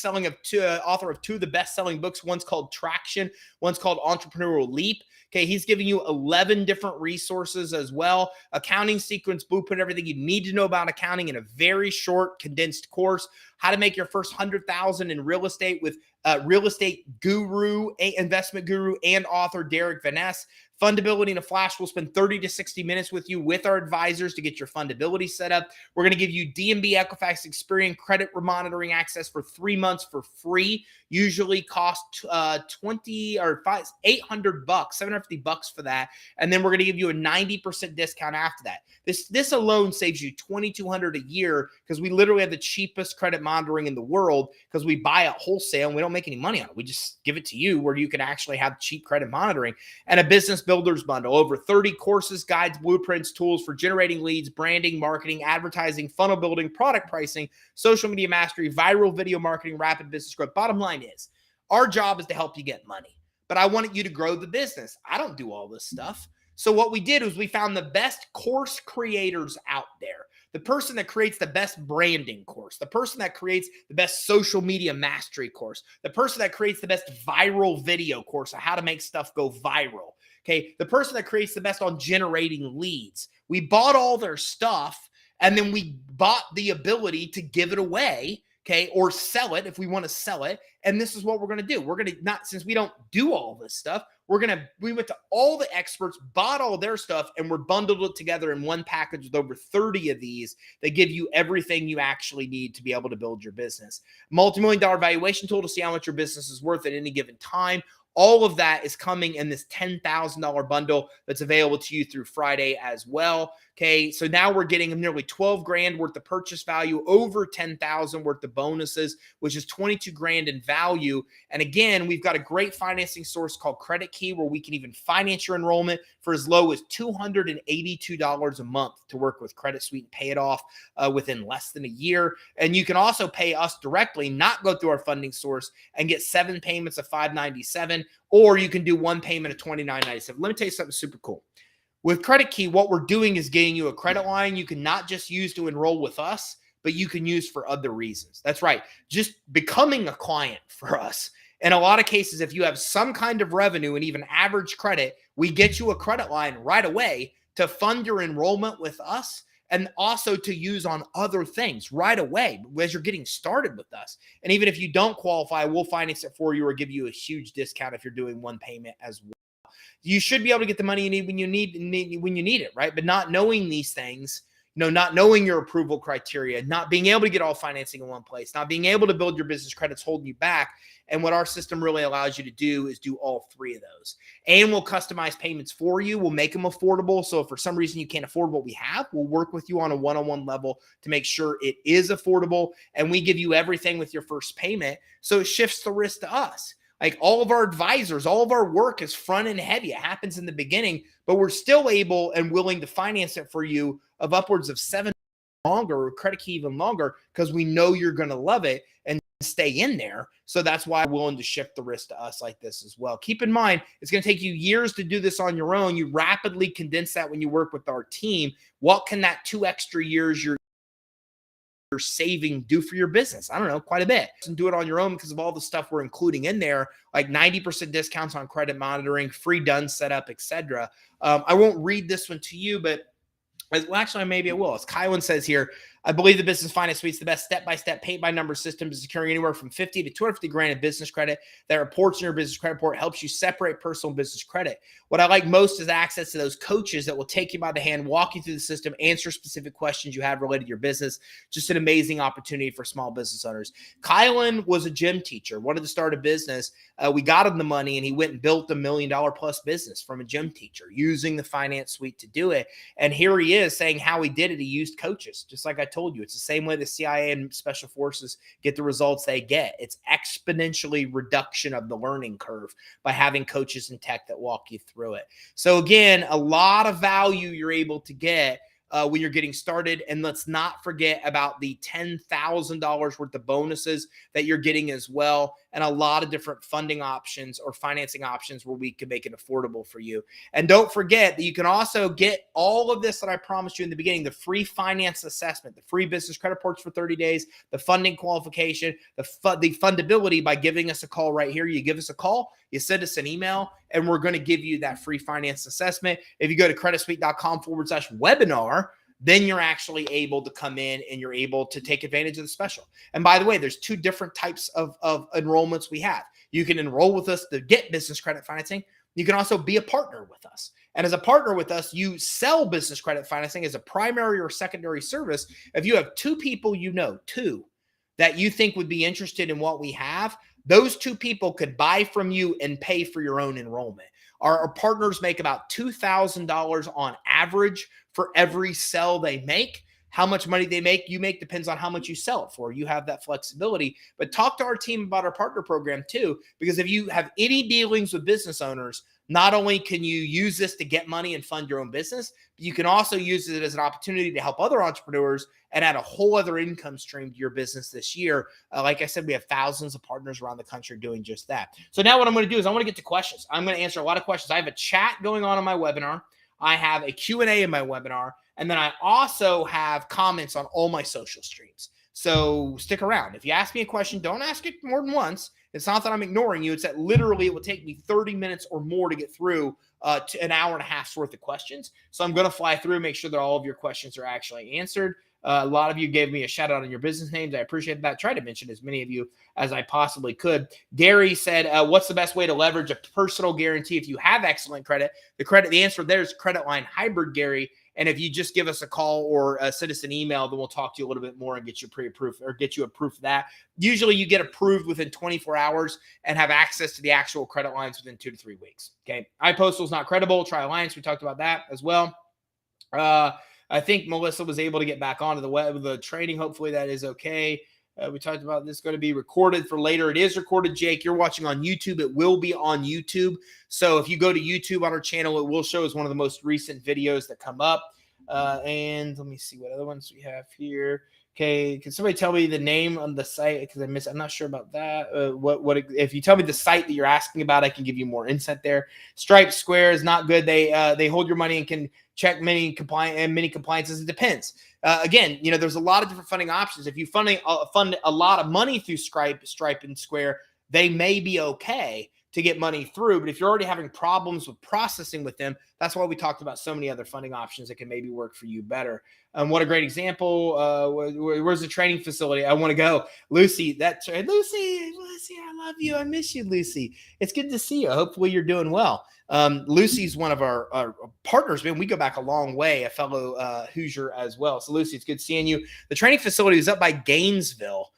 author of 2 of the best-selling books. One's called Traction. One's called Entrepreneurial Leap. Okay, he's giving you 11 different resources as well. Accounting sequence, blueprint, everything you need to know about accounting in a very short, condensed course. How to make your first $100,000 in real estate with real estate guru, investment guru, and author Derek Van Ness. Fundability in a Flash. We'll spend 30 to 60 minutes with you with our advisors to get your fundability set up. We're going to give you DMB Equifax Experian credit monitoring access for 3 months for free. Usually cost $800, $750 for that. And then we're going to give you a 90% discount after that. This alone saves you $2,200 a year because we literally have the cheapest credit monitoring in the world because we buy it wholesale and we don't make any money on it. We just give it to you where you can actually have cheap credit monitoring and a business builders bundle. Over 30 courses, guides, blueprints, tools for generating leads, branding, marketing, advertising, funnel building, product pricing, social media mastery, viral video marketing, rapid business growth. Bottom line is our job is to help you get money, but I wanted you to grow the business. I don't do all this stuff. So what we did was we found the best course creators out there. The person that creates the best branding course, the person that creates the best social media mastery course, the person that creates the best viral video course on how to make stuff go viral. Okay, the person that creates the best on generating leads. We bought all their stuff and then we bought the ability to give it away, okay, or sell it if we want to sell it. And this is what we're going to do. We're going to since we don't do all this stuff, we went to all the experts, bought all their stuff, and we're bundled it together in one package with over 30 of these that give you everything you actually need to be able to build your business. Multi-million-dollar valuation tool to see how much your business is worth at any given time. All of that is coming in this $10,000 bundle that's available to you through Friday as well. Okay, so now we're getting nearly 12 grand worth of purchase value, over 10,000 worth of bonuses, which is 22 grand in value. And again, we've got a great financing source called Credit Key where we can even finance your enrollment for as low as $282 a month to work with Credit Suite and pay it off within less than a year. And you can also pay us directly, not go through our funding source, and get 7 payments of $597, or you can do 1 payment of $29.97. Let me tell you something super cool. With Credit Key, what we're doing is getting you a credit line you can not just use to enroll with us, but you can use for other reasons. That's right. Just becoming a client for us. In a lot of cases, if you have some kind of revenue and even average credit, we get you a credit line right away to fund your enrollment with us and also to use on other things right away as you're getting started with us. And even if you don't qualify, we'll finance it for you or give you a huge discount if you're doing 1 payment as well. You should be able to get the money you need when you need it, right? But not knowing these things, not knowing your approval criteria, not being able to get all financing in one place, not being able to build your business credits holding you back. And what our system really allows you to do is do all 3 of those. And we'll customize payments for you. We'll make them affordable. So if for some reason you can't afford what we have, we'll work with you on a one-on-one level to make sure it is affordable. And we give you everything with your first payment. So it shifts the risk to us. Like all of our advisors, all of our work is front end heavy. It happens in the beginning, but we're still able and willing to finance it for you of upwards of 7 longer, or Credit Key even longer, because we know you're going to love it and stay in there. So that's why I'm willing to shift the risk to us like this as well. Keep in mind, it's going to take you years to do this on your own. You rapidly condense that when you work with our team. What can that 2 extra years you're saving do for your business? I don't know, quite a bit. And do it on your own because of all the stuff we're including in there, like 90% discounts on credit monitoring, free done setup, etc. I won't read this one to you, but well, actually, maybe it will. As Kylan says here, I believe the Business Finance Suite is the best step-by-step, paid-by-number system to securing anywhere from 50 to 250 grand in business credit that reports in your business credit report, helps you separate personal and business credit. What I like most is access to those coaches that will take you by the hand, walk you through the system, answer specific questions you have related to your business. Just an amazing opportunity for small business owners. Kylan was a gym teacher, wanted to start a business. We got him the money, and he went and built $1 million plus business from a gym teacher using the Finance Suite to do it. And here he is saying how he did it. He used coaches, just like I told you. It's the same way the CIA and special forces get the results they get. It's exponentially reduction of the learning curve by having coaches in tech that walk you through it. So again, a lot of value you're able to get when you're getting started. And let's not forget about the $10,000 worth of bonuses that you're getting as well, and a lot of different funding options or financing options where we can make it affordable for you. And don't forget that you can also get all of this that I promised you in the beginning: the free finance assessment, the free business credit reports for 30 days, the funding qualification, the fundability by giving us a call right here. You give us a call, you send us an email, and we're going to give you that free finance assessment. If you go to creditsuite.com/webinar, then you're actually able to come in and you're able to take advantage of the special. And by the way, there's two different types of enrollments we have. You can enroll with us to get business credit financing. You can also be a partner with us. And as a partner with us, you sell business credit financing as a primary or secondary service. If you have two people, two that you think would be interested in what we have, those two people could buy from you and pay for your own enrollment. Our partners make about $2,000 on average for every sell they make. How much money they make, you make, depends on how much you sell it for. You have that flexibility. But talk to our team about our partner program too, because if you have any dealings with business owners, not only can you use this to get money and fund your own business, but you can also use it as an opportunity to help other entrepreneurs and add a whole other income stream to your business this year. Like I said, we have thousands of partners around the country doing just that. So now what I'm going to do is I want to get to questions. I'm going to answer a lot of questions. I have a chat going on in my webinar. I have a Q&A in my webinar. And then I also have comments on all my social streams. So stick around. If you ask me a question, don't ask it more than once. It's not that I'm ignoring you. It's that literally it will take me 30 minutes or more to get through to an hour and a half's worth of questions. So I'm going to fly through, make sure that all of your questions are actually answered. A lot of you gave me a shout out on your business names. I appreciate that. Try to mention as many of you as I possibly could. Gary said, what's the best way to leverage a personal guarantee if you have excellent credit? The answer there is credit line hybrid, Gary. And if you just give us a call or send us an email, then we'll talk to you a little bit more and get you pre-approved or get you approved for that. Usually you get approved within 24 hours and have access to the actual credit lines within 2 to 3 weeks. Okay. iPostal is not credible. Try Alliance. We talked about that as well. I think Melissa was able to get back onto the training. Hopefully that is okay. We talked about this going to be recorded for later. It is recorded, Jake. You're watching on YouTube. It will be on YouTube. So if you go to YouTube on our channel, it will show as one of the most recent videos that come up. And let me see what other ones we have here. Okay, can somebody tell me the name on the site? Because I'm not sure about that. If you tell me the site that you're asking about, I can give you more insight there. Stripe Square is not good. They hold your money and can check many compliances. It depends. Again, there's a lot of different funding options. If you fund a lot of money through Stripe and Square, they may be okay to get money through. But if you're already having problems with processing with them, that's why we talked about so many other funding options that can maybe work for you better. What a great example. Where's the training facility? I want to go. Lucy, Lucy, I love you. I miss you, Lucy. It's good to see you. Hopefully you're doing well. Lucy's one of our partners, man. We go back a long way, a fellow Hoosier as well. So Lucy, it's good seeing you. The training facility is up by Gainesville,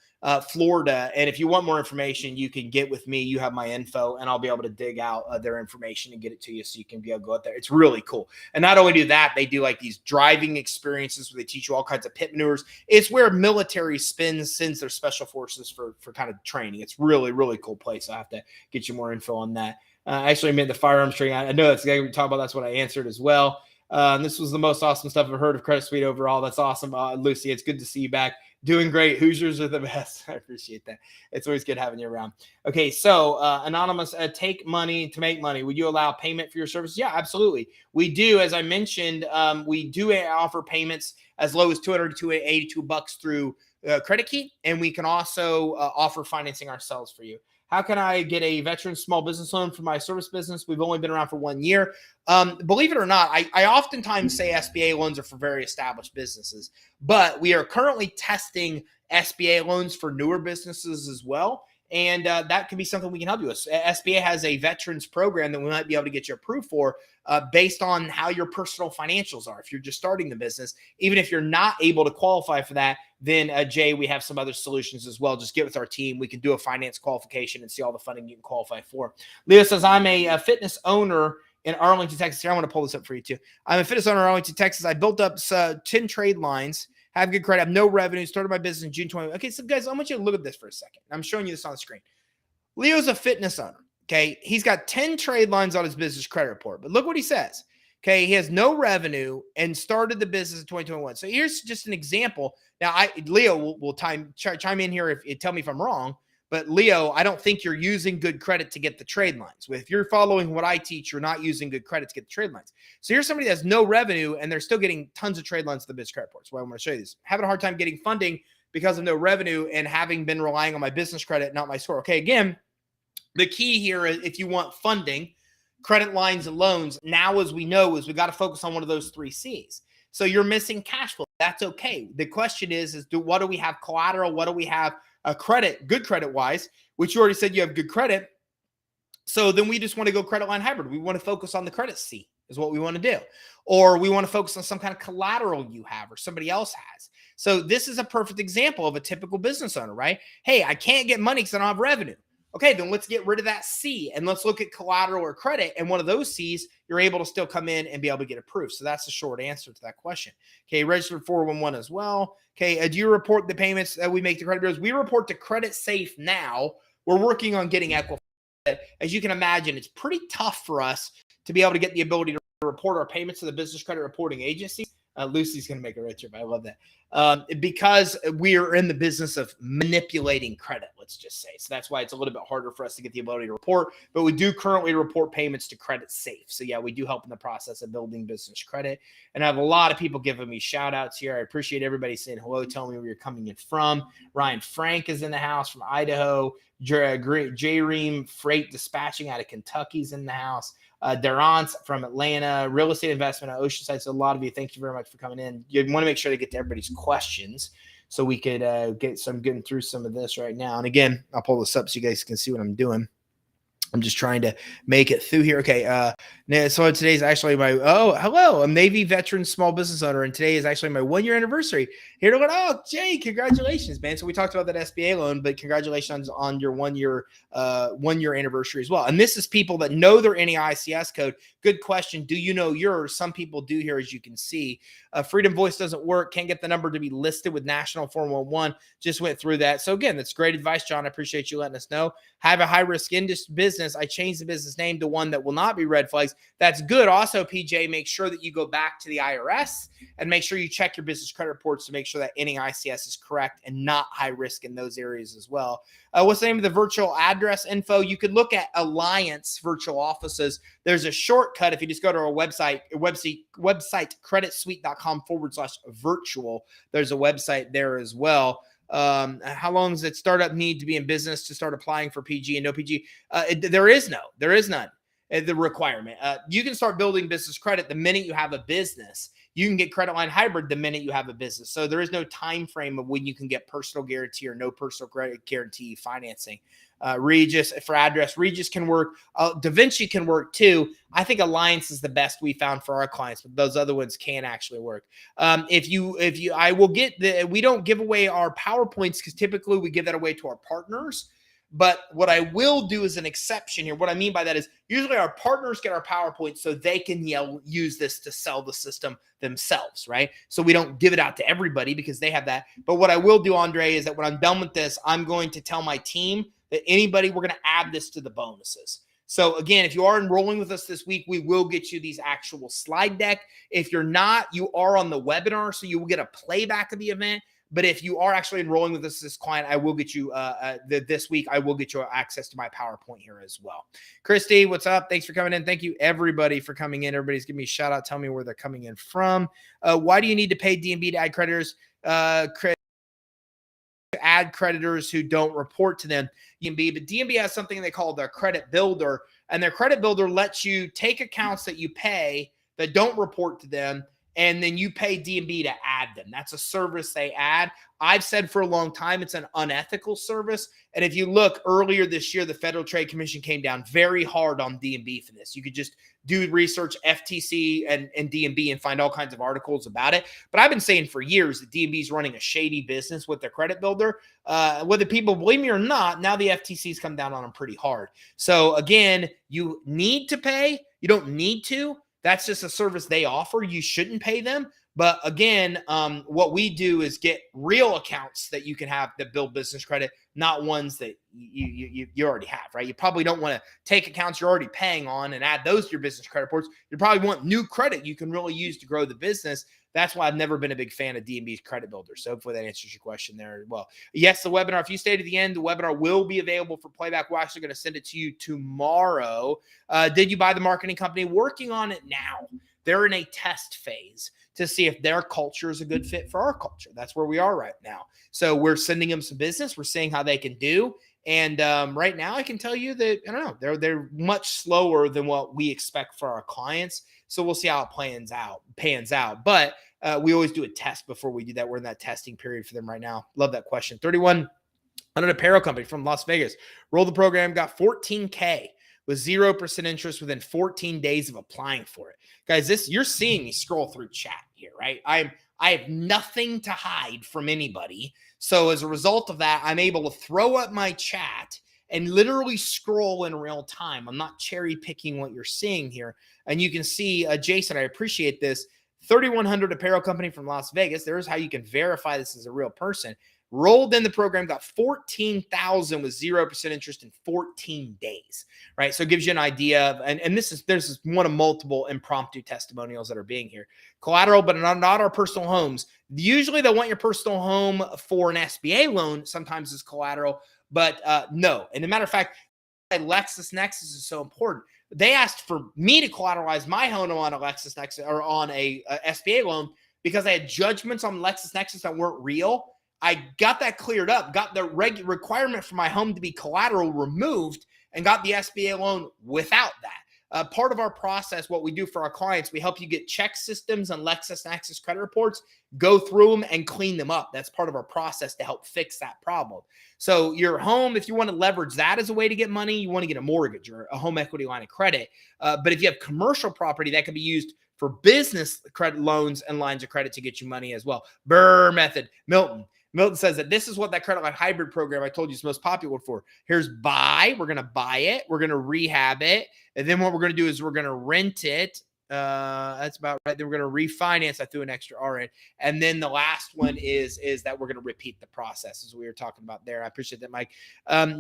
Florida. And if you want more information, you can get with me. You have my info, and I'll be able to dig out their information and get it to you so you can be able to go out there. It's really cool. And not only do that, they do like these driving experiences where they teach you all kinds of pit maneuvers. It's where military sends their special forces for kind of training. It's really, really cool place. I have to get you more info on that. Actually, I meant the firearms training. I know that's exactly what we talked about. That's what I answered as well. This was the most awesome stuff I've heard of Credit Suite overall. That's awesome. Lucy, it's good to see you back. Doing great. Hoosiers are the best. I appreciate that. It's always good having you around. Okay, so Anonymous, take money to make money. Would you allow payment for your service? Yeah, absolutely. We do. As I mentioned, we do offer payments as low as $200 to $282 through credit key, and we can also offer financing ourselves for you. How can I get a veteran small business loan for my service business? We've only been around for 1 year. Believe it or not, I oftentimes say SBA loans are for very established businesses, but we are currently testing SBA loans for newer businesses as well. And that could be something we can help you with. SBA has a veterans program that we might be able to get you approved for based on how your personal financials are. If you're just starting the business, even if you're not able to qualify for that, then Jay, we have some other solutions as well. Just get with our team. We can do a finance qualification and see all the funding you can qualify for. Leo says, I'm a fitness owner in Arlington, Texas. Here, I want to pull this up for you too. I'm a fitness owner in Arlington, Texas. I built up 10 trade lines, have good credit, have no revenue, started my business in June 20. Okay, so guys, I want you to look at this for a second. I'm showing you this on the screen. Leo's a fitness owner. Okay, he's got 10 trade lines on his business credit report, but look what he says. Okay, he has no revenue and started the business in 2021. So here's just an example. Now, Leo will chime in here if tell me if I'm wrong. But Leo, I don't think you're using good credit to get the trade lines. If you're following what I teach, you're not using good credit to get the trade lines. So here's somebody that has no revenue and they're still getting tons of trade lines to the business credit report. So I want to show you this. Having a hard time getting funding because of no revenue and having been relying on my business credit, not my score. Okay, again, the key here is if you want funding, credit lines and loans, now as we know, is we got to focus on one of those 3 C's. So you're missing cash flow. That's okay. The question is what do we have collateral? What do we have credit, good credit wise, which you already said you have good credit. So then we just want to go credit line hybrid. We want to focus on the credit C is what we want to do. Or we want to focus on some kind of collateral you have or somebody else has. So this is a perfect example of a typical business owner, right? Hey, I can't get money because I don't have revenue. Okay, then let's get rid of that C and let's look at collateral or credit. And one of those C's, you're able to still come in and be able to get approved. So that's the short answer to that question. Okay, registered 411 as well. Okay, do you report the payments that we make to credit bureaus? We report to Credit Safe now. We're working on getting Equifax. As you can imagine, it's pretty tough for us to be able to get the ability to report our payments to the business credit reporting agency. Lucy's going to make it richer, but I love that. Because we are in the business of manipulating credit, let's just say. So that's why it's a little bit harder for us to get the ability to report, but we do currently report payments to Credit Safe. So yeah, we do help in the process of building business credit. And I have a lot of people giving me shout outs here. I appreciate everybody saying hello, telling me where you're coming in from. Ryan Frank is in the house from Idaho. J-Ream Freight Dispatching out of Kentucky's in the house. Durance from Atlanta, real estate investment at Oceanside. So a lot of you, thank you very much for coming in. You want to make sure to get to everybody's questions so we could getting through some of this right now. And again, I'll pull this up so you guys can see what I'm doing. I'm just trying to make it through here. Okay. So today's actually hello. I'm Navy veteran small business owner. And today is actually my 1-year anniversary. Here to go. Oh, Jay, congratulations, man. So we talked about that SBA loan, but congratulations on your 1-year anniversary as well. And this is people that know their NAICS code. Good question. Do you know yours? Some people do here, as you can see. Freedom Voice doesn't work. Can't get the number to be listed with National 411. Just went through that. So again, that's great advice, John. I appreciate you letting us know. Have a high risk business. I changed the business name to one that will not be red flags. That's good. Also, PJ, make sure that you go back to the IRS and make sure you check your business credit reports to make sure that NAICS is correct and not high risk in those areas as well. What's the name of the virtual address info? You could look at Alliance Virtual Offices. There's a shortcut if you just go to our website creditsuite.com/virtual. There's a website there as well. How long does it startup need to be in business to start applying for PG and no PG? There is none. The requirement. You can start building business credit the minute you have a business. You can get credit line hybrid the minute you have a business. So there is no time frame of when you can get personal guarantee or no personal credit guarantee financing. Regis for address. Regis can work. Da Vinci can work too. I think Alliance is the best we found for our clients, but those other ones can actually work. I will get we don't give away our PowerPoints because typically we give that away to our partners. But what I will do is an exception here. What I mean by that is usually our partners get our PowerPoint so they can use this to sell the system themselves, right? So we don't give it out to everybody because they have that. But what I will do, Andre, is that when I'm done with this, I'm going to tell my team that we're going to add this to the bonuses. So again, if you are enrolling with us this week, we will get you these actual slide deck. If you're not, you are on the webinar, so you will get a playback of the event. But if you are actually enrolling with us, this client, I will get you this week. I will get you access to my PowerPoint here as well. Christy, what's up? Thanks for coming in. Thank you, everybody, for coming in. Everybody's giving me a shout out. Tell me where they're coming in from. Why do you need to pay D&B to add creditors? bad creditors who don't report to them, DMB. But DMB has something they call their credit builder, and their credit builder lets you take accounts that you pay that don't report to them, and then you pay DMB to add them. That's a service they add. I've said for a long time it's an unethical service. And if you look earlier this year, the Federal Trade Commission came down very hard on DMB for this. You could just do research, FTC and DMB, and find all kinds of articles about it. But I've been saying for years that DMB is running a shady business with their credit builder. Whether people believe me or not, now the FTC's come down on them pretty hard. So again, you need to pay. You don't need to. That's just a service they offer. You shouldn't pay them. But again, what we do is get real accounts that you can have that build business credit, not ones that you already have, right? You probably don't want to take accounts you're already paying on and add those to your business credit reports. You probably want new credit you can really use to grow the business. That's why I've never been a big fan of DMB's credit builder. So hopefully that answers your question there as well. Yes, the webinar, if you stayed at the end, the webinar will be available for playback. We're actually going to send it to you tomorrow. Did you buy the marketing company? Working on it now. They're in a test phase to see if their culture is a good fit for our culture. That's where we are right now. So we're sending them some business. We're seeing how they can do. And right now I can tell you that, I don't know, they're much slower than what we expect for our clients. So we'll see how it pans out. But we always do a test before we do that. We're in that testing period for them right now. Love that question. 3100 apparel company from Las Vegas. Rolled the program, got $14K with 0% interest within 14 days of applying for it. Guys, you're seeing me scroll through chat here, right? I have nothing to hide from anybody. So as a result of that, I'm able to throw up my chat and literally scroll in real time. I'm not cherry picking what you're seeing here. And you can see, Jason, I appreciate this. 3100 apparel company from Las Vegas. There's how you can verify this as a real person. Rolled in the program, got 14,000 with 0% interest in 14 days, right? So it gives you an idea of, and there's one of multiple impromptu testimonials that are being here. Collateral, but not our personal homes. Usually they want your personal home for an SBA loan. Sometimes it's collateral, but no. And as a matter of fact, LexisNexis is so important. They asked for me to collateralize my home on a LexisNexis or on a SBA loan because I had judgments on LexisNexis that weren't real. I got that cleared up, got the requirement for my home to be collateral removed, and got the SBA loan without that. Part of our process, what we do for our clients, we help you get check systems and LexisNexis credit reports, go through them and clean them up. That's part of our process to help fix that problem. So your home, if you want to leverage that as a way to get money, you want to get a mortgage or a home equity line of credit. But if you have commercial property, that can be used for business credit loans and lines of credit to get you money as well. Burr method, Milton. Milton says that this is what that credit line hybrid program I told you is most popular for. Here's buy. We're going to buy it. We're going to rehab it. And then what we're going to do is we're going to rent it. That's about right. Then we're going to refinance. I threw an extra R in. And then the last one is that we're going to repeat the process as we were talking about there. I appreciate that, Mike.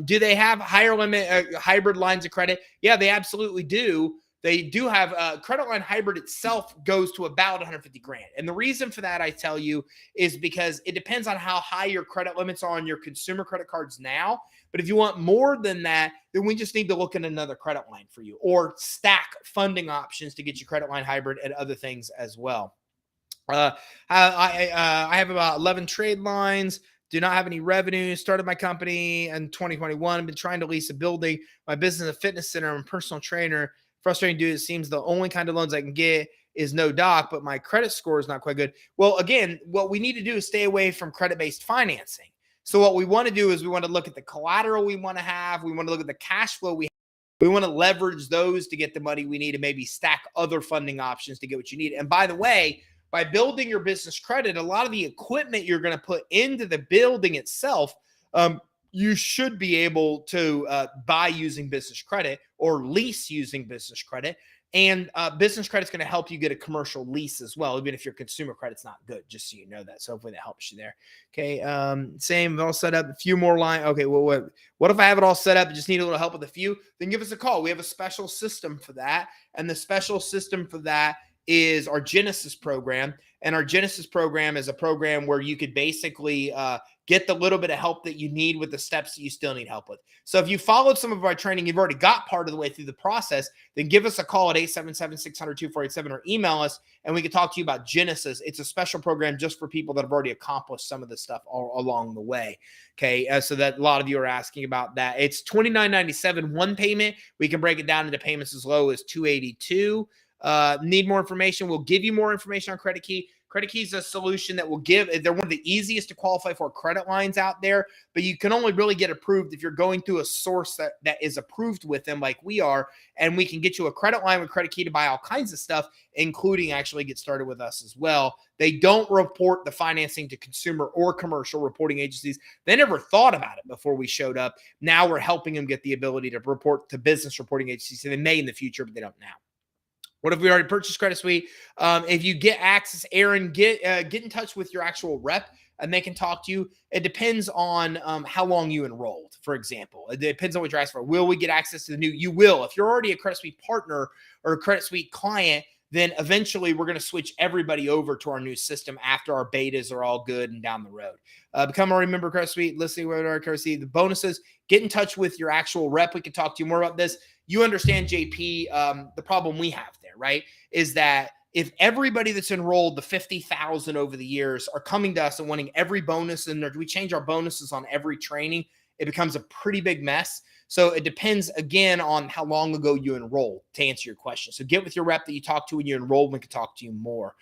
Do they have higher limit hybrid lines of credit? Yeah, they absolutely do. They do have credit line hybrid itself goes to about 150 grand. And the reason for that, I tell you, is because it depends on how high your credit limits are on your consumer credit cards now. But if you want more than that, then we just need to look at another credit line for you or stack funding options to get you credit line hybrid and other things as well. I have about 11 trade lines. Do not have any revenue. Started my company in 2021. I've been trying to lease a building. My business is a fitness center. I'm a personal trainer. Frustrating, dude. It seems the only kind of loans I can get is no doc, but my credit score is not quite good. Well, again, what we need to do is stay away from credit-based financing. So what we want to do is we want to look at the collateral we want to have. We want to look at the cash flow we have. We want to leverage those to get the money we need and maybe stack other funding options to get what you need. And by the way, by building your business credit, a lot of the equipment you're going to put into the building itself, you should be able to buy using business credit or lease using business credit. And business credit is going to help you get a commercial lease as well, even if your consumer credit's not good, just so you know that. So hopefully that helps you there. Okay. Same, all set up. A few more lines. Okay. Well, what if I have it all set up and just need a little help with a few? Then give us a call. We have a special system for that. And the special system for that is our Genesis program. And our Genesis program is a program where you could basically get the little bit of help that you need with the steps that you still need help with. So if you followed some of our training, you've already got part of the way through the process, then give us a call at 877-600-2487 or email us, and we can talk to you about Genesis. It's a special program just for people that have already accomplished some of the stuff all along the way. Okay, so that a lot of you are asking about that. It's $29.97 one payment. We can break it down into payments as low as $282. Need more information? We'll give you more information on Credit Key. Credit Key is a solution that will they're one of the easiest to qualify for credit lines out there, but you can only really get approved if you're going through a source that is approved with them like we are, and we can get you a credit line with Credit Key to buy all kinds of stuff, including actually get started with us as well. They don't report the financing to consumer or commercial reporting agencies. They never thought about it before we showed up. Now we're helping them get the ability to report to business reporting agencies, and they may in the future, but they don't now. What if we already purchased Credit Suite? If you get access, Aaron, get in touch with your actual rep and they can talk to you. It depends on how long you enrolled, for example. It depends on what you're asking for. Will we get access to the new? You will. If you're already a Credit Suite partner or a Credit Suite client, then eventually we're going to switch everybody over to our new system after our betas are all good and down the road. Become a member of Credit Suite, listening with our Credit Suite, the bonuses, get in touch with your actual rep. We can talk to you more about this. You understand, JP, the problem we have there, right, is that if everybody that's enrolled, the 50,000 over the years, are coming to us and wanting every bonus, and we change our bonuses on every training, it becomes a pretty big mess. So it depends, again, on how long ago you enrolled to answer your question. So get with your rep that you talk to when you enroll. We can talk to you more.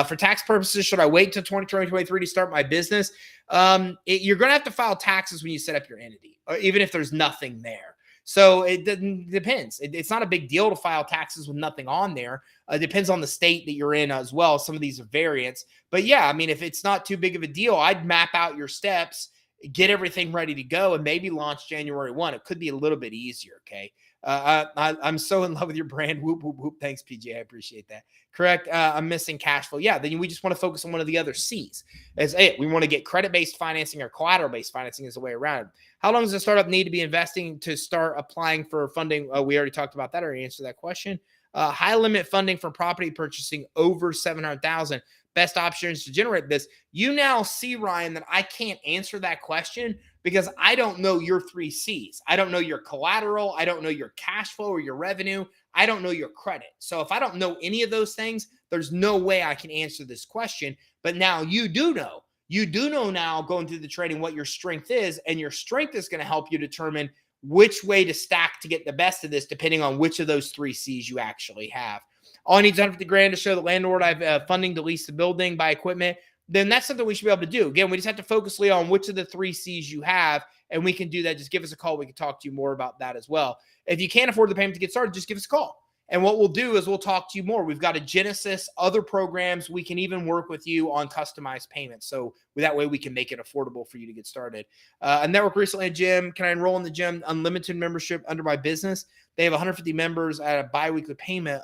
For tax purposes, should I wait till 2023 to start my business? You're going to have to file taxes when you set up your entity, or even if there's nothing there. So it depends. It's not a big deal to file taxes with nothing on there. It depends on the state that you're in as well. Some of these are variants. But yeah, I mean, if it's not too big of a deal, I'd map out your steps, get everything ready to go, and maybe launch January 1. It could be a little bit easier, okay? I'm so in love with your brand. Whoop, whoop, whoop. Thanks, PJ. I appreciate that. Correct. I'm missing cash flow. Yeah, then we just want to focus on one of the other C's. As it, we want to get credit-based financing or collateral-based financing is the way around. How long does a startup need to be investing to start applying for funding? We already talked about that. I already answered that question. High limit funding for property purchasing over $700,000. Best options to generate this. You now see, Ryan, that I can't answer that question because I don't know your 3 C's. I don't know your collateral. I don't know your cash flow or your revenue. I don't know your credit. So if I don't know any of those things, there's no way I can answer this question. But now you do know. You do know now going through the training what your strength is, and your strength is going to help you determine which way to stack to get the best of this, depending on which of those 3 C's you actually have. All I need is $150,000 to show the landlord I have funding to lease the building, buy equipment. Then that's something we should be able to do. Again, we just have to focus, Leo, on which of the 3 C's you have, and we can do that. Just give us a call. We can talk to you more about that as well. If you can't afford the payment to get started, just give us a call. And what we'll do is we'll talk to you more. We've got a Genesis, other programs. We can even work with you on customized payments. So that way we can make it affordable for you to get started. A network recently, a gym. Can I enroll in the gym? Unlimited membership under my business. They have 150 members at a biweekly payment.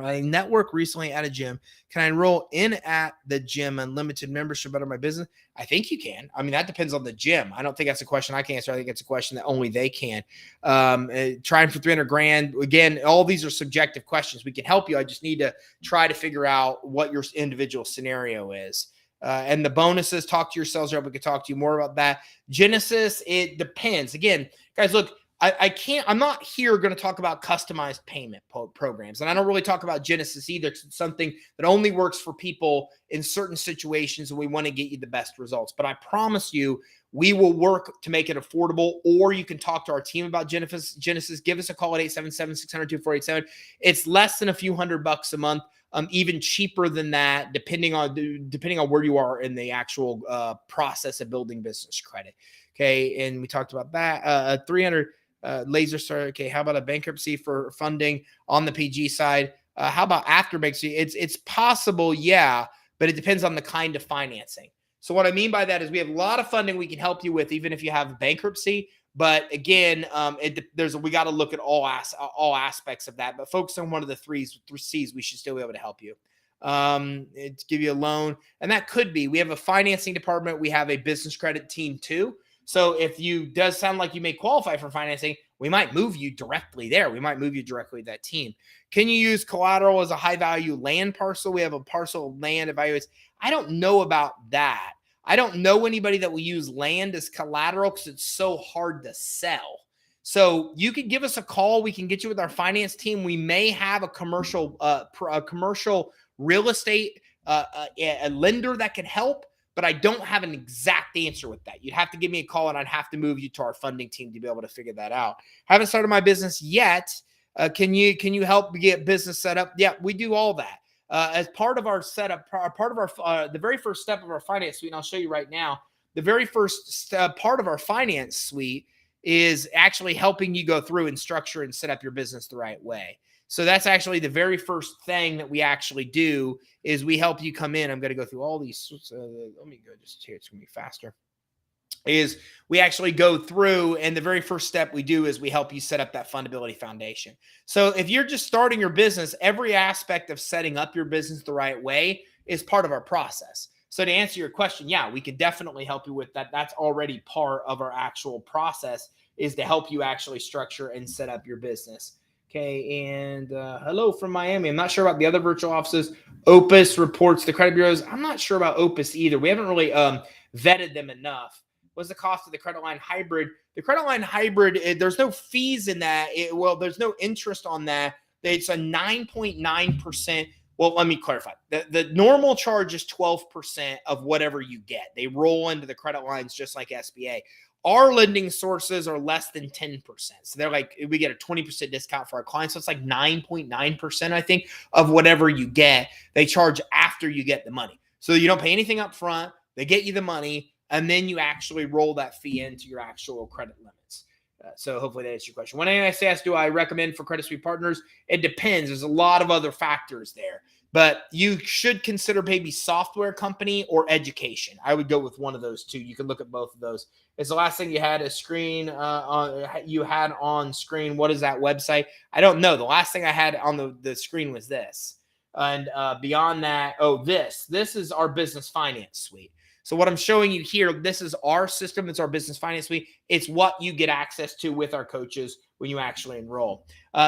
I network recently at a gym. Can I enroll in at the gym unlimited membership under my business? I think you can. I mean, that depends on the gym. I don't think that's a question I can answer. I think it's a question that only they can. Trying for $300,000. Again, all these are subjective questions. We can help you. I just need to try to figure out what your individual scenario is. And the bonuses, talk to your sales rep. We could talk to you more about that. Genesis, it depends. Again, guys, look, I'm not here going to talk about customized payment programs. And I don't really talk about Genesis either. It's something that only works for people in certain situations, and we want to get you the best results. But I promise you, we will work to make it affordable, or you can talk to our team about Genesis. Give us a call at 877-600-2487. It's less than a few $100 a month, even cheaper than that, depending on where you are in the actual process of building business credit. Okay, and we talked about that. 300 laser star. Okay, how about a bankruptcy for funding on the PG side? How about after bankruptcy? It's possible, yeah, but it depends on the kind of financing. So what I mean by that is we have a lot of funding we can help you with, even if you have bankruptcy. But again, we got to look at all aspects of that. But focus on one of the 3 C's, we should still be able to help you. To give you a loan, and that could be. We have a financing department. We have a business credit team too. So if you does sound like you may qualify for financing, we might move you directly there. We might move you directly to that team. Can you use collateral as a high value land parcel? We have a parcel of land evaluates. I don't know about that. I don't know anybody that will use land as collateral because it's so hard to sell. So you can give us a call. We can get you with our finance team. We may have a commercial real estate a lender that can help, but I don't have an exact answer with that. You'd have to give me a call, and I'd have to move you to our funding team to be able to figure that out. Haven't started my business yet. Can you help get business set up? Yeah, we do all that. As part of our setup, part of our the very first step of our finance suite, and I'll show you right now, the very first part of our finance suite is actually helping you go through and structure and set up your business the right way. So that's actually the very first thing that we actually do is we help you come in. I'm going to go through all these. Let me go just here. It's going to be faster. Is we actually go through, and the very first step we do is we help you set up that fundability foundation. So if you're just starting your business, every aspect of setting up your business the right way is part of our process. So to answer your question, yeah, we can definitely help you with that. That's already part of our actual process, is to help you actually structure and set up your business. Okay, and hello from Miami. I'm not sure about the other virtual offices. Opus reports the credit bureaus. I'm not sure about Opus either. We haven't really vetted them enough. What's the cost of the credit line hybrid? The credit line hybrid, there's no fees in that. There's no interest on that. It's a 9.9%. Well, let me clarify. The normal charge is 12% of whatever you get. They roll into the credit lines just like SBA. Our lending sources are less than 10%. So they're like, we get a 20% discount for our clients. So it's like 9.9%, I think, of whatever you get. They charge after you get the money. So you don't pay anything up front. They get you the money, and then you actually roll that fee into your actual credit limits. So hopefully that answers your question. When I say, do I recommend for Credit Suite partners? It depends. There's a lot of other factors there. But you should consider maybe software company or education. I would go with one of those two. You can look at both of those. Is the last thing you had a screen you had on screen? What is that website? I don't know. The last thing I had on the screen was this. And beyond that, this is our business finance suite. So what I'm showing you here, this is our system. It's our business finance suite. It's what you get access to with our coaches when you actually enroll.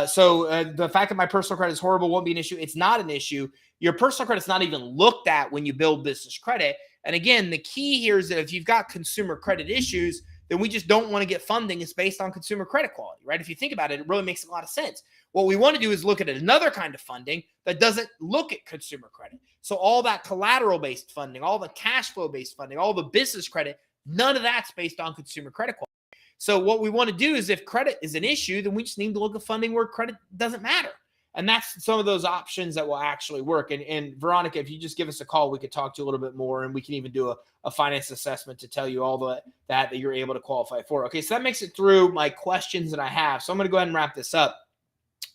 So the fact that my personal credit is horrible won't be an issue. It's not an issue. Your personal credit's not even looked at when you build business credit. And again, the key here is that if you've got consumer credit issues, then we just don't want to get funding. It's based on consumer credit quality, right? If you think about it, it really makes a lot of sense. What we want to do is look at another kind of funding that doesn't look at consumer credit. So all that collateral-based funding, all the cash flow-based funding, all the business credit, none of that's based on consumer credit quality. So what we want to do is if credit is an issue, then we just need to look at funding where credit doesn't matter. And that's some of those options that will actually work. And Veronica, if you just give us a call, we could talk to you a little bit more, and we can even do a finance assessment to tell you all that you're able to qualify for. Okay, so that makes it through my questions that I have. So I'm going to go ahead and wrap this up.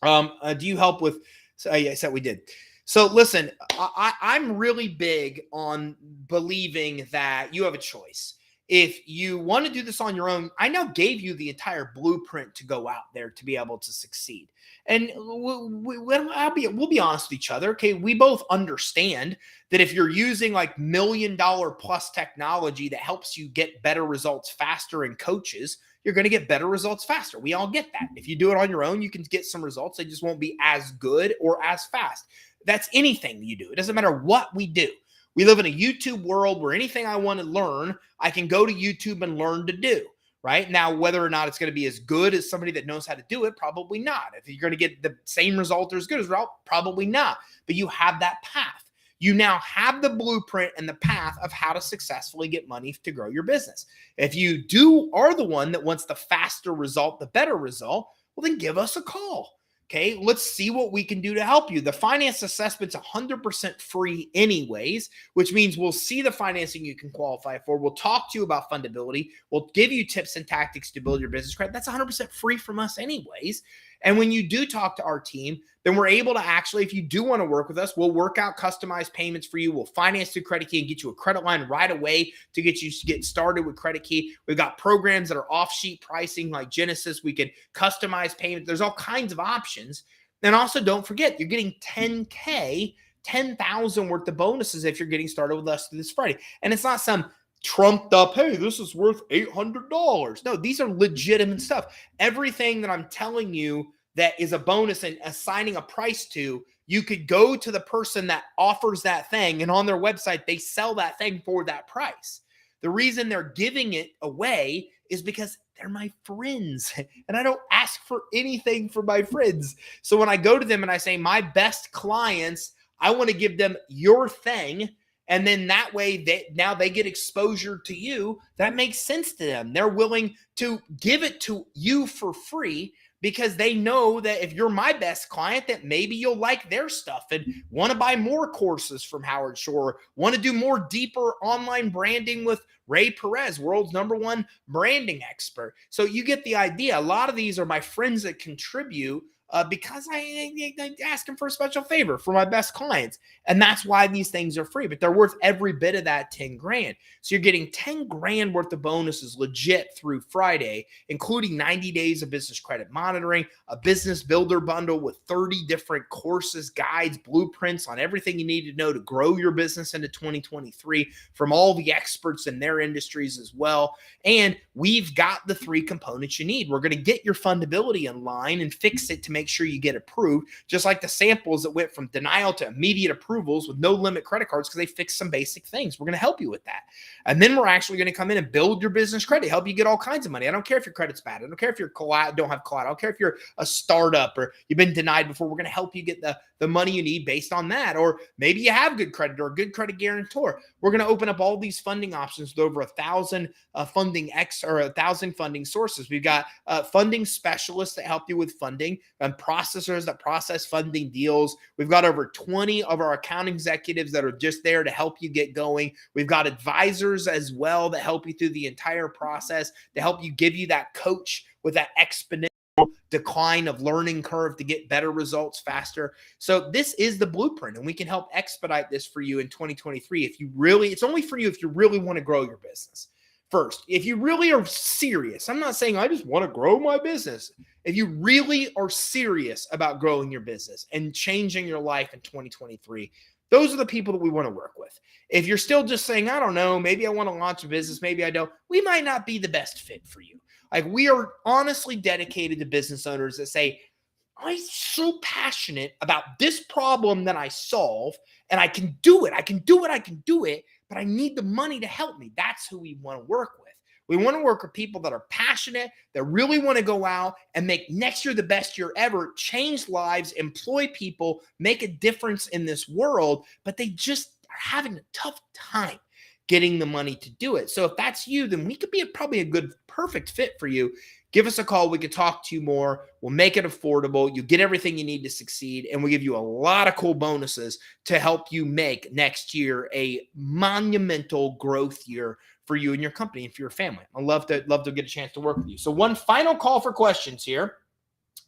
Do you help with? So I said we did. So listen, I'm really big on believing that you have a choice. If you want to do this on your own, I now gave you the entire blueprint to go out there to be able to succeed. And we'll be honest with each other. Okay, we both understand that if you're using like $1 million plus technology that helps you get better results faster in coaches, you're going to get better results faster. We all get that. If you do it on your own, you can get some results. They just won't be as good or as fast. That's anything you do. It doesn't matter what we do. We live in a YouTube world where anything I want to learn, I can go to YouTube and learn to do, right? Now, whether or not it's going to be as good as somebody that knows how to do it, probably not. If you're going to get the same result or as good as result, probably not. But you have that path. You now have the blueprint and the path of how to successfully get money to grow your business. If you are the one that wants the faster result, the better result, well, then give us a call. Okay, let's see what we can do to help you. The finance assessment's 100% free anyways, which means we'll see the financing you can qualify for. We'll talk to you about fundability. We'll give you tips and tactics to build your business credit. That's 100% free from us anyways. And when you do talk to our team, then we're able to actually, if you do want to work with us, we'll work out customized payments for you. We'll finance through Credit Key and get you a credit line right away to get you to get started with Credit Key. We've got programs that are off-sheet pricing like Genesis. We can customize payment. There's all kinds of options. And also don't forget, you're getting 10,000 worth of bonuses if you're getting started with us this Friday. And it's not some trumped up, hey, this is worth $800. No, these are legitimate stuff. Everything that I'm telling you that is a bonus and assigning a price to, you could go to the person that offers that thing, and on their website, they sell that thing for that price. The reason they're giving it away is because they're my friends and I don't ask for anything for my friends. So when I go to them and I say, my best clients, I want to give them your thing. And then that way now they get exposure to you. That makes sense to them. They're willing to give it to you for free because they know that if you're my best client, that maybe you'll like their stuff and want to buy more courses from Howard Shore, want to do more deeper online branding with Ray Perez, world's #1 branding expert. So you get the idea. A lot of these are my friends that contribute because I ask them for a special favor for my best clients. And that's why these things are free, but they're worth every bit of that 10 grand. So you're getting 10 grand worth of bonuses legit through Friday, including 90 days of business credit monitoring, a business builder bundle with 30 different courses, guides, blueprints on everything you need to know to grow your business into 2023 from all the experts in their industries as well. And we've got the 3 components you need. We're going to get your fundability in line and fix it to make sure you get approved, just like the samples that went from denial to immediate approvals with no limit credit cards because they fixed some basic things. We're going to help you with that. And then we're actually going to come in and build your business credit, help you get all kinds of money. I don't care if your credit's bad. I don't care if you're don't have collateral. I don't care if you're a startup or you've been denied before. We're going to help you get the money you need based on that. Or maybe you have good credit or a good credit guarantor. We're going to open up all these funding options with over 1,000 1,000 funding sources. We've got funding specialists that help you with funding and processors that process funding deals. We've got over 20 of our account executives that are just there to help you get going. We've got advisors as well that help you through the entire process, to help you give you that coach with that exponential decline of learning curve to get better results faster. So this is the blueprint, and we can help expedite this for you in 2023. It's only for you if you really want to grow your business. First, if you really are serious, I'm not saying I just want to grow my business. If you really are serious about growing your business and changing your life in 2023, those are the people that we want to work with. If you're still just saying, I don't know, maybe I want to launch a business, maybe I don't, we might not be the best fit for you. Like, we are honestly dedicated to business owners that say, I'm so passionate about this problem that I solve, and I can do it. I can do it, but I need the money to help me. That's who we want to work with. We want to work with people that are passionate, that really want to go out and make next year the best year ever, change lives, employ people, make a difference in this world, but they just are having a tough time getting the money to do it. So if that's you, then we could be probably a good, perfect fit for you. Give us a call. We could talk to you more. We'll make it affordable. You get everything you need to succeed, and we'll give you a lot of cool bonuses to help you make next year a monumental growth year for you and your company and for your family. I'd love to get a chance to work with you. So one final call for questions here,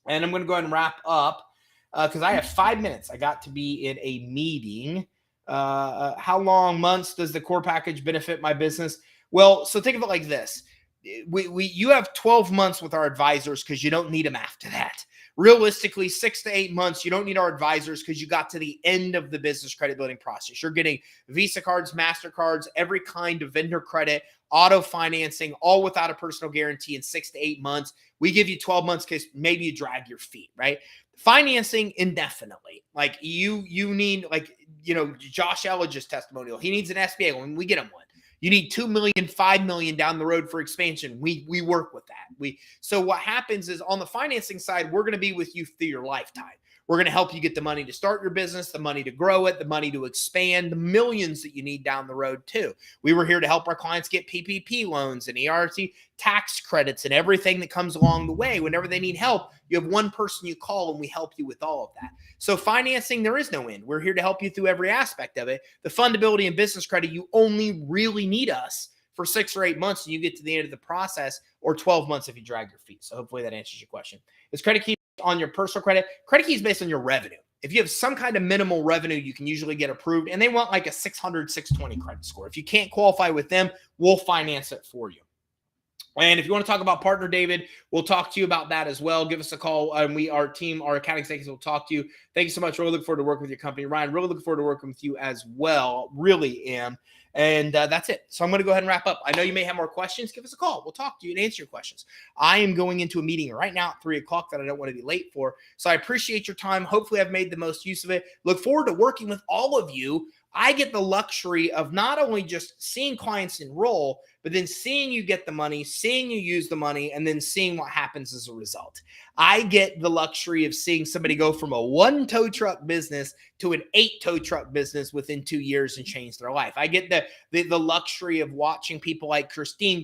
and I'm going to go ahead and wrap up because I have 5 minutes. I got to be in a meeting. How long, months does the core package benefit my business? Well, so think of it like this. You have 12 months with our advisors because you don't need them after that. Realistically, 6 to 8 months, you don't need our advisors because you got to the end of the business credit building process. You're getting Visa cards, MasterCards, every kind of vendor credit, auto financing, all without a personal guarantee in 6 to 8 months. We give you 12 months because maybe you drag your feet, right? Financing indefinitely. Like you need, Josh Elledge's testimonial. He needs an SBA loan. We get him one. You need 2 million, 5 million down the road for expansion. We work with that. So what happens is on the financing side, we're going to be with you through your lifetime. We're going to help you get the money to start your business, the money to grow it, the money to expand, the millions that you need down the road too. We were here to help our clients get PPP loans and ERC tax credits and everything that comes along the way. Whenever they need help, you have one person you call and we help you with all of that. So financing, there is no end. We're here to help you through every aspect of it. The fundability and business credit, you only really need us for 6 or 8 months and you get to the end of the process, or 12 months if you drag your feet. So hopefully that answers your question. Is credit key on your personal credit? Credit key is based on your revenue. If you have some kind of minimal revenue, you can usually get approved, and they want like a 600, 620 credit score. If you can't qualify with them, we'll finance it for you. And if you want to talk about Partner David, we'll talk to you about that as well. Give us a call, and our account executives will talk to you. Thank you so much. Really looking forward to working with your company. Ryan, really looking forward to working with you as well. Really am. And that's it. So I'm going to go ahead and wrap up. I know you may have more questions. Give us a call. We'll talk to you and answer your questions. I am going into a meeting right now at 3 o'clock that I don't want to be late for. So I appreciate your time. Hopefully I've made the most use of it. Look forward to working with all of you I get the luxury of not only just seeing clients enroll, but then seeing you get the money, seeing you use the money, and then seeing what happens as a result. I get the luxury of seeing somebody go from a one tow truck business to an 8 tow truck business within 2 years and change their life. I get the luxury of watching people like Christine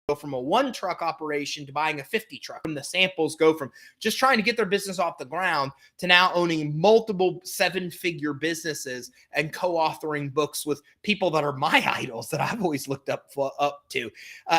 go from a one truck operation to buying a 50 truck. And the samples go from just trying to get their business off the ground to now owning multiple 7-figure businesses and co-authoring books with people that are my idols that I've always looked up to.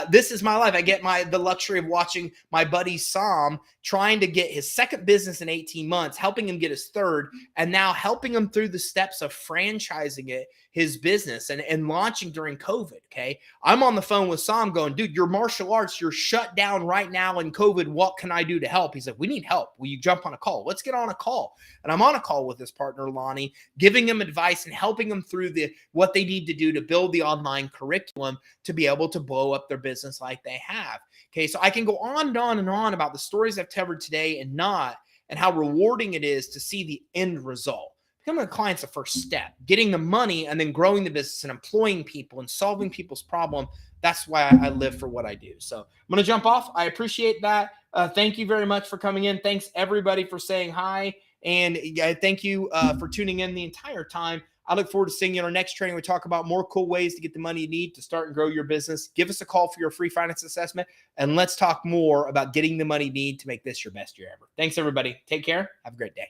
This is my life. I get the luxury of watching my buddy Sam trying to get his second business in 18 months, helping him get his third, and now helping him through the steps of franchising his business and launching during COVID. Okay. I'm on the phone with Sam going, dude, your martial arts, you're shut down right now in COVID. What can I do to help? He's like, we need help. Will you jump on a call? Let's get on a call. And I'm on a call with his partner, Lonnie, giving him advice and helping them through what they need to do to build the online curriculum to be able to blow up their business like they have. Okay. So I can go on and on and on about the stories I've covered today and how rewarding it is to see the end result. Becoming a client's the first step. Getting the money and then growing the business and employing people and solving people's problem. That's why I live for what I do. So I'm going to jump off. I appreciate that. Thank you very much for coming in. Thanks everybody for saying hi. And thank you for tuning in the entire time. I look forward to seeing you in our next training. We talk about more cool ways to get the money you need to start and grow your business. Give us a call for your free finance assessment, and let's talk more about getting the money you need to make this your best year ever. Thanks, everybody. Take care. Have a great day.